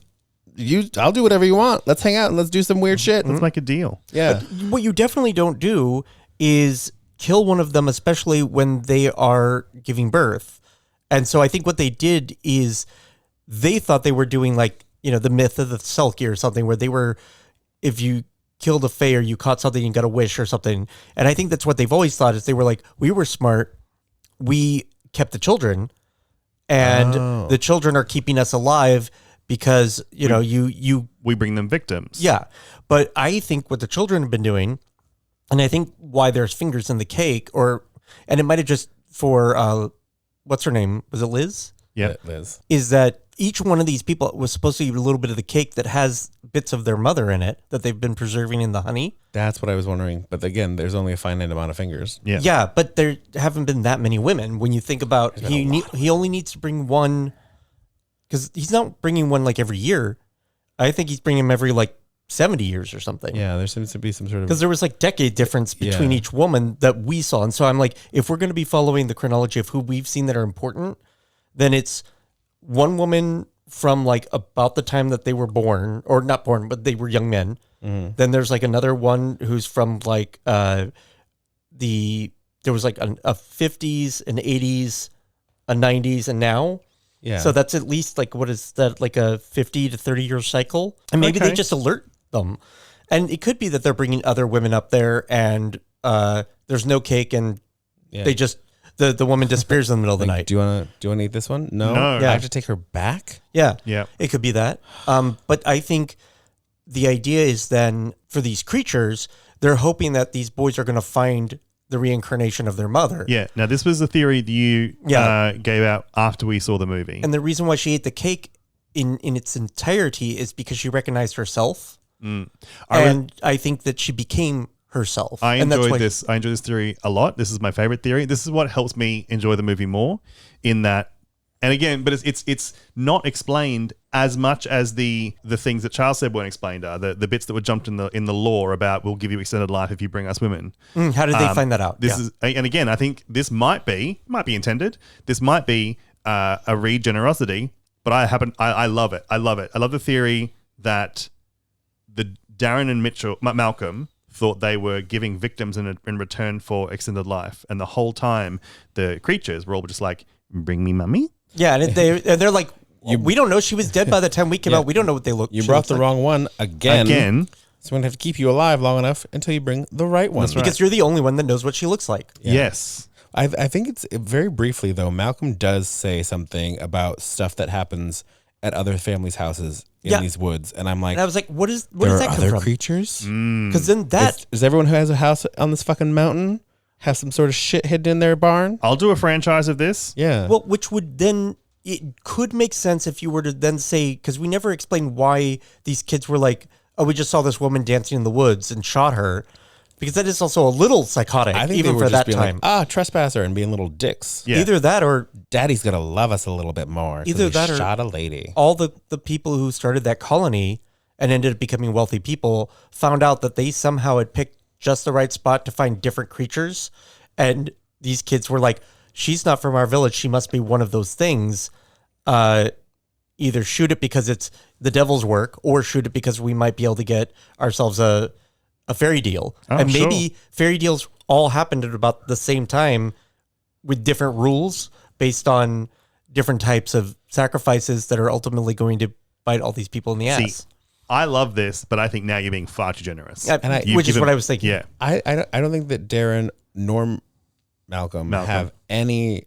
Speaker 1: I'll do whatever you want. Let's hang out and let's do some weird shit.
Speaker 2: Let's make a deal.
Speaker 1: Yeah.
Speaker 3: But what you definitely don't do is kill one of them, especially when they are giving birth, And so I think what they did is they thought they were doing like, the myth of the Selkie or something where they were, if you killed a fae or you caught something, you got a wish or something. And I think that's what they've always thought is they were like, we were smart. We kept the children and the children are keeping us alive because,
Speaker 2: we bring them victims.
Speaker 3: Yeah. But I think what the children have been doing, and I think why there's fingers in the cake and it might've just for, what's her name? Was it Liz?
Speaker 2: Yeah.
Speaker 1: Liz.
Speaker 3: Is that each one of these people was supposed to eat a little bit of the cake that has bits of their mother in it that they've been preserving in the honey.
Speaker 1: That's what I was wondering. But again, there's only a finite amount of fingers.
Speaker 2: Yeah.
Speaker 3: Yeah, but there haven't been that many women. When you think about he only needs to bring one, because he's not bringing one like every year. I think he's bringing them every like 70 years or something.
Speaker 1: Yeah, there seems to be some sort of...
Speaker 3: Because there was like decade difference between each woman that we saw. And so I'm like, if we're going to be following the chronology of who we've seen that are important, then it's one woman from like about the time that they were born, or not born, but they were young men. Mm-hmm. Then there's like another one who's from like there was like a 50s, an 80s, a 90s, and now.
Speaker 1: Yeah.
Speaker 3: So that's at least like, what is that, like a 50 to 30 year cycle? And maybe they just alert them. And it could be that they're bringing other women up there and there's no cake and they just, the woman disappears in the middle of the night.
Speaker 1: Do you want to eat this one? No.
Speaker 2: Yeah.
Speaker 1: I have to take her back?
Speaker 3: Yeah.
Speaker 2: Yeah.
Speaker 3: It could be that. But I think the idea is then for these creatures, they're hoping that these boys are going to find the reincarnation of their mother.
Speaker 2: Yeah. Now, this was the theory that you gave out after we saw the movie.
Speaker 3: And the reason why she ate the cake in its entirety is because she recognized herself. I think that she became herself.
Speaker 2: I enjoyed this theory a lot. This is my favorite theory. This is what helps me enjoy the movie more in that. And again, but it's not explained as much as the things that Charles said weren't explained are the bits that were jumped in the lore about we'll give you extended life if you bring us women.
Speaker 3: How did they find that out?
Speaker 2: This is, and again, I think this might be intended. This might be a Reed generosity, but I love it. I love it. I love the theory that the Darren and Malcolm thought they were giving victims in return for extended life, and the whole time the creatures were all just like, "Bring me mummy."
Speaker 3: Yeah, and they're like, we don't know she was dead by the time we came out. We don't know what they look.
Speaker 1: You brought the wrong one again. So we're going to have to keep you alive long enough until you bring the right one.
Speaker 3: That's because you're the only one that knows what she looks like.
Speaker 1: Yeah.
Speaker 2: Yes.
Speaker 1: I think it's very briefly, though, Malcolm does say something about stuff that happens at other families' houses in these woods. And I'm like,
Speaker 3: and I was like, where does that come from?
Speaker 1: There are other creatures?
Speaker 3: Because then
Speaker 1: Is everyone who has a house on this fucking mountain have some sort of shit hidden in their barn?
Speaker 2: I'll do a franchise of this.
Speaker 1: Yeah.
Speaker 3: Well, which would then, it could make sense if you were to then say, because we never explained why these kids were like, oh, we just saw this woman dancing in the woods and shot her. Because that is also a little psychotic,
Speaker 1: I think
Speaker 3: even
Speaker 1: they were
Speaker 3: for
Speaker 1: just
Speaker 3: that
Speaker 1: being
Speaker 3: time.
Speaker 1: like, trespasser, and being little dicks.
Speaker 2: Yeah.
Speaker 3: Either that or
Speaker 1: Daddy's going to love us a little bit more.
Speaker 3: Either that or
Speaker 1: shot a lady.
Speaker 3: All the people who started that colony and ended up becoming wealthy people found out that they somehow had picked just the right spot to find different creatures. And these kids were like, she's not from our village. She must be one of those things. Either shoot it because it's the devil's work or shoot it because we might be able to get ourselves a fairy deal. And maybe fairy deals all happened at about the same time with different rules based on different types of sacrifices that are ultimately going to bite all these people in the ass.
Speaker 2: See, I love this, but I think now you're being far too generous.
Speaker 3: Which is what I was thinking.
Speaker 2: Yeah.
Speaker 1: I don't think that Darren nor Malcolm have any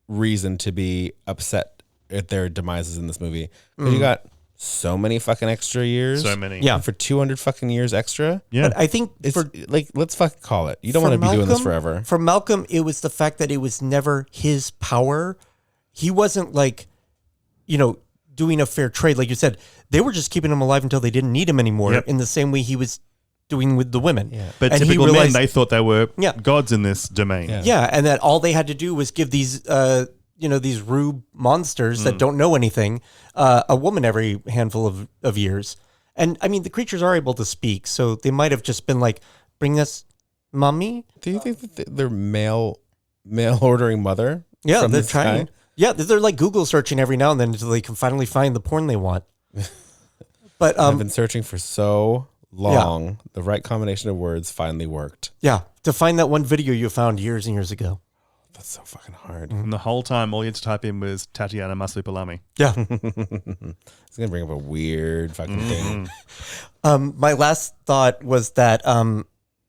Speaker 1: reason to be upset at their demises in this movie. You got so many fucking extra years.
Speaker 2: So many.
Speaker 3: Yeah.
Speaker 1: For 200 fucking years extra.
Speaker 2: Yeah.
Speaker 3: But I think
Speaker 1: It's like, let's fucking call it. You don't want to be doing this forever.
Speaker 3: For Malcolm, it was the fact that it was never his power. He wasn't like, doing a fair trade. Like you said, they were just keeping him alive until they didn't need him anymore in the same way he was doing with the women.
Speaker 1: Yeah.
Speaker 2: But
Speaker 3: and
Speaker 2: typical
Speaker 3: he realized,
Speaker 2: men, they thought they were gods in this domain.
Speaker 3: Yeah, and that all they had to do was give these, these rube monsters that don't know anything, a woman every handful of years. And I mean, the creatures are able to speak, so they might have just been like, bring us mommy.
Speaker 1: Do you think that they're mail ordering mother?
Speaker 3: Yeah,
Speaker 1: from
Speaker 3: they're
Speaker 1: this
Speaker 3: trying.
Speaker 1: guy?
Speaker 3: Yeah, they're like Google searching every now and then until they can finally find the porn they want. But
Speaker 1: I've been searching for so long. The right combination of words finally worked.
Speaker 3: Yeah, to find that one video you found years and years ago.
Speaker 1: That's so fucking hard.
Speaker 2: And the whole time, all you had to type in was Tatiana Maslupalami.
Speaker 3: Yeah.
Speaker 1: It's gonna bring up a weird fucking thing.
Speaker 3: My last thought was that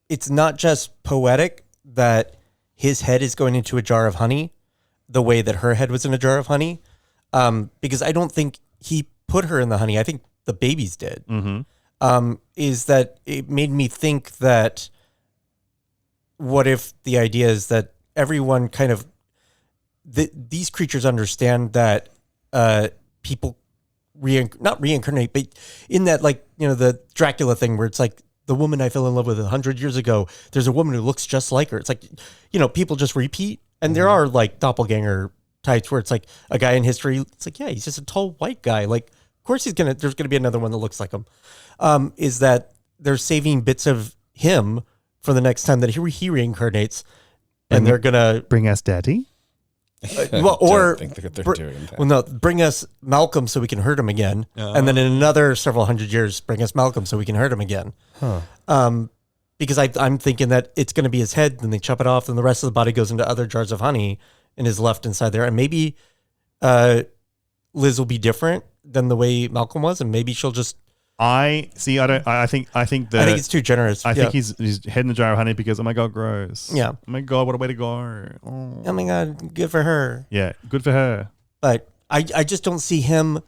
Speaker 3: it's not just poetic that his head is going into a jar of honey, the way that her head was in a jar of honey, because I don't think he put her in the honey. I think the babies did. Is that it made me think that what if the idea is that everyone kind of these creatures understand that people not reincarnate, but in that, like, you know, the Dracula thing where it's like the woman I fell in love with 100 years ago, there's a woman who looks just like her. It's like, you know, people just repeat. And there are like doppelganger types where it's like a guy in history. It's like, yeah, he's just a tall white guy. Like, of course there's going to be another one that looks like him. Is that they're saving bits of him for the next time that he reincarnates, and they're going to
Speaker 2: bring us Daddy.
Speaker 3: Well, or
Speaker 1: think they're doing that.
Speaker 3: well, no, bring us Malcolm so we can hurt him again, and then in another several hundred years, bring us Malcolm so we can hurt him again. Because I'm thinking that it's going to be his head, then they chop it off, and the rest of the body goes into other jars of honey and is left inside there. And maybe Liz will be different than the way Malcolm was, and maybe she'll just.
Speaker 2: I think
Speaker 3: it's too generous.
Speaker 2: I think he's head in the jar of honey because, oh my God, gross.
Speaker 3: Yeah.
Speaker 2: Oh my God, what a way to go.
Speaker 3: Oh my God, good for her.
Speaker 2: Yeah, good for her.
Speaker 3: But I just don't see him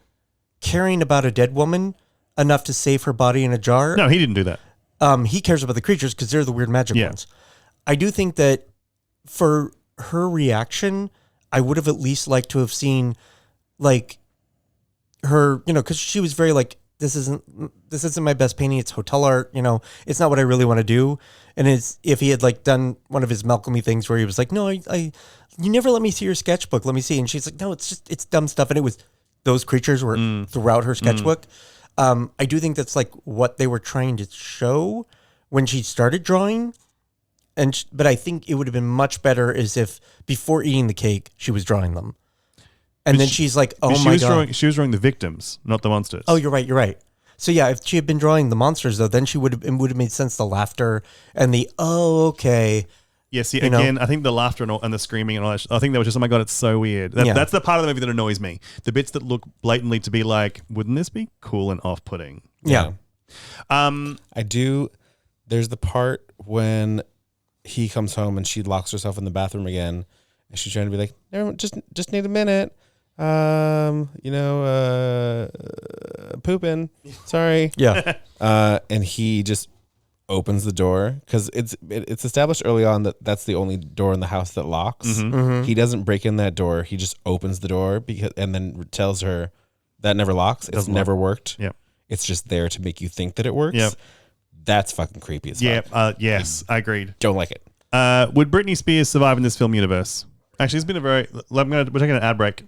Speaker 3: caring about a dead woman enough to save her body in a jar.
Speaker 2: No, he didn't do that.
Speaker 3: He cares about the creatures because they're the weird magic ones. I do think that for her reaction, I would have at least liked to have seen, like, her, you know, because she was very like, this isn't my best painting. It's hotel art. You know, it's not what I really want to do. And it's, if he had like done one of his Malcolm-y things where he was like, no, you never let me see your sketchbook. Let me see. And she's like, no, it's dumb stuff. And it was, those creatures were throughout her sketchbook. I do think that's like what they were trying to show when she started drawing. But I think it would have been much better as if before eating the cake, she was drawing them. And then she's like, oh my God.
Speaker 2: She was drawing the victims, not the monsters.
Speaker 3: Oh, you're right. So yeah, if she had been drawing the monsters though, then it would have made sense, the laughter and the, oh, okay.
Speaker 2: Yeah, see, again, I think the laughter and the screaming and all that, I think that was just, oh my God, it's so weird. That's the part of the movie that annoys me. The bits that look blatantly to be like, wouldn't this be cool and off-putting?
Speaker 3: Yeah.
Speaker 1: I do. There's the part when he comes home and she locks herself in the bathroom again, and she's trying to be like, "Never, just need a minute. Pooping. Sorry."
Speaker 3: Yeah.
Speaker 1: And he just opens the door because it's established early on that that's the only door in the house that locks. He doesn't break in that door. He just opens the door and then tells her that never locks. It's never worked.
Speaker 2: Yep.
Speaker 1: It's just there to make you think that it works.
Speaker 2: Yep.
Speaker 1: That's fucking creepy as fuck.
Speaker 2: Yes, I agreed.
Speaker 1: Don't like it.
Speaker 2: Would Britney Spears survive in this film universe? Actually, it's been we're taking an ad break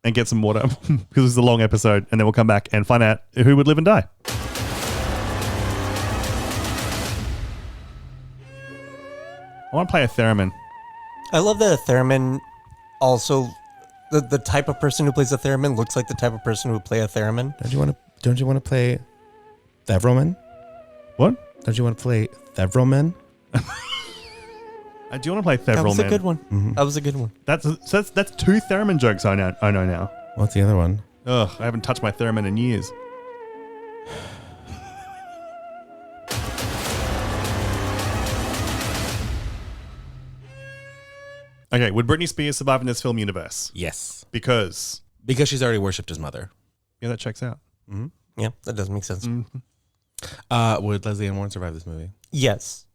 Speaker 2: and get some water because this is a long episode, and then we'll come back and find out who would live and die. I want to play a theremin.
Speaker 3: I love that a theremin also, the type of person who plays a theremin looks like the type of person who would play a theremin.
Speaker 1: Don't you want to play Thevrelman?
Speaker 2: What?
Speaker 1: Don't you want to play Thevrelman?
Speaker 2: I do want to play Thevrelman.
Speaker 3: That was a good one.
Speaker 1: Mm-hmm.
Speaker 3: That was a good one.
Speaker 2: That's two theremin jokes I know now.
Speaker 1: What's the other one?
Speaker 2: Ugh, I haven't touched my theremin in years. Okay, would Britney Spears survive in this film universe?
Speaker 1: Yes.
Speaker 2: Because
Speaker 1: she's already worshipped his mother.
Speaker 2: Yeah, that checks out.
Speaker 3: Mm-hmm. Yeah, that does make sense.
Speaker 1: Mm-hmm. Would Leslie Ann Warren survive this movie?
Speaker 3: Yes.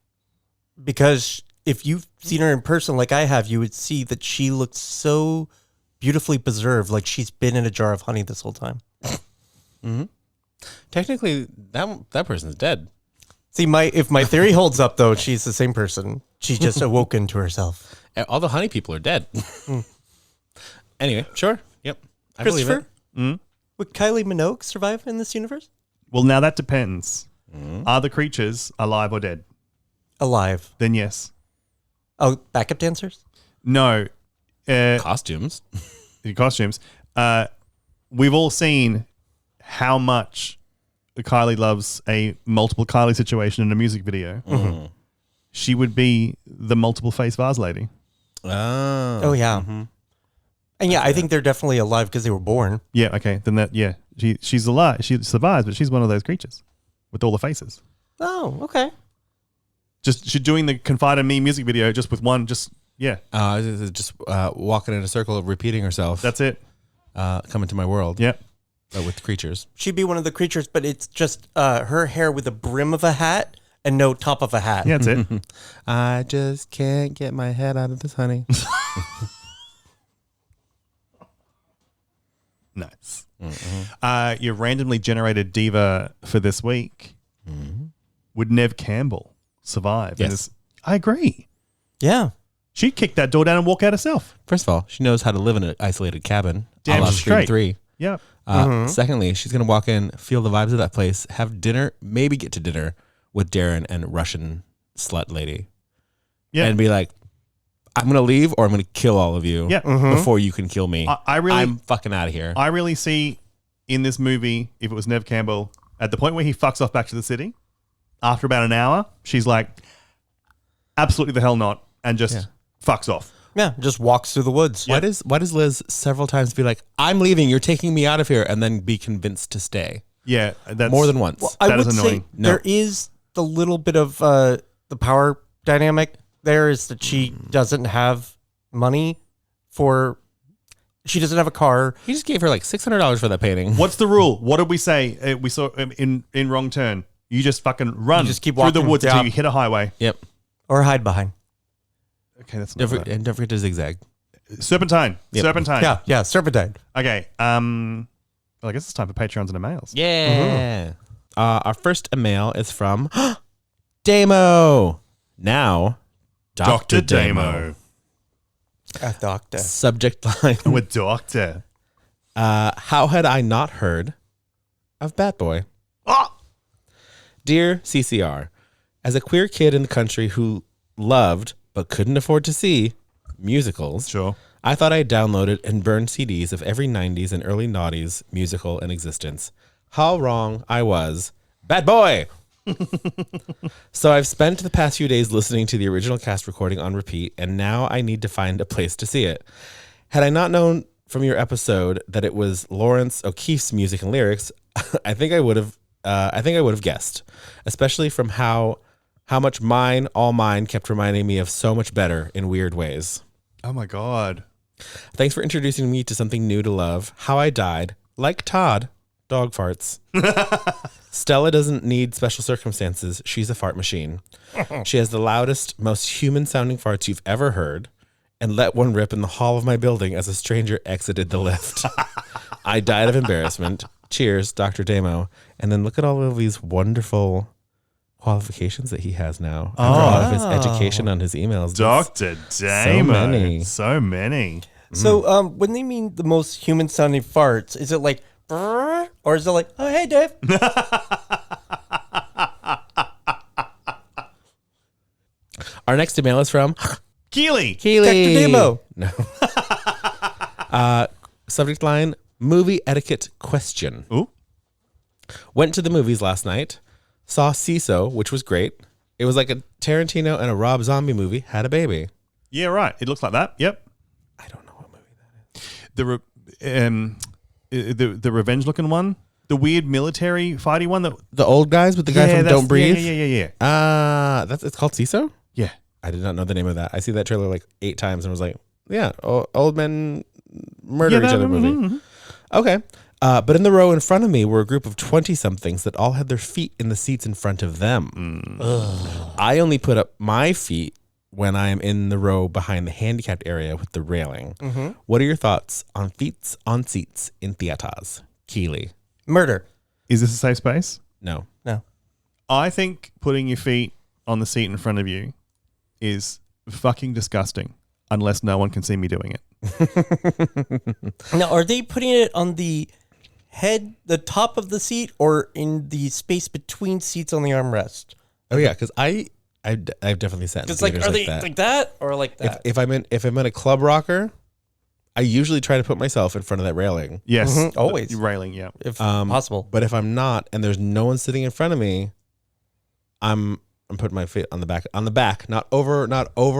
Speaker 3: Because if you've seen her in person like I have, you would see that she looks so beautifully preserved, like she's been in a jar of honey this whole time.
Speaker 1: Mm-hmm. Technically, that person's dead.
Speaker 3: See, if my theory holds up, though, she's the same person. She's just awoken to herself.
Speaker 1: All the honey people are dead. Anyway, sure. Yep. I believe it.
Speaker 2: Mm-hmm.
Speaker 3: Would Kylie Minogue survive in this universe?
Speaker 2: Well, now that depends. Are the creatures alive or dead?
Speaker 3: Alive.
Speaker 2: Then yes.
Speaker 3: Oh, backup dancers?
Speaker 1: No. Costumes.
Speaker 2: Costumes. We've all seen how much Kylie loves a multiple Kylie situation in a music video.
Speaker 1: Mm-hmm.
Speaker 2: She would be the multiple face vase lady.
Speaker 3: Oh yeah. And yeah, I think they're definitely alive because they were born.
Speaker 2: Yeah, okay. Then she's alive. She survives, but she's one of those creatures with all the faces.
Speaker 3: Oh, okay.
Speaker 2: Just she's doing the Confide in Me music video just with one, just
Speaker 1: walking in a circle, repeating herself.
Speaker 2: That's it.
Speaker 1: Come into my world.
Speaker 2: Yep.
Speaker 1: But with creatures.
Speaker 3: She'd be one of the creatures, but it's just her hair with a brim of a hat and no top of a hat.
Speaker 2: Yeah, that's it.
Speaker 1: I just can't get my head out of this, honey.
Speaker 2: Nice. Your randomly generated diva for this week. Would Nev Campbell survive?
Speaker 1: Yes.
Speaker 2: I agree.
Speaker 3: Yeah.
Speaker 2: She'd kick that door down and walk out herself.
Speaker 1: First of all, she knows how to live in an isolated cabin.
Speaker 2: Damn
Speaker 1: a la Scream
Speaker 2: straight.
Speaker 1: 3.
Speaker 2: Yep.
Speaker 1: Secondly, she's going to walk in, feel the vibes of that place, have dinner, maybe get to dinner with Darren and Russian slut lady.
Speaker 2: Yeah.
Speaker 1: And be like, I'm going to leave or I'm going to kill all of you before you can kill me. I'm fucking out of here.
Speaker 2: I really see in this movie, if it was Nev Campbell, at the point where he fucks off back to the city, after about an hour, she's like, absolutely the hell not, and just fucks off.
Speaker 3: Yeah, just walks through the woods.
Speaker 1: Why does Liz several times be like, I'm leaving, you're taking me out of here, and then be convinced to stay?
Speaker 2: Yeah, that's
Speaker 1: more than once.
Speaker 3: Well, I would say there is the little bit of the power dynamic there is that she doesn't have money for... She doesn't have a car.
Speaker 1: He just gave her like $600 for that painting.
Speaker 2: What's the rule? What did we say? We saw in Wrong Turn. You just fucking run.
Speaker 3: You just keep
Speaker 2: through the
Speaker 3: walking
Speaker 2: woods
Speaker 3: down.
Speaker 2: until you hit a highway.
Speaker 1: Yep.
Speaker 3: Or hide behind.
Speaker 2: Okay, that's not bad.
Speaker 1: And don't forget to zigzag.
Speaker 2: Serpentine.
Speaker 1: Yep.
Speaker 2: Serpentine.
Speaker 3: Yeah, serpentine.
Speaker 2: Okay. Well, I guess it's time for Patreons and emails.
Speaker 1: Yeah. Our first email is from Damo. Now, Dr. Damo.
Speaker 3: A doctor.
Speaker 1: Subject line.
Speaker 2: I'm a doctor.
Speaker 1: How had I not heard of Bat Boy? Dear CCR, as a queer kid in the country who loved but couldn't afford to see musicals,
Speaker 2: sure,
Speaker 1: I thought I downloaded and burned CDs of every 90s and early noughties musical in existence. How wrong I was. Bad boy! So I've spent the past few days listening to the original cast recording on repeat, and now I need to find a place to see it. Had I not known from your episode that it was Lawrence O'Keefe's music and lyrics, I think I would have guessed, especially from how much All Mine kept reminding me of So Much Better in weird ways.
Speaker 2: Oh my God.
Speaker 1: Thanks for introducing me to something new to love. How I Died, like Todd, dog farts. Stella doesn't need special circumstances. She's a fart machine. She has the loudest, most human sounding farts you've ever heard, and let one rip in the hall of my building as a stranger exited the lift. I died of embarrassment. Cheers, Dr. Damo. And then look at all of these wonderful qualifications that he has now. After all of his education on his emails.
Speaker 2: Dr. Damo.
Speaker 1: So many.
Speaker 2: So many.
Speaker 3: So when they mean the most human sounding farts, is it like, brrr, or is it like, oh, hey, Dave?
Speaker 1: Our next email is from
Speaker 2: Keely.
Speaker 3: Dr. Damo.
Speaker 1: No. Subject line, movie etiquette question.
Speaker 2: Ooh.
Speaker 1: Went to the movies last night. Saw CISO, which was great. It was like a Tarantino and a Rob Zombie movie had a baby.
Speaker 2: Yeah, right. It looks like that. Yep.
Speaker 1: I don't know what movie that
Speaker 2: is. The revenge looking one, the weird military fighty one,
Speaker 1: the old guys with the guy from Don't Breathe.
Speaker 2: Yeah.
Speaker 1: It's called CISO.
Speaker 2: Yeah.
Speaker 1: I did not know the name of that. I see that trailer like 8 times and was like, yeah, old men murder each other movie. Okay. But in the row in front of me were a group of 20-somethings that all had their feet in the seats in front of them. I only put up my feet when I am in the row behind the handicapped area with the railing. What are your thoughts on feet on seats in theaters? Keely.
Speaker 3: Murder.
Speaker 2: Is this a safe space?
Speaker 1: No.
Speaker 2: I think putting your feet on the seat in front of you is fucking disgusting unless no one can see me doing it.
Speaker 3: Now, are they putting it on the the top of the seat, or in the space between seats on the armrest?
Speaker 1: Oh yeah, because I've definitely sat in
Speaker 3: It's
Speaker 1: theaters
Speaker 3: like, are they
Speaker 1: that.
Speaker 3: like that or like that?
Speaker 1: If I'm in a club rocker, I usually try to put myself in front of that railing.
Speaker 2: Yes,
Speaker 3: always
Speaker 2: railing. Yeah,
Speaker 3: if possible.
Speaker 1: But if I'm not, and there's no one sitting in front of me, I'm I'm putting my feet on the back, not over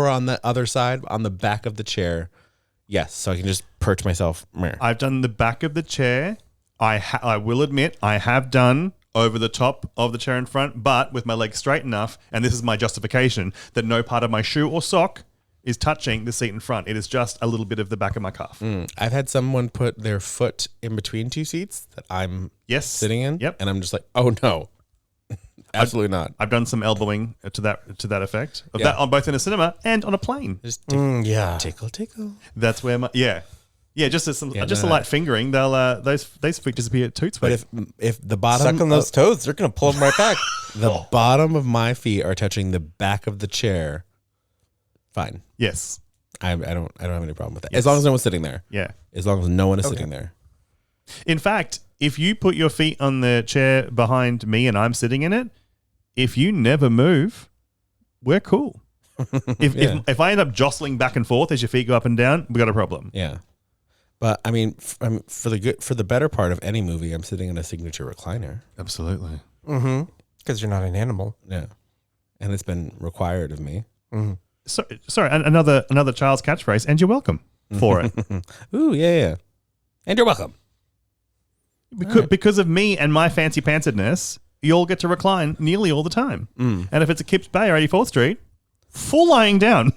Speaker 1: on the other side, on the back of the chair. Yes, so I can just perch myself.
Speaker 2: I've done the back of the chair. I will admit I have done over the top of the chair in front, but with my legs straight enough, and this is my justification, that no part of my shoe or sock is touching the seat in front. It is just a little bit of the back of my calf.
Speaker 1: I've had someone put their foot in between two seats that I'm sitting in.
Speaker 2: Yep.
Speaker 1: And I'm just like, oh no. Absolutely not.
Speaker 2: I've done some elbowing to that effect. Of that on both in a cinema and on a plane.
Speaker 1: Just tickle.
Speaker 2: That's where my just a light fingering. They'll those feet disappear at toots.
Speaker 1: But if the bottom
Speaker 3: suck on those toes, they're gonna pull them right back.
Speaker 1: The bottom of my feet are touching the back of the chair. Fine.
Speaker 2: Yes.
Speaker 1: I don't have any problem with that. Yes. As long as no one's sitting there.
Speaker 2: Yeah.
Speaker 1: As long as no one is sitting there.
Speaker 2: In fact, if you put your feet on the chair behind me and I'm sitting in it, if you never move, we're cool. If I end up jostling back and forth as your feet go up and down, we got a problem.
Speaker 1: Yeah. But I mean, for the better part of any movie, I'm sitting in a signature recliner.
Speaker 2: Absolutely.
Speaker 3: Mm-hmm. Because you're not an animal.
Speaker 1: Yeah. And it's been required of me.
Speaker 3: Mm-hmm.
Speaker 2: Sorry, another child's catchphrase, and you're welcome for it.
Speaker 1: Ooh, yeah. And you're welcome.
Speaker 2: Because of me and my fancy pantsedness, you all get to recline nearly all the time. And if it's a Kips Bay or 84th Street, full lying down.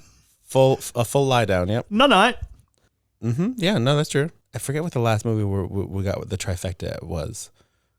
Speaker 1: A full lie down, yep.
Speaker 2: Night.
Speaker 1: Mm-hmm. Yeah, no, that's true. I forget what the last movie we got what the trifecta was.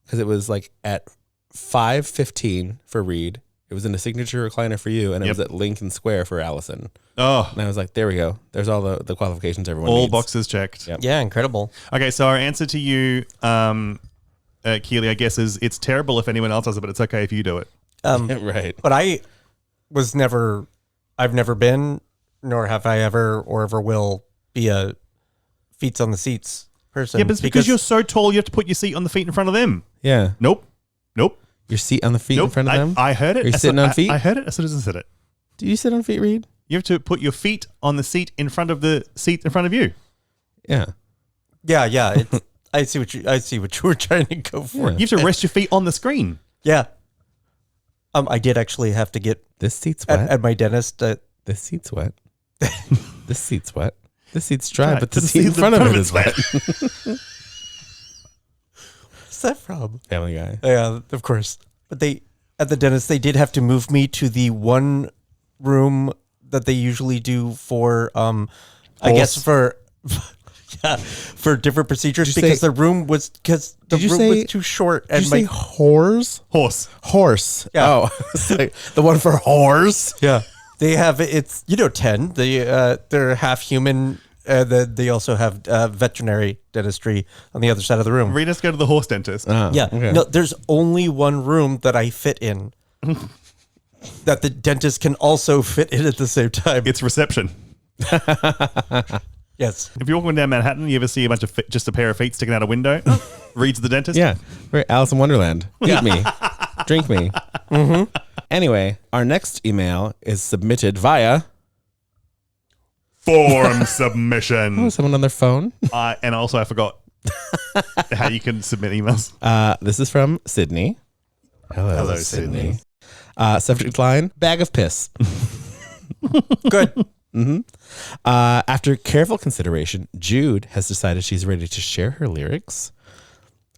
Speaker 1: Because it was like at 5:15 for Reed. It was in a signature recliner for you, and it was at Lincoln Square for Allison. Oh. And I was like, there we go. There's all the qualifications everyone needs.
Speaker 2: All boxes checked.
Speaker 1: Yep.
Speaker 3: Yeah, incredible.
Speaker 2: Okay, so our answer to you, Keely, I guess, is it's terrible if anyone else does it, but it's okay if you do it.
Speaker 1: Right.
Speaker 3: But I've never been, nor have I ever or ever will be a feet on the seats person.
Speaker 2: Yeah, but it's because you're so tall, you have to put your seat on the feet in front of them.
Speaker 1: Yeah.
Speaker 2: Nope.
Speaker 1: Your seat on the feet in front of them?
Speaker 2: I heard it.
Speaker 1: Are you sitting on feet?
Speaker 2: I heard it as soon as I said it.
Speaker 1: Do you sit on feet, Reed?
Speaker 2: You have to put your feet on the seat in front of the seat in front of you.
Speaker 1: Yeah.
Speaker 3: Yeah. I see what you were trying to go for.
Speaker 2: Yeah. You have to rest your feet on the screen.
Speaker 3: Yeah. I did actually have to get
Speaker 1: this seat's wet
Speaker 3: at my dentist.
Speaker 1: This seat's wet. This seat's wet. This seat's dry, but the seat in front of it is wet.
Speaker 3: What's that from?
Speaker 1: Family Guy.
Speaker 3: Yeah, of course. But at the dentist, they did have to move me to the one room that they usually do for, I guess for different procedures because the room was was too short.
Speaker 1: Did you say whores? Horse.
Speaker 3: Yeah.
Speaker 1: Oh, it's like the one for whores.
Speaker 3: Yeah. They have 10. They're half human. They also have veterinary dentistry on the other side of the room.
Speaker 2: Read us go to the horse dentist.
Speaker 3: Okay. No, there's only one room that I fit in that the dentist can also fit in at the same time.
Speaker 2: It's reception.
Speaker 3: Yes.
Speaker 2: If you're walking down Manhattan, you ever see a bunch of just a pair of feet sticking out a window? Reads the dentist.
Speaker 1: Yeah. Right. Alice in Wonderland. Eat me. Drink me.
Speaker 3: Mm-hmm.
Speaker 1: Anyway, our next email is submitted via
Speaker 2: form submission.
Speaker 1: Oh, someone on their phone.
Speaker 2: And also, I forgot how you can submit emails.
Speaker 1: This is from Sydney.
Speaker 2: Hello, Sydney.
Speaker 1: Subject line: bag of piss.
Speaker 3: Good.
Speaker 1: Mm-hmm. After careful consideration, Jude has decided she's ready to share her lyrics.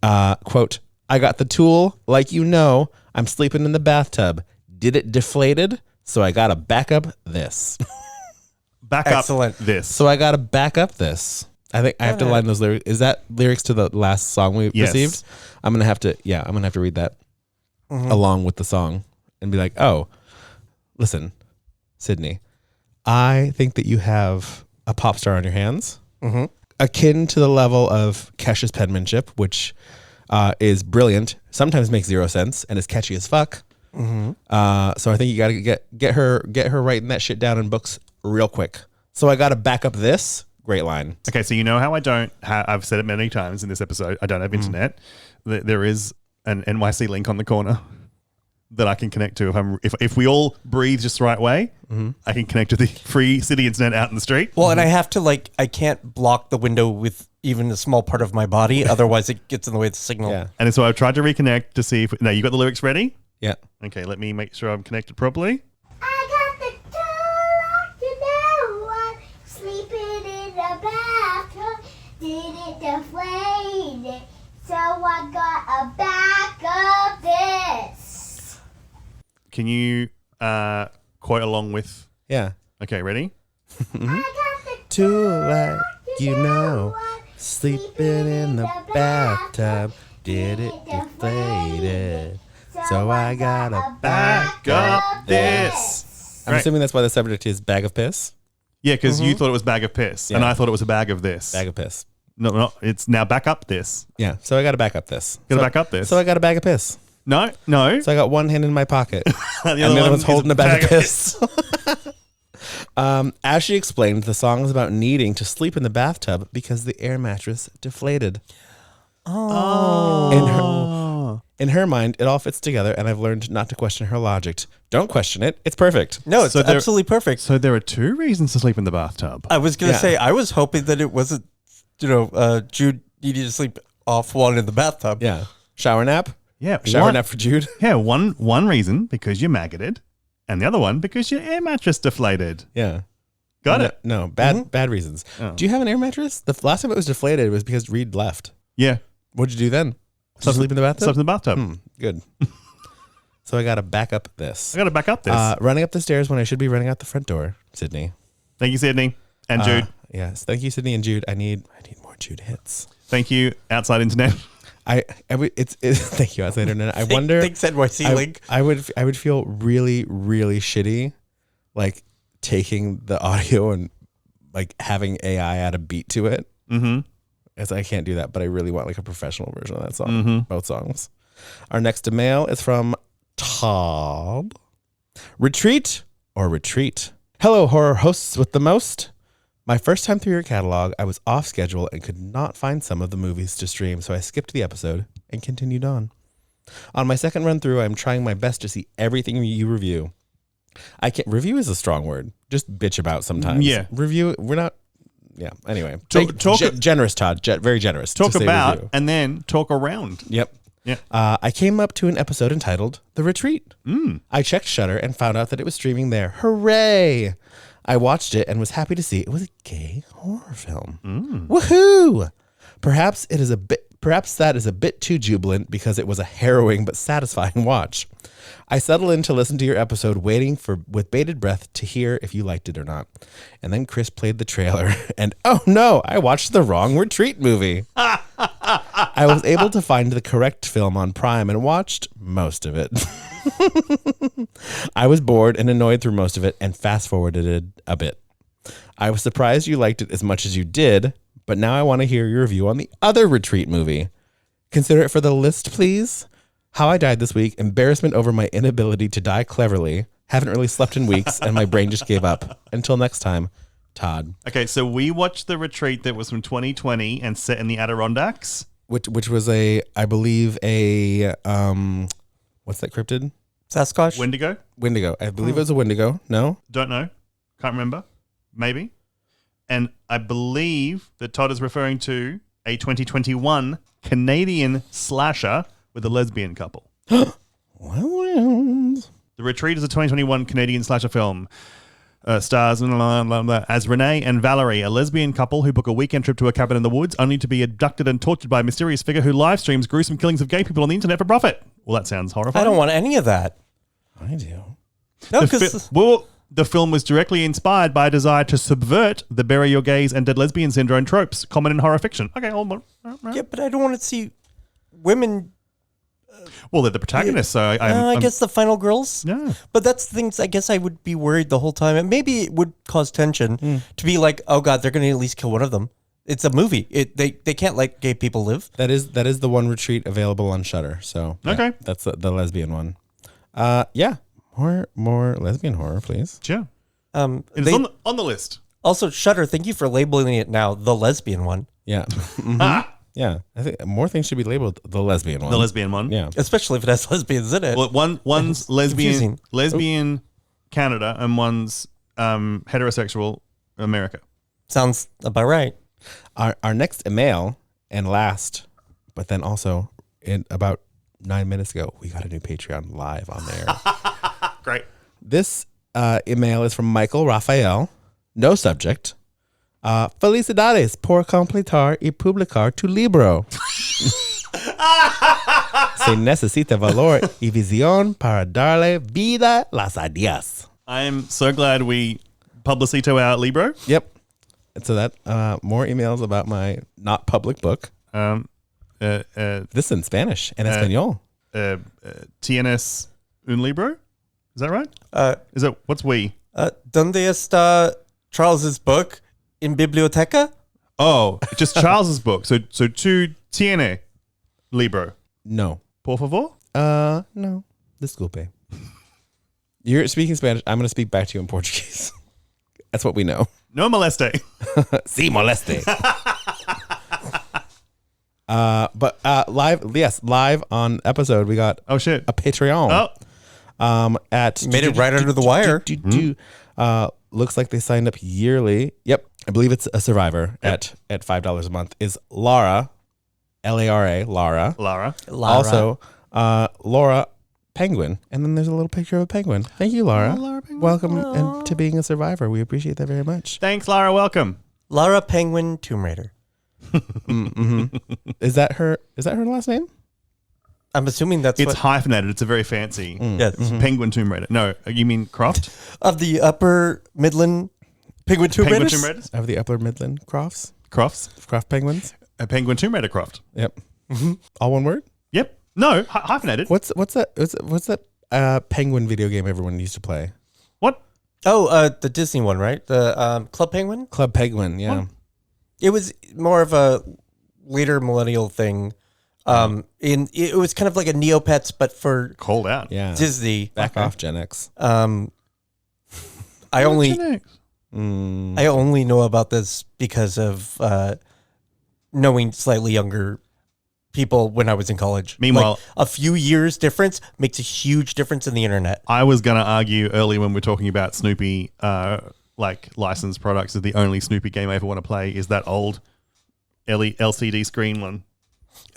Speaker 1: Quote: I got the tool, like you know. I'm sleeping in the bathtub. Did it deflated? So I gotta back up this.
Speaker 3: Excellent.
Speaker 2: This.
Speaker 1: So I gotta back up this. I think I have to line those lyrics. Is that lyrics to the last song we received? I'm gonna have to read that along with the song and be like, oh, listen, Sydney, I think that you have a pop star on your hands, akin to the level of Kesha's penmanship, which is brilliant, sometimes makes zero sense, and is catchy as fuck. So I think you gotta get her writing that shit down in books real quick. So I gotta back up this. Great line.
Speaker 2: Okay, so you know how I've said it many times in this episode, I don't have internet. There is an NYC link on the corner that I can connect to. If we all breathe just the right way, I can connect to the free city internet out in the street.
Speaker 3: Well, and I have to I can't block the window with even a small part of my body, otherwise it gets in the way of the signal.
Speaker 1: Yeah.
Speaker 2: And so I've tried to reconnect to see if... No, you got the lyrics ready?
Speaker 1: Yeah.
Speaker 2: Okay, let me make sure I'm connected properly.
Speaker 5: I got the door locked and now I'm sleeping in the bathtub. Didn't deflate it, so I got a back of this.
Speaker 2: Can you quote along with?
Speaker 1: Yeah.
Speaker 2: Okay, ready?
Speaker 5: I got the
Speaker 1: To like you know, sleeping in the bathtub, did it deflated. So I got a
Speaker 2: Back up this.
Speaker 1: I'm
Speaker 2: Right.
Speaker 1: assuming that's why the subject is bag of piss.
Speaker 2: Yeah, because you thought it was bag of piss, and
Speaker 1: Yeah.
Speaker 2: I thought it was a bag of this.
Speaker 1: Bag of piss.
Speaker 2: No, it's now back up this.
Speaker 1: Yeah. So I got to back up this.
Speaker 2: Gotta
Speaker 1: so,
Speaker 2: back up this.
Speaker 1: So I got a bag of piss.
Speaker 2: No.
Speaker 1: So I got one hand in my pocket,
Speaker 2: The
Speaker 1: and the other
Speaker 2: one
Speaker 1: one's
Speaker 2: is
Speaker 1: holding a bag of piss. As she explained, the song is about needing to sleep in the bathtub because the air mattress deflated. In her mind, it all fits together, and I've learned not to question her logic. Don't question it. It's perfect.
Speaker 3: No, it's
Speaker 2: So there-
Speaker 3: absolutely perfect.
Speaker 2: So there are two reasons to sleep in the bathtub.
Speaker 3: I was going to
Speaker 1: Yeah.
Speaker 3: say, I was hoping that it wasn't, Jude needed to sleep off one in the bathtub.
Speaker 1: Yeah. Shower nap.
Speaker 2: Yeah,
Speaker 1: Shower nap for Jude.
Speaker 2: Yeah, one reason because you're maggoted, and the other one because your air mattress deflated.
Speaker 1: Yeah.
Speaker 2: Got it.
Speaker 1: No, bad reasons.
Speaker 2: Oh.
Speaker 1: Do you have an air mattress? The last time it was deflated was because Reed left.
Speaker 2: Yeah,
Speaker 1: What'd you do then? Did you sleep in the bathtub?
Speaker 2: slept in the bathtub.
Speaker 1: Good. So I got to back up this.
Speaker 2: I got to back up this.
Speaker 1: Running up the stairs when I should be running out the front door, Sydney.
Speaker 2: Thank you, Sydney and Jude.
Speaker 1: Yes. Thank you, Sydney and Jude. I need more Jude hits.
Speaker 2: Thank you, outside internet.
Speaker 1: Thank you, outside internet. I wonder.
Speaker 3: Thanks, NYC link.
Speaker 1: I would feel really, really shitty, like taking the audio and like having AI add a beat to it.
Speaker 2: Mm-hmm.
Speaker 1: As I can't do that, but I really want like a professional version of that song. Both songs. Our next email is from Todd. Retreat or retreat? Hello, horror hosts with the most. My first time through your catalog, I was off schedule and could not find some of the movies to stream, so I skipped the episode and continued on. On my second run through, I'm trying my best to see everything you review. Review is a strong word. Just bitch about sometimes.
Speaker 2: Yeah.
Speaker 1: Review, we're not. Yeah. Anyway, generous, Todd. Very generous.
Speaker 2: Talk
Speaker 1: to say
Speaker 2: about
Speaker 1: review.
Speaker 2: and then talk around.
Speaker 1: Yep.
Speaker 2: Yeah.
Speaker 1: I came up to an episode entitled "The Retreat." I checked Shudder and found out that it was streaming there. Hooray! I watched it and was happy to see it was a gay horror film. Woohoo! Perhaps that is a bit too jubilant because it was a harrowing but satisfying watch. I settled in to listen to your episode, waiting with bated breath to hear if you liked it or not. And then Chris played the trailer, and oh no, I watched the wrong Retreat movie. I was able to find the correct film on Prime and watched most of it. I was bored and annoyed through most of it and fast-forwarded it a bit. I was surprised you liked it as much as you did, but now I want to hear your review on the other Retreat movie. Consider it for the list, please. How I died this week, embarrassment over my inability to die cleverly, haven't really slept in weeks, and my brain just gave up. Until next time, Todd.
Speaker 2: Okay, so we watched The Retreat that was from 2020 and set in the Adirondacks.
Speaker 1: Which was I believe what's that cryptid?
Speaker 3: Sasquatch?
Speaker 2: Wendigo?
Speaker 1: I believe it was a Wendigo. No?
Speaker 2: Don't know. Can't remember. Maybe. And I believe that Todd is referring to a 2021 Canadian slasher with a lesbian couple.
Speaker 1: Well,
Speaker 2: The Retreat is a 2021 Canadian slasher film. Stars as Renee and Valerie, a lesbian couple who book a weekend trip to a cabin in the woods only to be abducted and tortured by a mysterious figure who live streams gruesome killings of gay people on the internet for profit. Well, that sounds horrifying.
Speaker 3: I don't want any of that.
Speaker 1: I do.
Speaker 3: No, because
Speaker 2: the film was directly inspired by a desire to subvert the bury your gays and dead lesbian syndrome tropes common in horror fiction. Okay, hold on.
Speaker 3: yeah, but I don't want to see women.
Speaker 2: Well, they're the protagonists, so
Speaker 3: I guess the final girls.
Speaker 2: Yeah.
Speaker 3: But that's things I guess I would be worried the whole time. And maybe it would cause tension to be like, oh God, they're going to at least kill one of them. It's a movie. They can't let gay people live.
Speaker 1: That is the one Retreat available on Shudder. So yeah,
Speaker 2: okay,
Speaker 1: that's the lesbian one. Yeah, more lesbian horror, please.
Speaker 2: Sure. It's on the list.
Speaker 3: Also, Shudder. Thank you for labeling it now the lesbian one.
Speaker 1: Yeah. Mm-hmm. Yeah, I think more things should be labeled the lesbian one.
Speaker 2: The lesbian one.
Speaker 1: Yeah.
Speaker 3: Especially if it has lesbians in it.
Speaker 2: Well, one's lesbian
Speaker 3: confusing.
Speaker 2: Canada and one's heterosexual America.
Speaker 3: Sounds about right.
Speaker 1: Our next email and last, but then also in about 9 minutes ago, we got a new Patreon live on there.
Speaker 2: Great.
Speaker 1: This email is from Michael Raphael. No subject. Felicidades por completar y publicar tu libro. Se necesita valor y visión para darle vida las ideas.
Speaker 2: I am so glad we publicito our libro.
Speaker 1: Yep. And so that more emails about my not public book. This in Spanish and Espanol.
Speaker 2: TNS un libro? Is that right? Is it what's we?
Speaker 3: ¿Dónde está Charles's book? In biblioteca?
Speaker 2: Oh, just Charles's book. So tu tiene libro.
Speaker 1: No.
Speaker 2: Por favor?
Speaker 1: No. Disculpe. You're speaking Spanish. I'm going to speak back to you in Portuguese. That's what we know.
Speaker 2: No moleste.
Speaker 1: Sí, moleste. But live on episode, we got
Speaker 2: oh shit
Speaker 1: a Patreon. At
Speaker 3: made it right under the wire.
Speaker 1: Looks like they signed up yearly. Yep, I believe it's a survivor at $5 a month. Is Lara, Lara,
Speaker 2: Lara.
Speaker 1: Also, Laura Penguin, and then there's a little picture of a penguin. Thank you, Lara.
Speaker 2: Lara Penguin.
Speaker 1: Welcome and to being a survivor. We appreciate that very much.
Speaker 2: Thanks, Lara. Welcome.
Speaker 3: Lara Penguin Tomb Raider.
Speaker 1: Mm-hmm. Is that her last name?
Speaker 3: I'm assuming that's
Speaker 2: it's hyphenated. It's a very fancy.
Speaker 3: Yes.
Speaker 2: Mm-hmm. Penguin Tomb Raider. No, you mean Croft?
Speaker 3: Of the Upper Midland Penguin Tomb Raiders?
Speaker 2: Tomb Raiders?
Speaker 1: Of the Upper Midland Crofts?
Speaker 2: Croft
Speaker 1: Penguins?
Speaker 2: A Penguin Tomb Raider Croft.
Speaker 1: Yep. Mm-hmm. All one word?
Speaker 2: Yep. No, hyphenated.
Speaker 1: What's that penguin video game everyone used to play?
Speaker 2: What?
Speaker 3: Oh, the Disney one, right? The Club Penguin?
Speaker 1: Club Penguin, yeah.
Speaker 3: What? It was more of a later millennial thing. It was kind of like a Neopets, but for
Speaker 2: called out.
Speaker 1: Yeah.
Speaker 3: Disney.
Speaker 1: Back off, Gen X.
Speaker 3: I only know about this because of knowing slightly younger people when I was in college.
Speaker 2: Meanwhile,
Speaker 3: a few years difference makes a huge difference in the internet.
Speaker 2: I was going to argue earlier when we're talking about Snoopy, like licensed products, that the only Snoopy game I ever want to play is that old LCD screen one.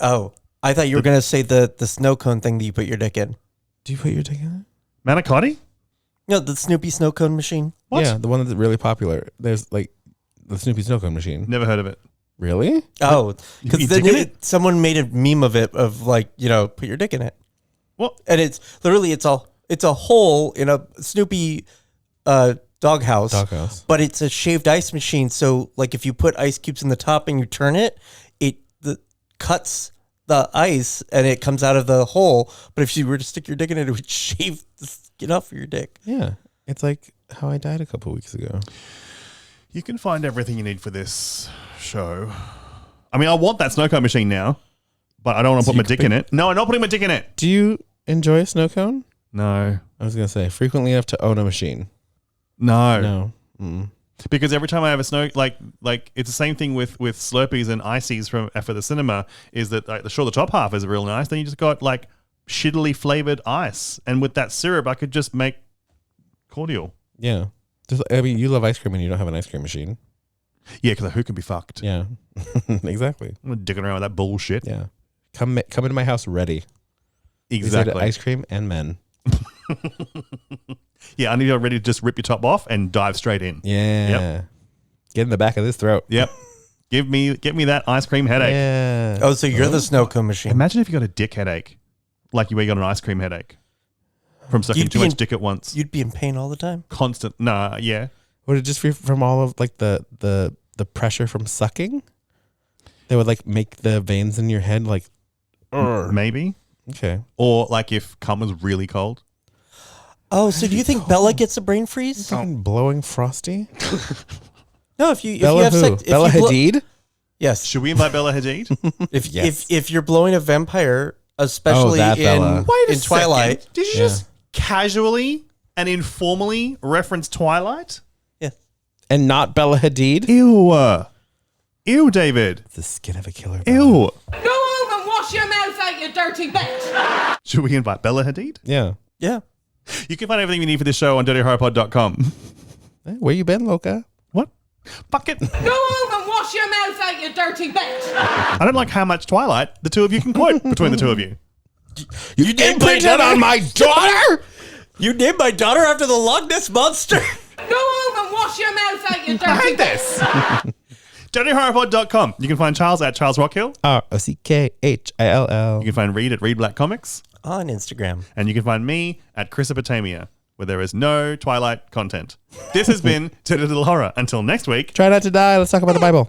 Speaker 3: Oh, I thought you were going to say the snow cone thing that you put your dick in.
Speaker 1: Do you put your dick in it?
Speaker 2: Manicotti?
Speaker 3: No, the Snoopy snow cone machine.
Speaker 2: What?
Speaker 1: Yeah, the one that's really popular. There's like the Snoopy snow cone machine.
Speaker 2: Never heard of it.
Speaker 1: Really?
Speaker 3: Oh, because
Speaker 2: You
Speaker 3: then
Speaker 2: digging it?
Speaker 3: someone made a meme of it of like, put your dick in it.
Speaker 2: What?
Speaker 3: And it's literally it's a hole in a Snoopy doghouse, but it's a shaved ice machine. So like if you put ice cubes in the top and you turn it, it cuts the ice and it comes out of the hole. But if you were to stick your dick in it, it would shave the skin off your dick.
Speaker 1: Yeah, it's like how I died a couple weeks ago.
Speaker 2: You can find everything you need for this show. I mean, I want that snow cone machine now, but I don't want to put my dick in it. No, I'm not putting my dick in it.
Speaker 1: Do you enjoy a snow cone?
Speaker 2: No.
Speaker 1: I was going to say, frequently enough to own a machine.
Speaker 2: No.
Speaker 1: No. Mm.
Speaker 2: Because every time I have a snow, like it's the same thing with Slurpees and Ices for the cinema, is that like, the top half is real nice. Then you just got like shittily flavored ice. And with that syrup, I could just make cordial.
Speaker 1: Yeah. I mean, you love ice cream and you don't have an ice cream machine.
Speaker 2: Yeah, because who can be fucked?
Speaker 1: Yeah, exactly.
Speaker 2: I'm not dicking around with that bullshit.
Speaker 1: Yeah. Come into my house ready.
Speaker 2: Exactly.
Speaker 1: Ice cream and men.
Speaker 2: Yeah, I need you ready to just rip your top off and dive straight in.
Speaker 1: Yeah.
Speaker 2: Yep.
Speaker 1: Get in the back of this throat.
Speaker 2: Yep. Get me that ice cream headache.
Speaker 1: Yeah.
Speaker 3: Oh, so you're the snow cone machine.
Speaker 2: Imagine if you got a dick headache, like you got an ice cream headache from sucking too much dick at once.
Speaker 3: You'd be in pain all the time.
Speaker 2: Constant. Nah, yeah.
Speaker 1: Would it just be from all of like the pressure from sucking? They would like make the veins in your head like,
Speaker 2: maybe.
Speaker 1: Okay.
Speaker 2: Or like if cum was really cold.
Speaker 3: Oh, so do you think Bella gets a brain freeze?
Speaker 1: Fucking blowing frosty.
Speaker 3: No, if you
Speaker 1: Bella
Speaker 3: have
Speaker 1: who?
Speaker 3: sex,
Speaker 1: Bella Hadid?
Speaker 3: Yes.
Speaker 2: Should we invite Bella Hadid?
Speaker 3: if you're blowing a vampire, especially in Twilight.
Speaker 2: Second. Did you just casually and informally reference Twilight?
Speaker 3: Yes.
Speaker 1: And not Bella Hadid?
Speaker 2: Ew, David.
Speaker 1: The skin of a killer.
Speaker 2: Ew.
Speaker 6: Go home and wash your mouth out, you dirty bitch.
Speaker 2: Should we invite Bella Hadid?
Speaker 1: Yeah.
Speaker 3: Yeah.
Speaker 2: You can find everything you need for this show on dirtylittlehorrorpod.com.
Speaker 1: Hey, where you been, Loca?
Speaker 2: What? Fuck it.
Speaker 6: Go home and wash your mouth out, you dirty bitch.
Speaker 2: I don't like how much Twilight the two of you can quote between the two of you.
Speaker 1: You imprinted on my daughter?
Speaker 3: You named my daughter after the Loch Ness Monster?
Speaker 6: Go home and wash your mouth out, you dirty
Speaker 2: this. dirtylittlehorrorpod.com. You can find Charles at Charles Rockhill.
Speaker 1: ROCKHILL.
Speaker 2: You can find Reed at Reed Black Comics.
Speaker 3: On Instagram.
Speaker 2: And you can find me at Chrysopotamia, where there is no Twilight content. This has been Dirty Little Horror. Until next week.
Speaker 1: Try not to die. Let's talk about the Bible.